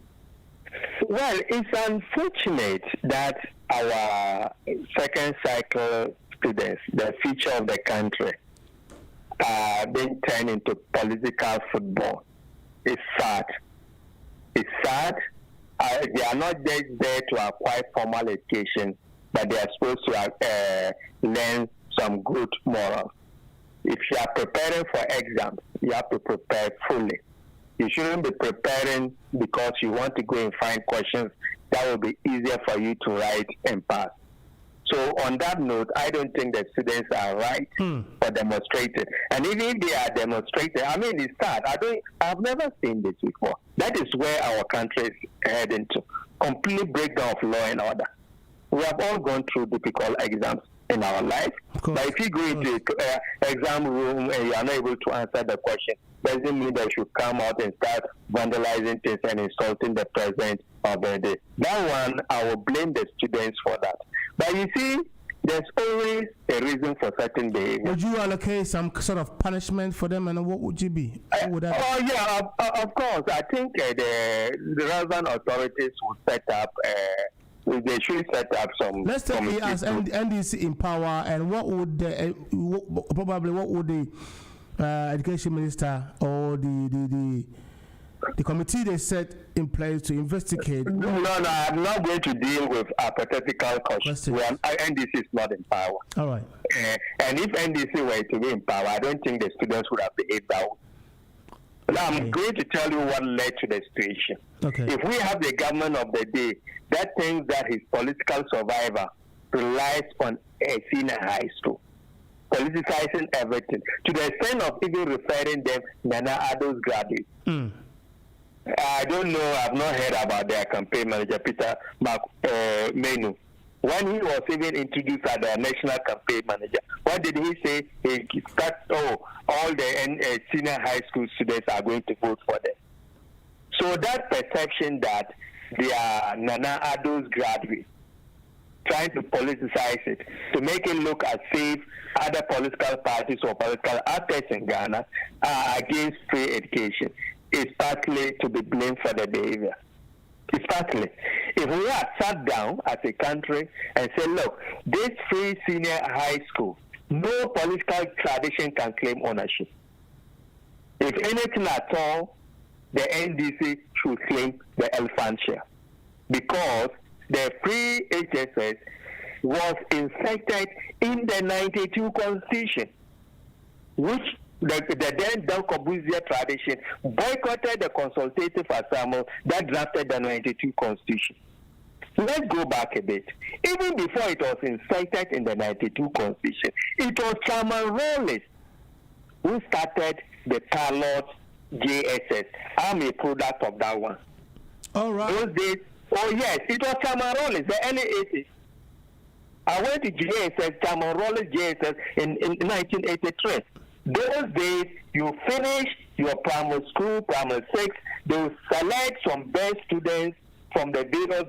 H: Well, it's unfortunate that our second cycle students, the future of the country, are being turned into political football. It's sad. It's sad. They are not just there to acquire formal education, but they are supposed to learn some good morals. If you are preparing for exams, you have to prepare fully. You shouldn't be preparing because you want to go and find questions that will be easier for you to write and pass. So on that note, I don't think the students are right for demonstrating. And even if they are demonstrating, I mean, it's sad. I've never seen this before. That is where our country is heading to. Complete breakdown of law and order. We have all gone through difficult exams in our life. But if you go into an exam room and you are not able to answer the question, doesn't mean that you should come out and start vandalizing things and insulting the president of the day. That one, I will blame the students for that. But you see, there's always a reason for certain behavior.
G: Would you allocate some sort of punishment for them, and what would you be?
H: Of course. I think the relevant authorities will set up. They should set up some.
G: Let's take it as NDC in power, and what would the education minister or the committee they set in place to investigate?
H: No, I'm not going to deal with hypothetical questions. NDC is not in power.
G: All right.
H: And if NDC were to be in power, I don't think the students would have behaved that way. Now, I'm going to tell you what led to the situation.
G: Okay.
H: If we have the government of the day that thinks that his political survivor relies on a senior high school, politicizing everything, to the extent of even referring them Nana Addo's graduates. I don't know, I've not heard about their campaign manager, Peter Menu. When he was even introduced as the national campaign manager, what did he say? He said, all the senior high school students are going to vote for them. So that perception that they are Nana Addo's graduates, trying to politicize it, to make it look as if other political parties or political actors in Ghana are against free education, is partly to be blamed for the behavior. It's partly. If we had sat down as a country and said, look, this free senior high school, no political tradition can claim ownership. If anything at all, the NDC should claim the elephant share, because the free HSS was inserted in the 92 Constitution, which the then Del Corbusier tradition boycotted the consultative assembly that drafted the 92 Constitution. Let's go back a bit. Even before it was inserted in the 92 Constitution, it was Chairman Rawlings who started the Carlot JSS. I'm a product of that one.
G: All right.
H: Those days, it was Chairman Rawlings, the early 80s. I went to JSS, Cameron Rollins JSS in 1983. Those days, you finish your primary school, primary 6, they will select some best students from the various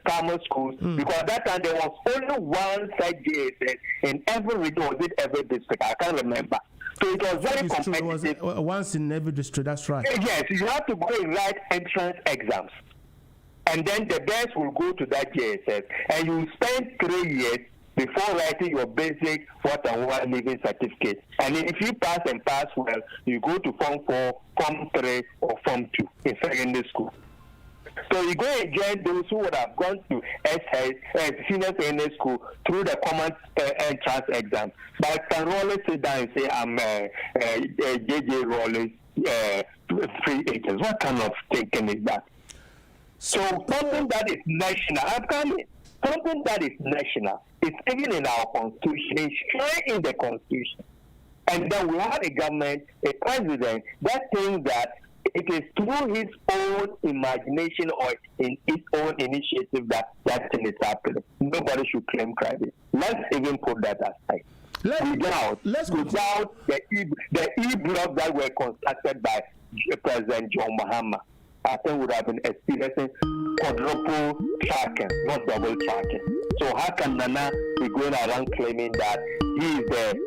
H: primary schools, because at that time there was only one such JSS in every region, was it every district? I can't remember. So it was very competitive.
G: It was once in every district, that's right.
H: Yes, you have to go and write entrance exams. And then the best will go to that JSS. And you spend 3 years before writing your basic what and what living certificate. And if you pass and pass well, you go to Form 4, Form 3, or Form 2 in secondary school. So you go and join those who would have gone to senior secondary school through the common entrance exam. But I can Rollins sit down and say, I'm J.J. Rollins, free agents. What kind of thinking is that? So something that is national, something that is national is even in our constitution, enshrined in the constitution. And then we have a government, a president, that thinks that it is through his own imagination or in his own initiative that thing is happening. Nobody should claim credit. Let's even put that aside. Without the e-block that were constructed by President John Mahama, I think would have been experiencing quadruple tracking, not double tracking. So how can Nana be going around claiming that he is the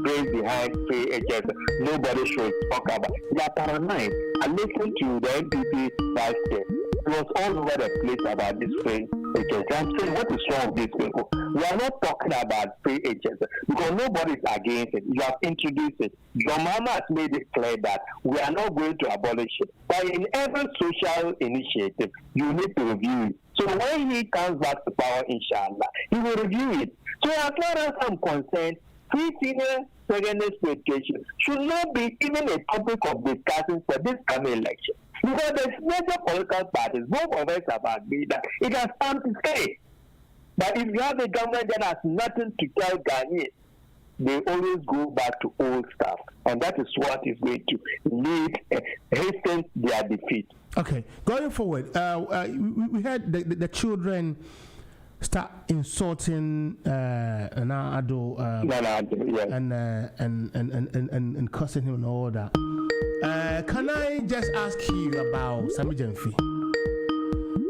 H: brain behind free agents? Nobody should talk about it. They are paranoid. I listened to the NPP last year. It was all over the place about this free agents. I'm saying, what is wrong with these people? We are not talking about free agents because nobody is against it. You have introduced it. Your mama has made it clear that we are not going to abolish it. But in every social initiative, you need to review it. So when he comes back to power, inshallah, he will review it. So as far as I'm concerned, free senior secondary school education should not be even a topic of discussion for this coming election. Because there's major political parties, both of us have agreed that it has time to stay. But if you have a government that has nothing to tell Ghanaians, they always go back to old stuff. And that is what is going to lead, hasten their defeat.
G: Okay, going forward, we had the children start insulting Nana-Addo,
H: yes.
G: and cussing him and all that. Can I just ask you about Sammy Gyamfi?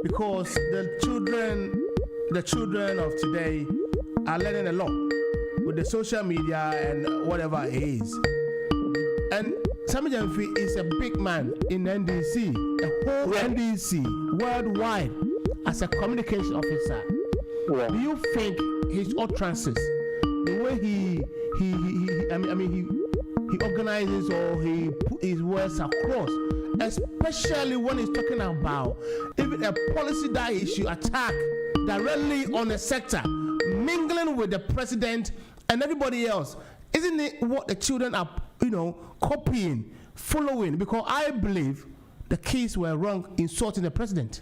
G: Because the children of today are learning a lot with the social media and whatever it is. And Sammy Gyamfi is a big man in NDC, a whole NDC worldwide as a communication officer.
H: Yeah.
G: Do you think his utterances, the way he organizes or he put his words across, especially when he's talking about even a policy that he should attack directly on a sector, mingling with the president and everybody else, isn't it what the children are, copying, following? Because I believe the kids were wrong insulting the president.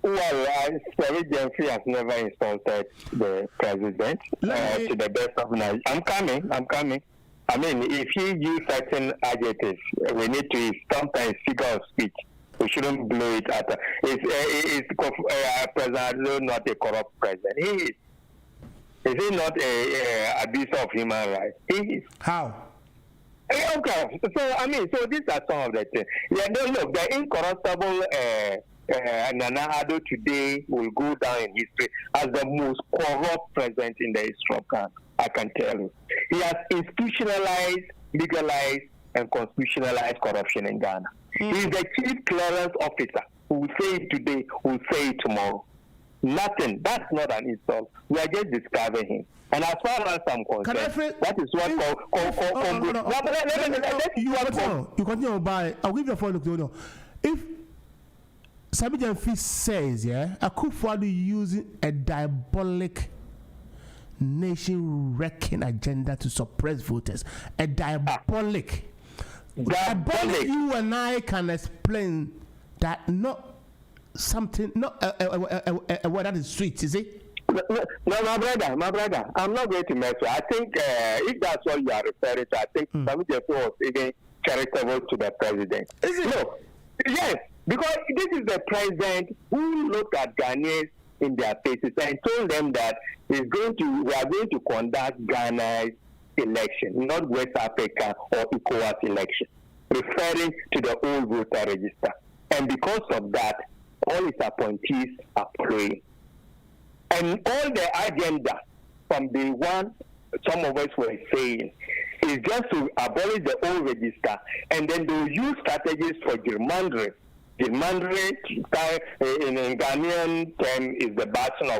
H: Well, Sammy Gyamfi has never insulted the president to the best of knowledge. I'm coming. I mean, if he uses certain adjectives, we need to sometimes figure of speech. We shouldn't blow it at. Is President not a corrupt president? He is. Is he not a abuser of human rights? He is.
G: How?
H: Okay. So these are some of the things. Yeah, look, the incorruptible Nana-Addo today will go down in history as the most corrupt president in the history of Ghana. I can tell you. He has institutionalized, legalized, and constitutionalized corruption in Ghana. He is the chief clearance officer who will say it today, who will say it tomorrow. Nothing. That's not an insult. We are just describing him. And as far as I'm concerned, that is what
G: you continue by. I'll give you a follow. If Sammy Gyamfi says, Akufo-Addo using a diabolic nation-wrecking agenda to suppress voters, a diabolic. You and I can explain that not something, not a word that is sweet, is it?
H: No, my brother, I'm not going to mess with. I think if that's what you are referring to, I think Sammy Gyamfi was even charitable to the president.
G: Is it?
H: No, yes, because this is the president who looked at Ghanaians in their faces and told them that we are going to conduct Ghana's election, not West Africa or ECOWAS election, referring to the old voter register. And because of that, all his appointees are praying. And all the agenda from the one some of us were saying is just to abolish the old register, and then they'll use strategies for gerrymandering. Gerrymandering in Ghanaian term is the batching of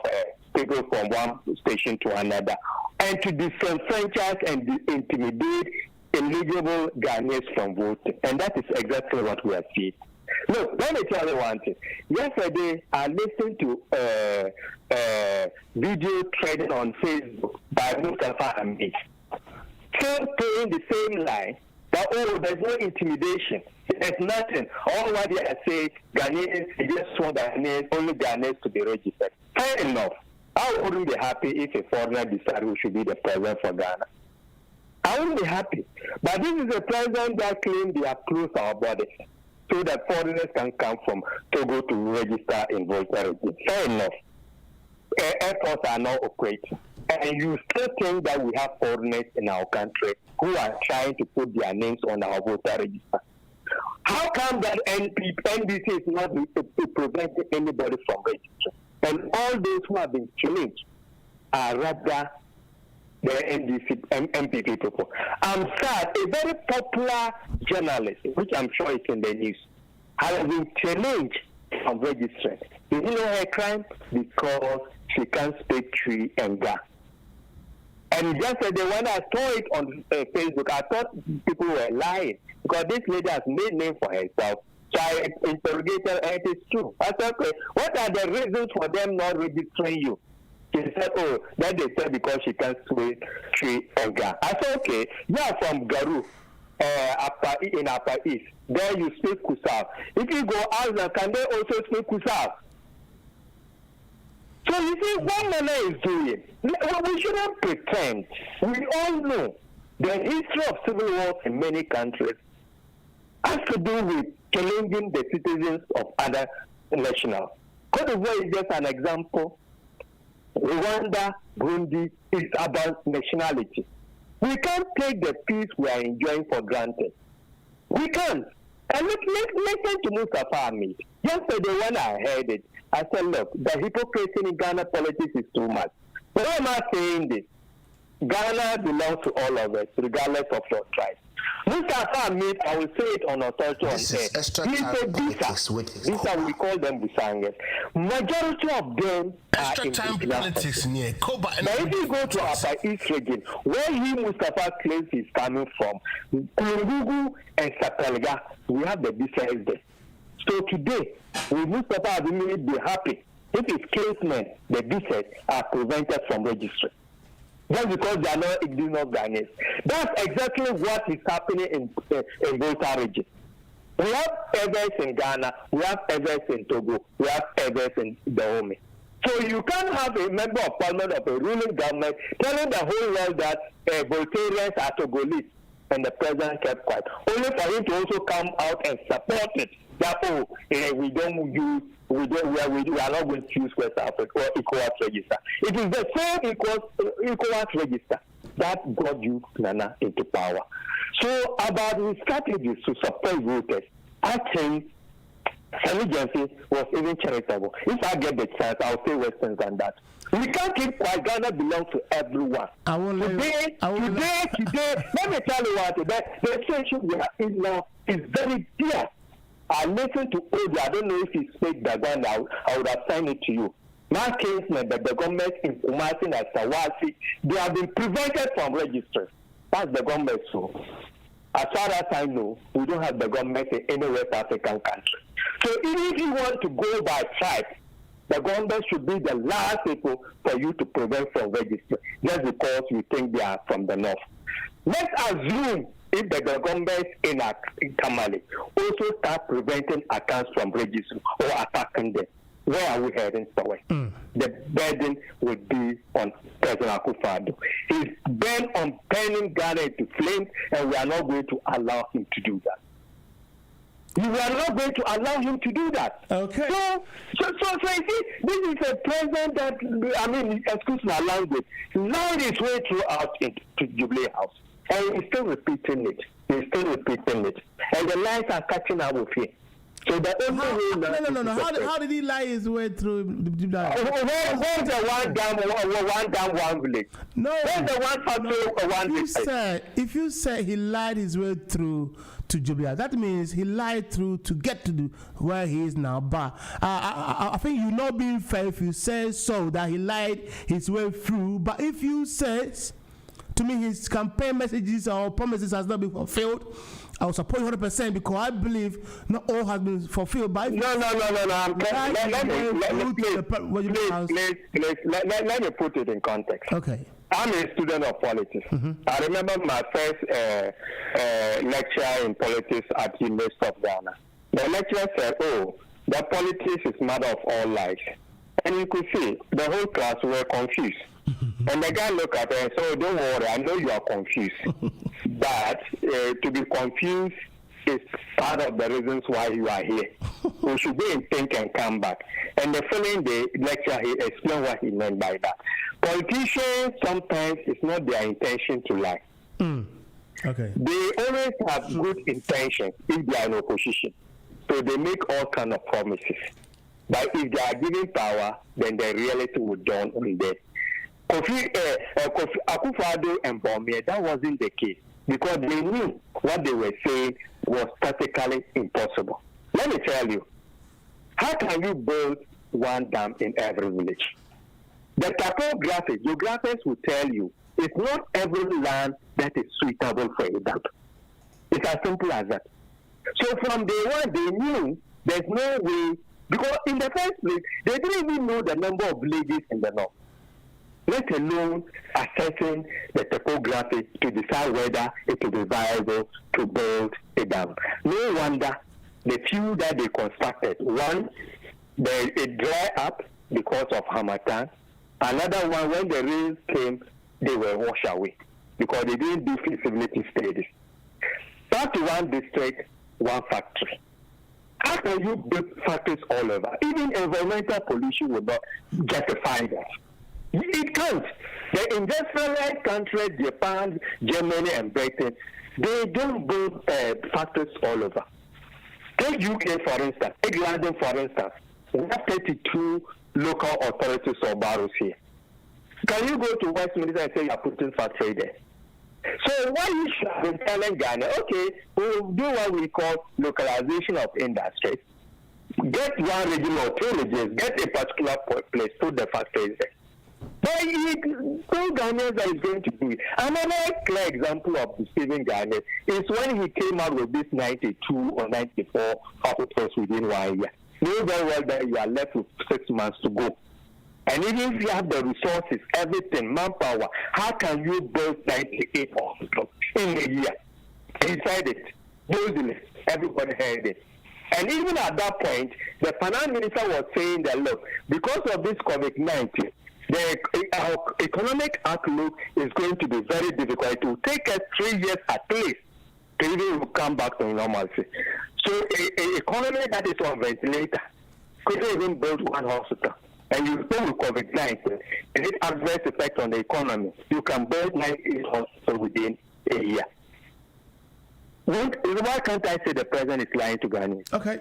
H: people from one station to another, and to disenfranchise and intimidate eligible Ghanaians from voting. And that is exactly what we are seeing. Look, let me tell you one thing. Yesterday, I listened to a video threaded on Facebook by Mustafa Hamid, still playing the same line that, oh, there's no intimidation. There's nothing. All what they are saying, Ghanaians, they just want Ghanaians, only Ghanaians to be registered. Fair enough. I wouldn't be happy if a foreigner decided who should be the president for Ghana. I wouldn't be happy. But this is a president that claims they have closed our borders so that foreigners can come from Togo to register in voter register. Fair enough. Efforts are not operating. And you still think that we have foreigners in our country who are trying to put their names on our voter register. How come that NDC is not preventing anybody from registering? And all those who have been challenged are rather the NDC, MPP people. I'm sad, a very popular journalist, which I'm sure is in the news, has been challenged from registering. You know her crime? Because she can't speak Twi and Ga. And yesterday, when I saw it on Facebook, I thought people were lying because this lady has made name for herself. So I interrogated her, and it is true. I said, okay, what are the reasons for them not registering you? She said, oh, that they said because she can't speak Twi and Ga. I said, okay, you are from Garu, in Upper East. There you speak Kusal. If you go out there, can they also speak Kusal? So you see what Nana is doing. We shouldn't pretend. We all know the history of civil wars in many countries has to do with challenging the citizens of other nationals. Cote d'Ivoire is just an example. Rwanda, Burundi is about nationality. We can't take the peace we are enjoying for granted. We can't. And listen to Mustafa Hamid. Yesterday when I heard it, I said, look, the hypocrisy in Ghana politics is too much. But why am I saying this? Ghana belongs to all of us, regardless of your tribe. Mustafa Hamid, I will say it on authority on air. He said Bisa, we call them Busangas. Majority of them are in politics. But if you go to Upper East region, where Mustafa claims he's coming from, Kungugu and Sapelga, we have the Bisa there. So today, will Mustafa Hamid be happy if his claimants, the Bisa, are prevented from registering? Just because they are not ignorant Ghanaians. That's exactly what is happening in voter region. We have evidence in Ghana, we have evidence in Togo, we have evidence in Dahomey. So you can't have a member of parliament of a ruling government telling the whole world that Voltarians are Togolese, and the president kept quiet. Only for him to also come out and support it. That we are not going to use West Africa or ECOWAS register. It is the same ECOWAS register that got you, Nana, into power. So about the strategies to suppress voters, I think Sami Jensen was even charitable. If I get the chance, I'll say Western than that. We can't keep quiet. Ghana belongs to everyone. Today, let me tell you what, the situation we are in now is very clear. I listened to Odi. I don't know if he spoke Dagana. I would have signed it to you. My case, the government in Kumasi and Sawasi, they have been prevented from registering. That's the government. So, as far as I know, we don't have the government in any West African country. So, even if you want to go by tribe, the government should be the last people for you to prevent from registering, just because you think they are from the north. Let's assume if the government in Tamale also start preventing accounts from registering or attacking them, where are we heading somewhere? The burden would be on President Akufo-Addo. He's bent on turning Ghana into flames, and we are not going to allow him to do that. You are not going to allow him to do that.
G: Okay.
H: So you see, this is a president that, I mean, excuse my language, lied his way throughout into Jubilee House. And he's still repeating it. And the lies are catching up with him. So the only way
G: No. How did he lie his way through the
H: where's the one down, one village?
G: No.
H: Where's the one factory, one village?
G: If you say he lied his way through to Jubilee, that means he lied through to get to where he is now. But I think you're not being fair if you say so that he lied his way through. But if you say to me his campaign messages or promises has not been fulfilled, I will support you 100% because I believe not all has been fulfilled. But
H: No. Let me put it in context.
G: Okay.
H: I'm a student of politics. I remember my first lecture in politics at the University of Ghana. The lecturer said, the politics is mother of all lies. And you could see the whole class were confused. And the guy looked at her and said, don't worry, I know you are confused. But to be confused is part of the reasons why you are here. We should go and think and come back. And the following day, lecture, he explained what he meant by that. Politicians, sometimes it's not their intention to lie.
G: Okay.
H: They always have good intentions if they are in opposition. So they make all kinds of promises. But if they are given power, then the reality will dawn on them. Kofi Akufo-Addo and Bawumia, that wasn't the case because they knew what they were saying was practically impossible. Let me tell you, how can you build one dam in every village? The geographers will tell you it's not every land that is suitable for a dam. It's as simple as that. So from day one, they knew there's no way, because in the first place, they didn't even know the number of villages in the north, let alone assessing the topography to decide whether it will be viable to build a dam. No wonder the few that they constructed, one, it dried up because of Harmattan. Another one, when the rains came, they were washed away because they didn't do feasibility studies. That's one district, one factory. How can you build factories all over? Even environmental pollution will not justify that. It can't. The industrialized countries, Japan, Germany, and Britain, they don't build factories all over. Take UK, for instance. Take London, for instance. We have 32 local authorities or boroughs here. Can you go to Westminster and say you are putting factory there? So what you should have been telling Ghana, okay, we'll do what we call localization of industries. Get one region or two regions, get a particular place, put the factories there. But no Ghanaians that is going to do it. Another clear example of deceiving Ghanaians is when he came out with this 92 or 94 hospitals within 1 year. Know very well that you are left with 6 months to go. And even if you have the resources, everything, manpower, how can you build 98 hospitals in a year? He said it. Boldly, everybody heard it. And even at that point, the finance minister was saying that, look, because of this COVID-19, our economic outlook is going to be very difficult. It will take us 3 years at least to even come back to normalcy. So an economy that is on ventilator couldn't even build one hospital. And you go with COVID-19, and it adverse effect on the economy. You can build 98 hospitals within a year. Why can't I say the president is lying to Ghanaians?
G: Okay.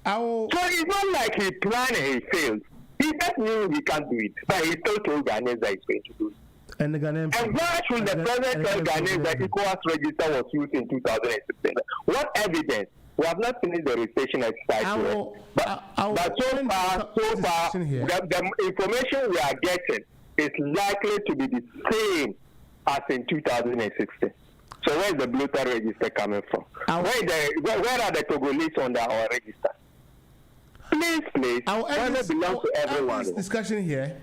H: So it's not like he planned and he failed. He just knew he can't do it, but he still told Ghanaians that he's going to do it.
G: And the Ghanaian.
H: And why should the president tell Ghanaians that ECOWAS register was used in 2016? What evidence? We have not finished the registration exercise yet. But so far, the information we are getting is likely to be the same as in 2016. So where is the bloater register coming from? Where are the Togolese on our register? Please. Ghana belongs to everyone.
G: This discussion here,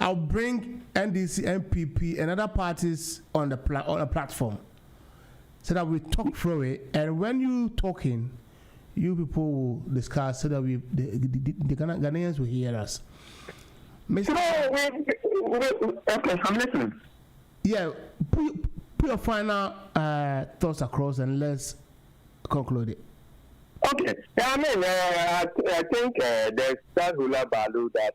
G: I'll bring NDC, MPP, and other parties on the platform so that we talk through it. And when you talking, you people will discuss so that the Ghanaians will hear us.
H: Okay, I'm listening.
G: Yeah, put your final thoughts across and let's conclude it.
H: Okay. I mean, I think there's that hula baloo that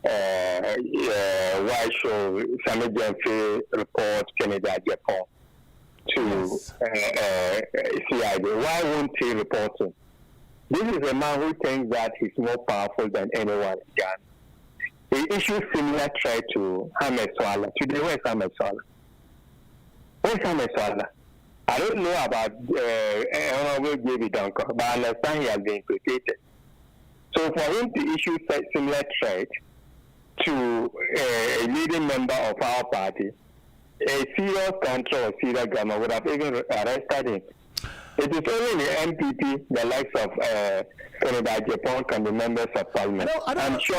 H: why show Sammy Jemfe report Canada Japan to CID. Why won't he report him? This is a man who thinks that he's more powerful than anyone in Ghana. He issued similar threat to Ahmed Swallah. Today, where's Ahmed Swallah? Where's Ahmed Swallah? I don't know about Honorable J.B. Duncan, but I understand he has been implicated. So for him to issue such similar threat to a leading member of our party, a serious country or serious government would have even arrested him. It is only the MPP, the likes of Canada, Japan, can be members of parliament. I'm sure.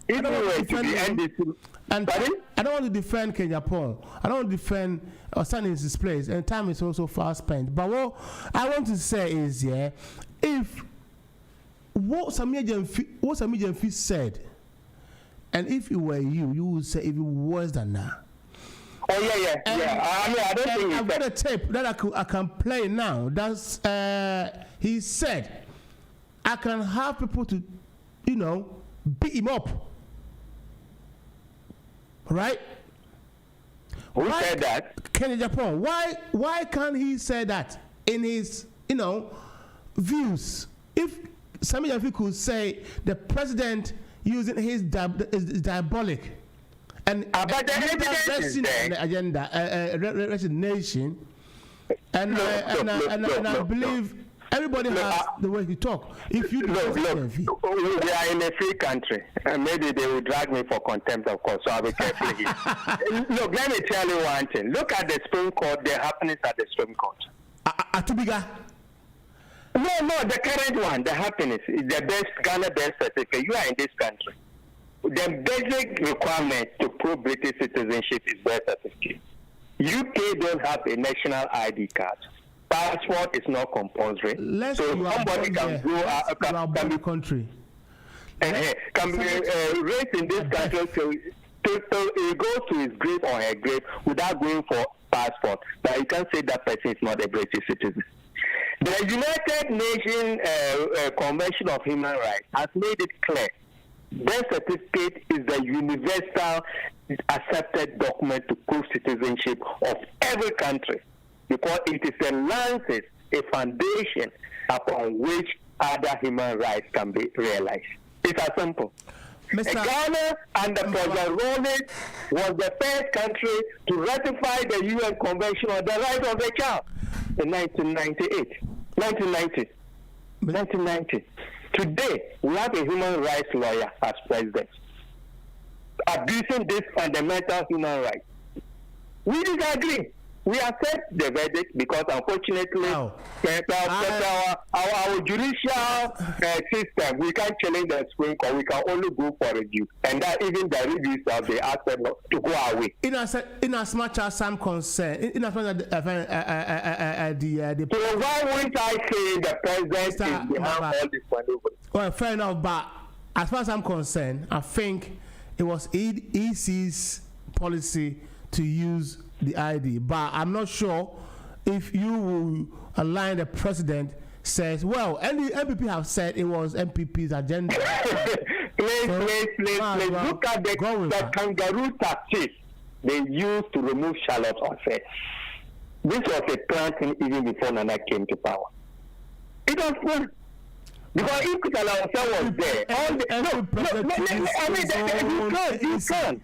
H: If we were to be NDC,
G: and I don't want to defend Kenya Paul. I don't want to defend or stand in his place. And time is also fast spent. But what I want to say is, if what Sammy Jemfe said, and if it were you would say even worse than that.
H: Oh yeah. I mean, I don't think
G: I've got a tape that I can play now. That's he said, I can have people to, beat him up. Right?
H: Who said that?
G: Kenny Japan. Why can't he say that in his, views? If Sammy Jemfe could say the president using his is diabolic. And
H: but the evidence is there.
G: The agenda, resignation, and I believe everybody has the way to talk. If you
H: look, we are in a free country, and maybe they will drag me for contempt, of course. So I'll be careful here. Look, let me tell you one thing. Look at the Supreme Court. The happenings at the Supreme Court.
G: Atubiga.
H: No, the current one. The happiness is the best Ghana birth certificate. You are in this country. The basic requirement to prove British citizenship is birth certificate. UK don't have a national ID card. Passport is not compulsory. So somebody can go can be
G: country.
H: Can be raised in this country so he goes to his grave or her grave without going for passport. But you can't say that person is not a British citizen. The United Nations Convention of Human Rights has made it clear. Birth certificate is the universal accepted document to prove citizenship of every country because it is a lancet, a foundation upon which other human rights can be realized. It's as simple. Ghana under President Ronald was the first country to ratify the UN Convention on the Rights of the Child in 1990. Today, we have a human rights lawyer as president, abusing this fundamental human right. We disagree. We accept the verdict because, unfortunately, our judicial system, we can't challenge the Supreme Court. We can only go for review, and that even the reviews have been asked to go away.
G: In as much as I'm concerned, in as much as
H: so why wouldn't I say the president is behind all this maneuver?
G: Well, fair enough, but as far as I'm concerned, I think it was EC's policy to use the ID, but I'm not sure if you will align the president says, well, and the MPP have said it was MPP's agenda.
H: Please. Look at the kangaroo tactics they used to remove Charlotte Osei. This was a plan even before Nana came to power. It was fun. Because if Charlotte Osei was there, you can't.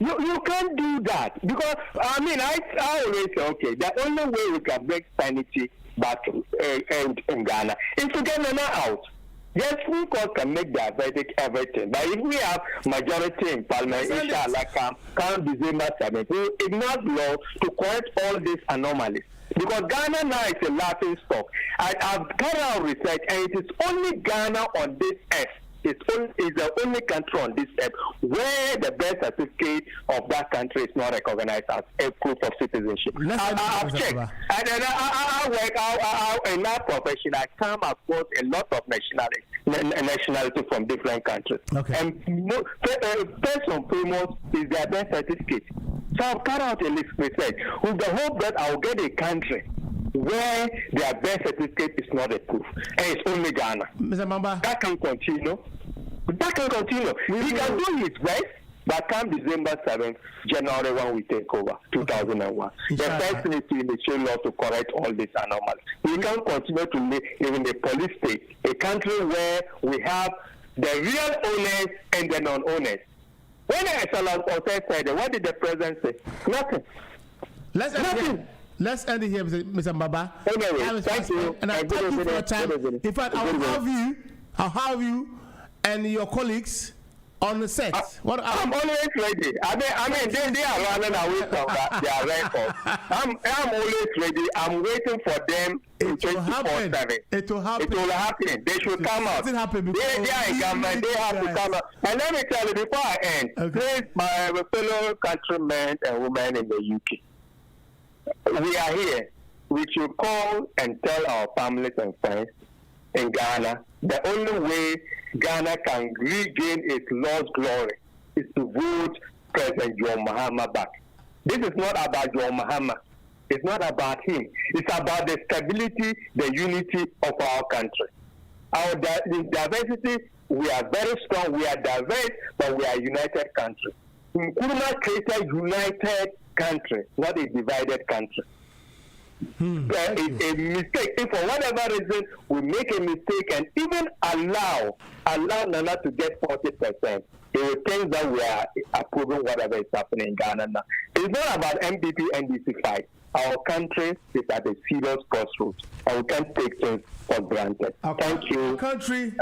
H: You can't do that because I always say, okay, the only way we can break sanity back in Ghana is to get Nana out. Yes, Supreme Court can make their verdict everything, but if we have majority in Parliament, inshallah, come December 7th, we will ignore law to correct all these anomalies. Because Ghana now is a laughing stock. I've carried out research, and it is only Ghana on this earth. Is the only country on this earth where the birth certificate of that country is not recognized as a proof of citizenship. I've checked. And then I work in that profession. I come across a lot of nationality from different countries.
G: Okay.
H: And first and foremost is their birth certificate. So I've carried out a research with the hope that I'll get a country where their birth certificate is not a proof, and it's only Ghana.
G: Mr. Mamba.
H: That can continue. That can continue. He can do his best, but come December 7th, January 1, we take over, 2001. The first thing is to initiate law to correct all these anomalies. We can't continue to live in a police state, a country where we have the real owners and the non-owners. When Salah said, what did the president say? Nothing.
G: Let's end it here, Mr. Mbaba.
H: Anyway, thank you.
G: And I thank you for your time. In fact, I'll have you and your colleagues on the set.
H: I'm always ready. I mean, they are running away from their record. I'm always ready. I'm waiting for them.
G: It will happen.
H: It will happen. They should come out. They are in government. They have to come out. And let me tell you before I end, please, my fellow countrymen and women in the UK, we are here. We should call and tell our families and friends in Ghana the only way Ghana can regain its lost glory is to vote President John Mahama back. This is not about John Mahama. It's not about him. It's about the stability, the unity of our country. Our diversity, we are very strong. We are diverse, but we are a united country. Nkrumah created a united country, not a divided country. A mistake. If for whatever reason we make a mistake and even allow Nana to get 40%, it will think that we are approving whatever is happening in Ghana now. It's not about MPP NDC fight. Our country is at a serious crossroads, and we can't take things for granted. Thank you.
G: Our country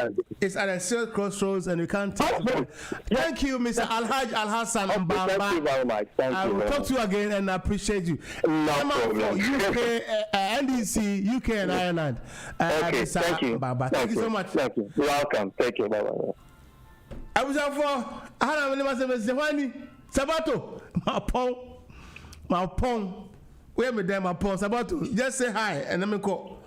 G: is at a serious crossroads, and we can't take it. Thank you, Mr. Alhaj Al-Hassan Mbamba.
H: Thank you very much.
G: I will talk to you again, and I appreciate you.
H: No problem.
G: UK, NDC, UK, and Ireland.
H: Okay, thank you.
G: Thank you so much.
H: Thank you. You're welcome. Thank you. Bye-bye.
G: I was out for Sabato, my pong. Where me there, my pong Sabato. Just say hi and let me call.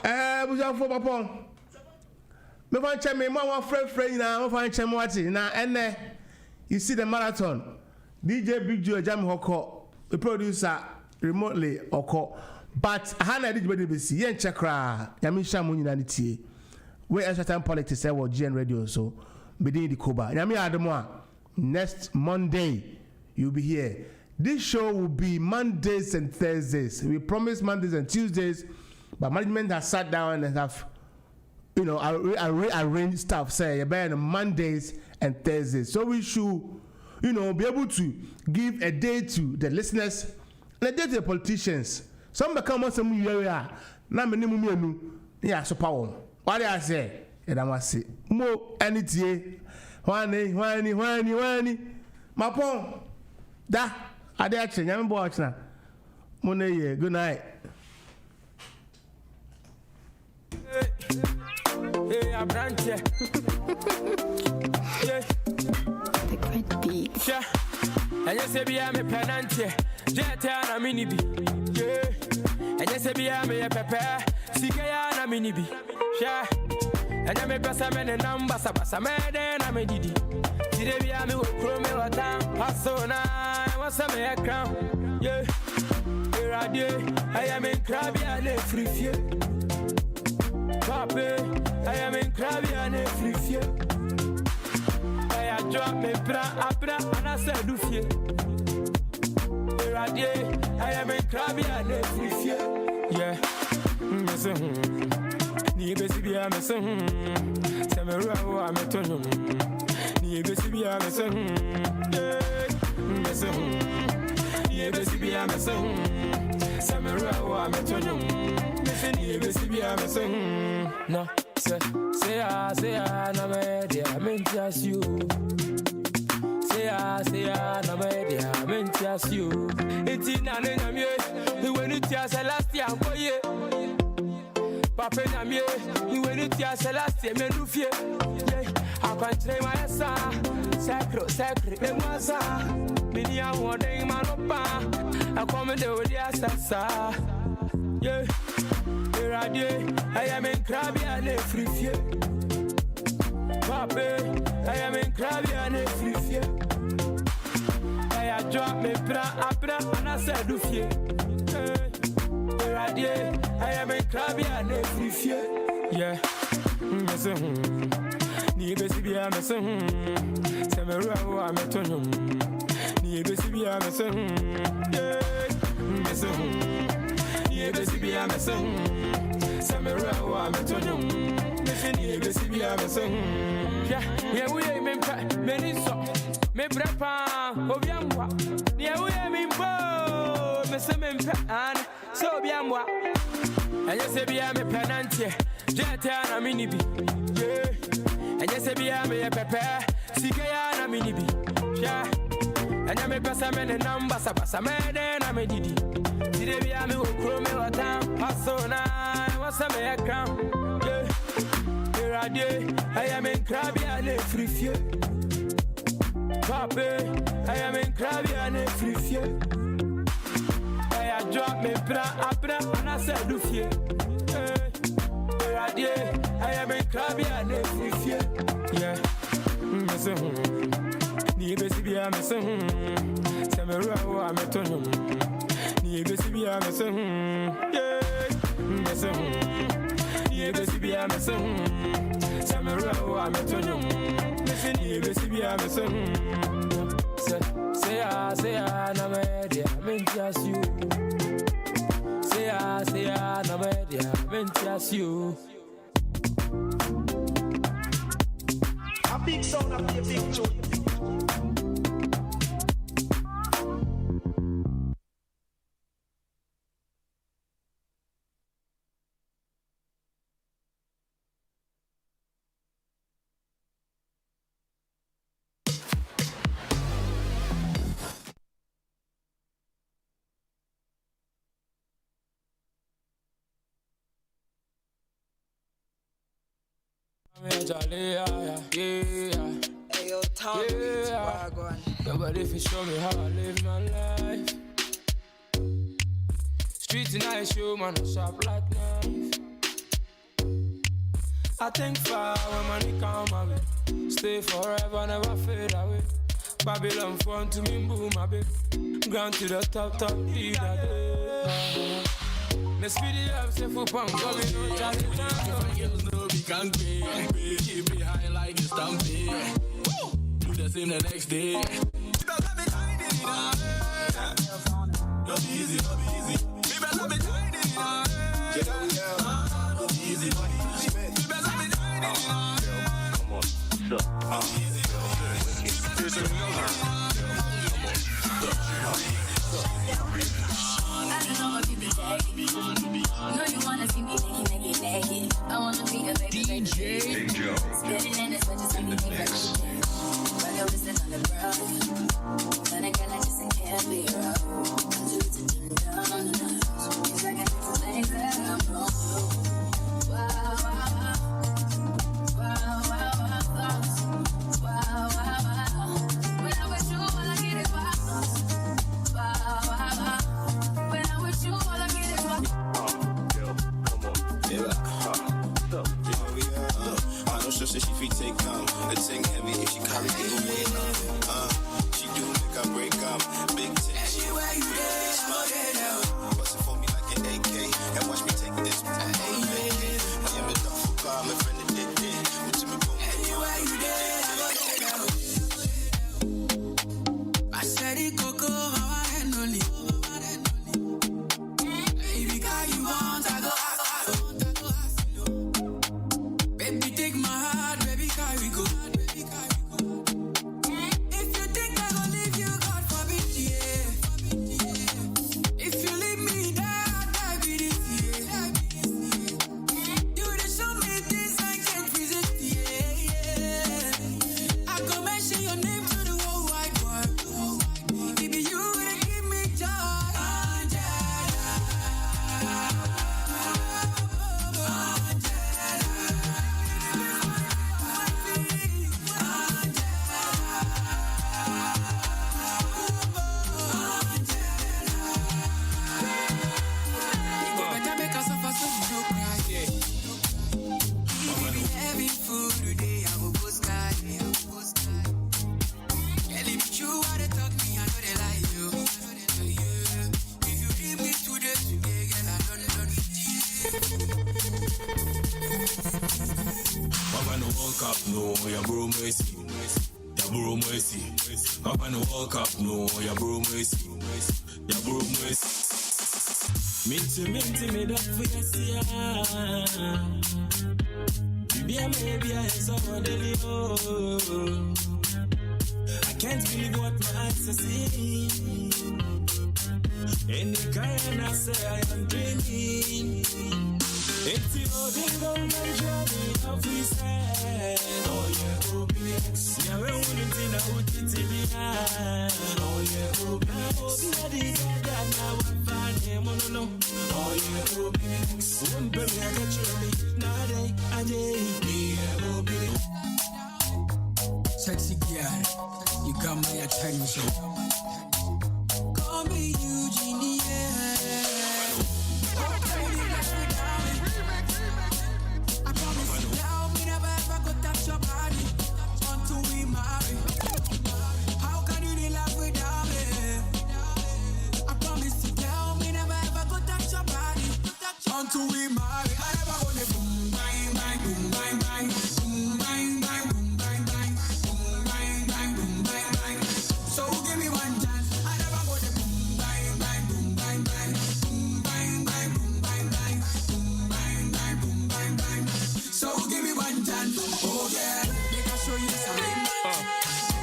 G: I was out for my pong. Me find check me, my friend now. Me find check me now. And you see the marathon. DJ Big Joe Jam Hoko, the producer remotely Oko. But Hannah did better be see. Yen chakra. Yamisha Muninanity. We extra time politics say what GN Radio so begin the Kuba. Yami Adamwa next Monday you'll be here. This show will be Mondays and Thursdays. We promise Mondays and Tuesdays, but management has sat down and have rearranged stuff. Say about Mondays and Thursdays. So we should be able to give a day to the listeners and a day to the politicians. Some become on some area. Na minimum yeah so power. What I say, and I must say, more anything. Wani. My pong. Da, I did actually. I'm watching now. Money, good night.
C: Hey, I'm Branche. Yeah.
A: The great beat.
C: Yeah. And you say, be a me penante. Jetta, mini be. Yeah. And you say, be a me a pepper. Sikaya, mini be. Yeah. And I may pass a man and number, Sabasa, and I may did. Today, I will chrome or down. Passona, I was a mere crown. Yeah. Here I do. I am in Crabby and a free fear. Papa, I am in Crabby and a free fear. I drop me bra, and I said, do fear. Here I do. I am in Crabby and a free fear. Yeah. Ni besi bia me se semera wo ametonum ni besi bia me se me se ni besi bia me se semera wo ametonum ni besi bia me se no say na me dia mentias you say na me dia mentias you eti na na me when it ya last year boy Papa na me, you when it ya Celestia menufie. I can't train my son. Sacro, and was many are wanting my opa. I come in the way, sassa. Yeah, here I do. I am in Crabby and a free fear. Papa, I am in Crabby and a free fear. I drop me bra, and I said, do fear. Radio, I am a crabby and every fear. Yeah, Ni besibia me se Semera wa metonum. Ni besibia me se me se Ni besibia me se Semera wa metonum. Ni besibia me se Yeah, we me many so me brepa obiamwa. Yeah, we me bo me se me an so obiamwa. And you say bia me penantie. Jeta na minibi. Yeah. And you say bia me pepe. Sikaya na minibi. Yeah. And you me pesa me the number sabasa me na me didi. Today bia me wo kro me wata. Pasona what's me a gram. Yeah. Radio I am in crabby and a free fear. Pape I am in crabby and a free fear. I drop me abra and I said do fear. Radio I am in crabby and a free fear. Yeah. Ni besibia me se Semera wa metonum. Ni besibia me se yeah. Ni besibia me se Semera wa metonum. Ni besibia me se say na me dia mentias you. Say na me dia mentias you.
E: A big sound of a big tune.
C: Ayo, Tom, nobody fi show me how I live my life. Streets and I show man a sharp like knife. I think far when money come my way. Stay forever, never fade away. Babylon front to me, boom, my baby. Ground to the top, either day. Me speedy up, say for punk, but we don't try to girls know we can't pay. Keep me high like it's stampede. Do the same the next day. No be easy, no be easy. Me better be tiny. No be easy, no be easy. Me better be tiny. Come on, what's up? Here's a
A: No, you wanna see me naked. I wanna be a baby. DJ spinning in this bitch, I'm making it. Rock your wrist on the ground. When I get like this, I can't be around. I'm just to turn down. It's like I do some things that I'm wrong. Wow. When I'm with you, all I get is wow. When I'm with you, all I get is wow.
J: I know she feet take the thing heavy if she carry it away. She do make a break big thing. She wear you there, bust it for me like an AK and watch me take this. I am a duffel car, my friend that did it. What's in my boom? Anywhere you there, I said it, Coco, how I handle it. Baby, girl, you want, I go. Baby, take my heart, baby, carry go. If you think I gon' leave you, God forbid, yeah.
C: Papa no walk up, no, ya bro mercy. Ya bro mercy. Papa no walk up, no, ya bro mercy. Ya bro mercy. Minty, me that for you, see. Maybe I saw the I can't believe what my eyes are seeing. Any kind I say I am dreaming. It's the old on my journey of we said. Oh yeah, OBX. Yeah, we're willing to know what it's in the eye. Oh yeah, OBX. Yeah, the guy now I'm finding no. Oh yeah, OBX. One baby I got you me. Nade, yeah, OBX.
E: Sexy girl, you got my attention. Call me Eugenie. I promise you now, we never ever go touch your body until we marry. How can you live without me? I promise you now, we never ever go touch your body until we marry. I never gonna boom, bang, bang, boom, bang, bang, boom, bang, bang, boom, bang, bang, boom, bang, bang, boom, bang, bang. So give me one chance. I never gonna boom, bang, bang, boom, bang, bang, boom, bang, bang, boom, bang, bang, boom, bang, bang, boom, bang, bang. So give me one chance. Oh yeah, they can show you something.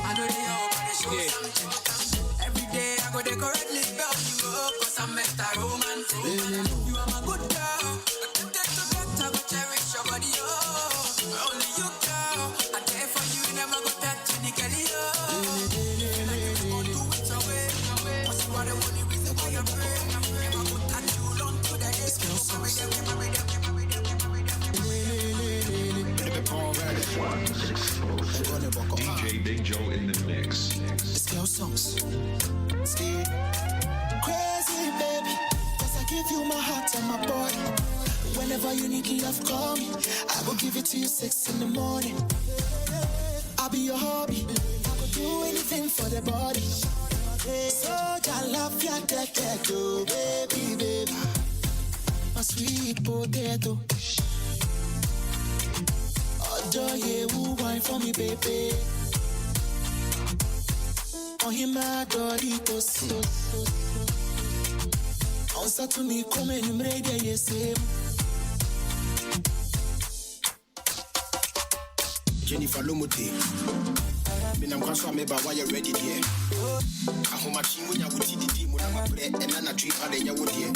E: I know they all wanna show something. Every day I go decorate live up you up, 'cause I'm Mr. Romance. You are my good girl. I can take the better, but cherish your body, oh. Only you, girl. I care for you, never go touch any girl, oh. Feel like you go do it away. Cause you are the only reason why I pray. Never go touch you long to the end.
K: DJ Big Joe in the mix.
E: Skill songs. Crazy baby, 'cause I give you my heart and my body. Whenever you need love, call me. I will give it to you 6 in the morning. I'll be your hobby. I will do anything for the body. So I love ya, oh, baby. My sweet potato. Oh, yeah, who wine for me, baby? Oh, he my Doritos. Answer to me, come and you ready, yes,
L: Jennifer Lomote. I'm going to remember why you're ready, dear. I hold my team when you would see the team when I'm up there and I'm not treating you, would dear.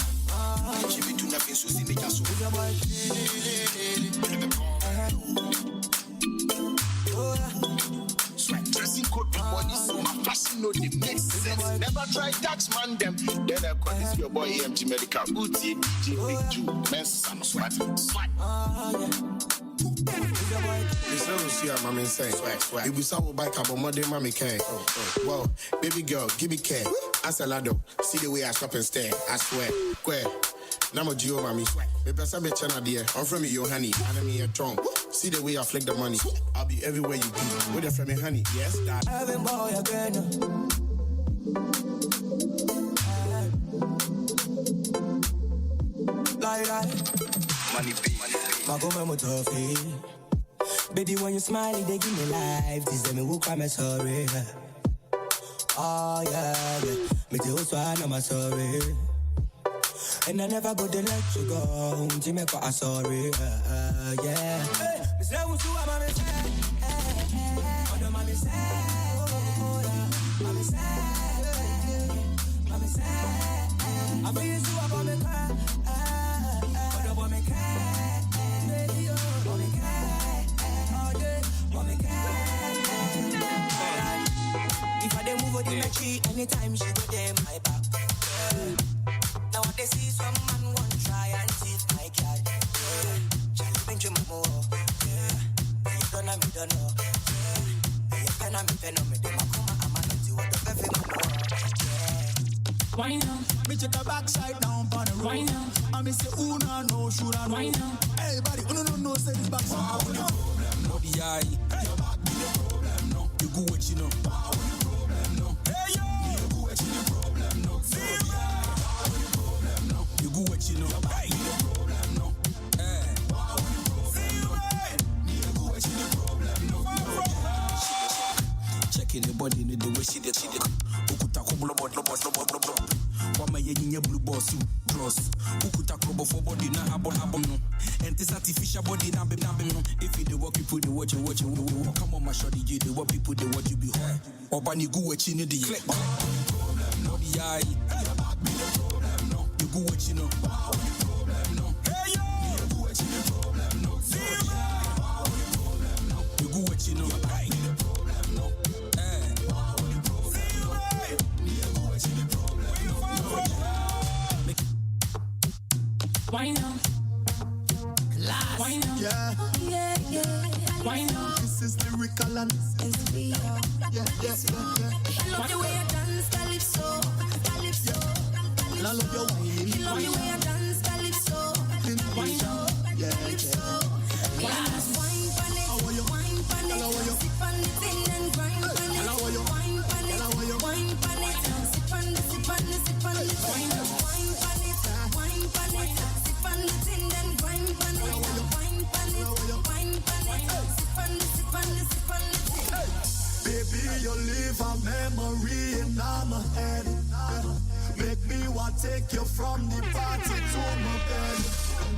L: She be doing nothing, so see me just sweat dressing code body, so my fashion know the makes sense. Never try tax man them. Then I call this your boy MG Medical Booty, DJ Big Jew, Men's and Swat. I'm insane. Swag. If we saw a bike up on Monday, mommy can. Whoa, baby girl, give me care. I said, Lado, see the way I stop and stare. I swear, queer. Now Gio, mommy. Maybe I said, dear. I'm from you, honey. I'm me a tongue. See the way I flick the money. I'll be everywhere you be. With a friend, honey. Yes, that.
E: I haven't boy again. Like.
L: Money be.
E: My toffee. Baby, when you smile, they give me life. This is me who cry, me sorry. Oh, yeah. Me too, so I'm sorry. And I never go to let you go. To make what I'm sorry. Yeah. Me say, who's who I'm a say? Oh, no, mommy say. Mommy say. Mommy say. I feel you, so I'm a cry. Oh, no, mommy cry. If I don't move out in my tree, anytime she go there, my back. Now what they see, some man won't try and see if my girl. Charlie Benjamin more. You don't know me, don't know. You pen on me, do my come I'm a not you what the perfect more.
M: Why now? Me check the backside down on the road. Why now? I me say, ooh, no, should I know? Why now? Everybody, no, say this back. Wow, no problem, no. The eye. Your back be the problem, no. You go what you know. Wow, no problem, no. Hey, yo. You go what you know. Problem, no. Wow, no problem, no. You go what you know. Hey, no problem, no. Hey. And this artificial body down, if you do what people do, what you. Come on, my shorty, you do what people do, what you be home. Or when you go what you need, click. Problem, no, the eye. Be the problem, no. You go what you know. Problem, no. Hey, yo. You go what you know. Problem, no. You go what you know. Be the problem, no. Hey.
C: Why now? Why now?
L: Yeah.
C: Why now?
L: This is lyrical and
A: SBO.
L: yeah.
A: I love the way I dance, calypso.
L: And I love your whining.
A: I love the way I dance, calypso.
L: Yeah.
A: Wine pan it, wine pan it, sip on the thing and grind pan it. Wine pan it, wine pan it, sip on the thing. Wine pan it, sip on the thing and grind pan it. Wine pan it, sip on the thing.
L: Baby, you leave a memory in my head. Make me want to take you from the party to my bed.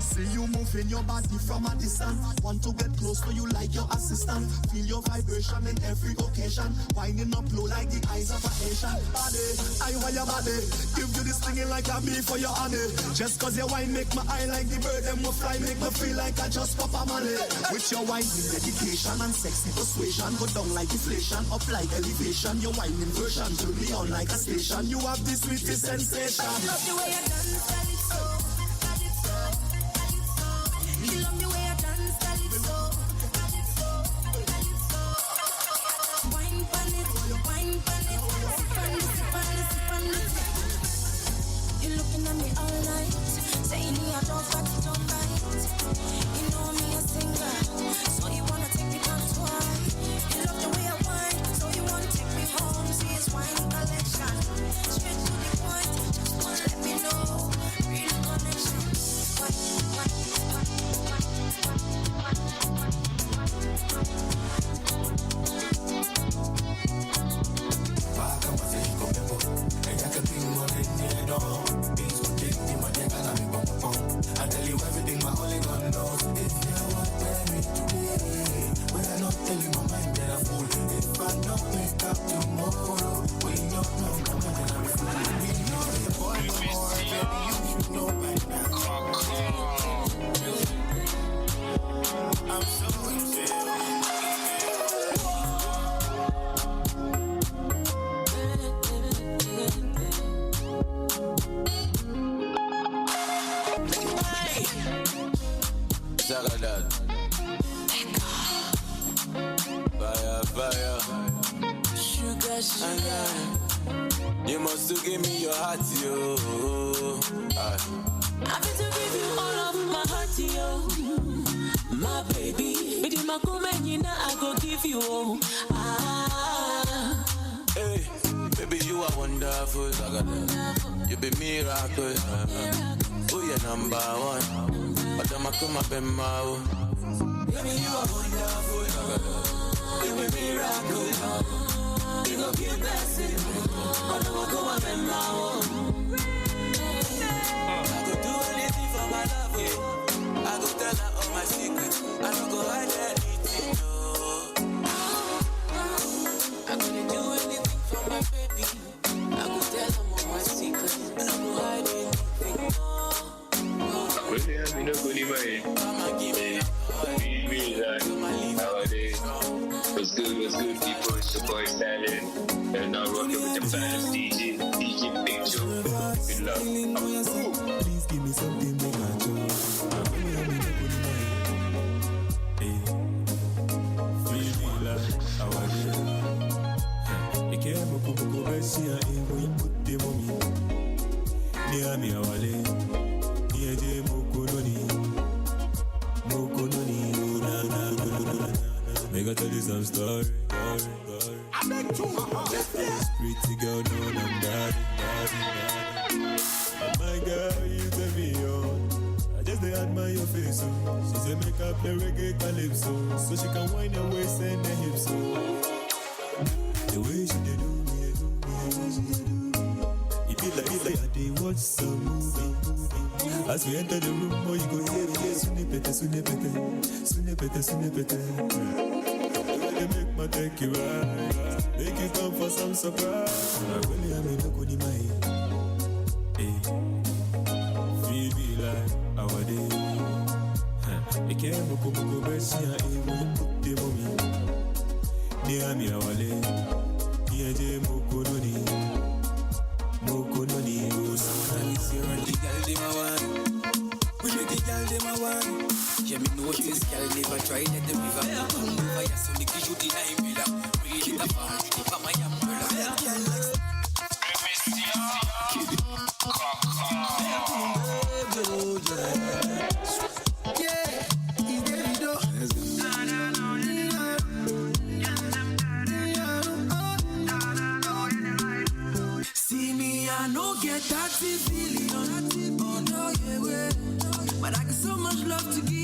L: See you moving your body from a distance. Want to get close to you like your assistant. Feel your vibration in every occasion. Winding up low like the eyes of an Asian. Body, I want your body. Give you this thing like a bee for your honey. Just cause your wine make my eye like the bird. Them will fly, make me feel like I just pop a money. With your whining dedication and sexy persuasion. Go down like inflation, up like elevation. Your whining version turn me on like a station. You have the sweetest sensation.
A: I love the way I dance, calypso. You love the way I dance, calypso. Wine pan it, sip on it. You're looking at me all night, saying me I don't got it on right. You know me a singer, so you wanna take me down twice. You love the way I whine, so you wanna take me home. See it's wine collection, straight to the point. Just wanna let me know, real connection.
M: I tell you everything my only God knows. If you want me today, when I not tell you my mind that I'm full. If I don't wake up tomorrow, we don't know my mind that I'm full. We know the boy no more, baby, you should know by now. I'm so insane.
C: Zagadad. Fire. Sugar. You must to give me your heart, yo.
N: I've been to give you all of my heart, yo. My baby. With my comment, I go give you all.
C: Hey, baby, you are wonderful, Zagadad. You be miracle. Oh, you're number one. But I'm a come up in my own.
N: Baby, you are wonderful. You be miracle. You go give blessing. But I'm a come up in my own.
C: I could do anything for my love, yeah. I could tell her all my secrets. I don't go hide anything, no.
N: I couldn't do anything for my baby. I could tell her all my secrets. I don't go hide anything, no.
O: I'm not going to nowadays. What's good, people? It's your boy Stalin. And now rocking with the finest DJ Big Joe. Good love.
M: Please give me something make I choose. Feel me like our day. You can't move to go see a we put the mommy. Near me our day. Near the Mokononi. Make I tell you some story. This pretty girl known I'm bad. My girl, you turn me on. I just they admire your face, so she say make up the reggae calypso, so she can wind her waist and her hips, so the way she dey do me, it be like I dey watch some movie.
C: As we enter the room, oh, you go hear sunipete, sunipete, sunipete, sunipete. They make my take you right, make you come for some surprise. I really am in the good in my head. Feel me like our day. I can't go Bessia, it will put the mommy. Near me, our lay. Near the Mokononi. Mokononi, sometimes you're the girl, they my one. We make the girl, they my one. Yeah, me notice, girl, never tried at the river. Come over, yeah, so make you deny me. Read it up, you for my umbrella.
N: See me, I no get that feeling, oh no, yeah, but I got so much love to give.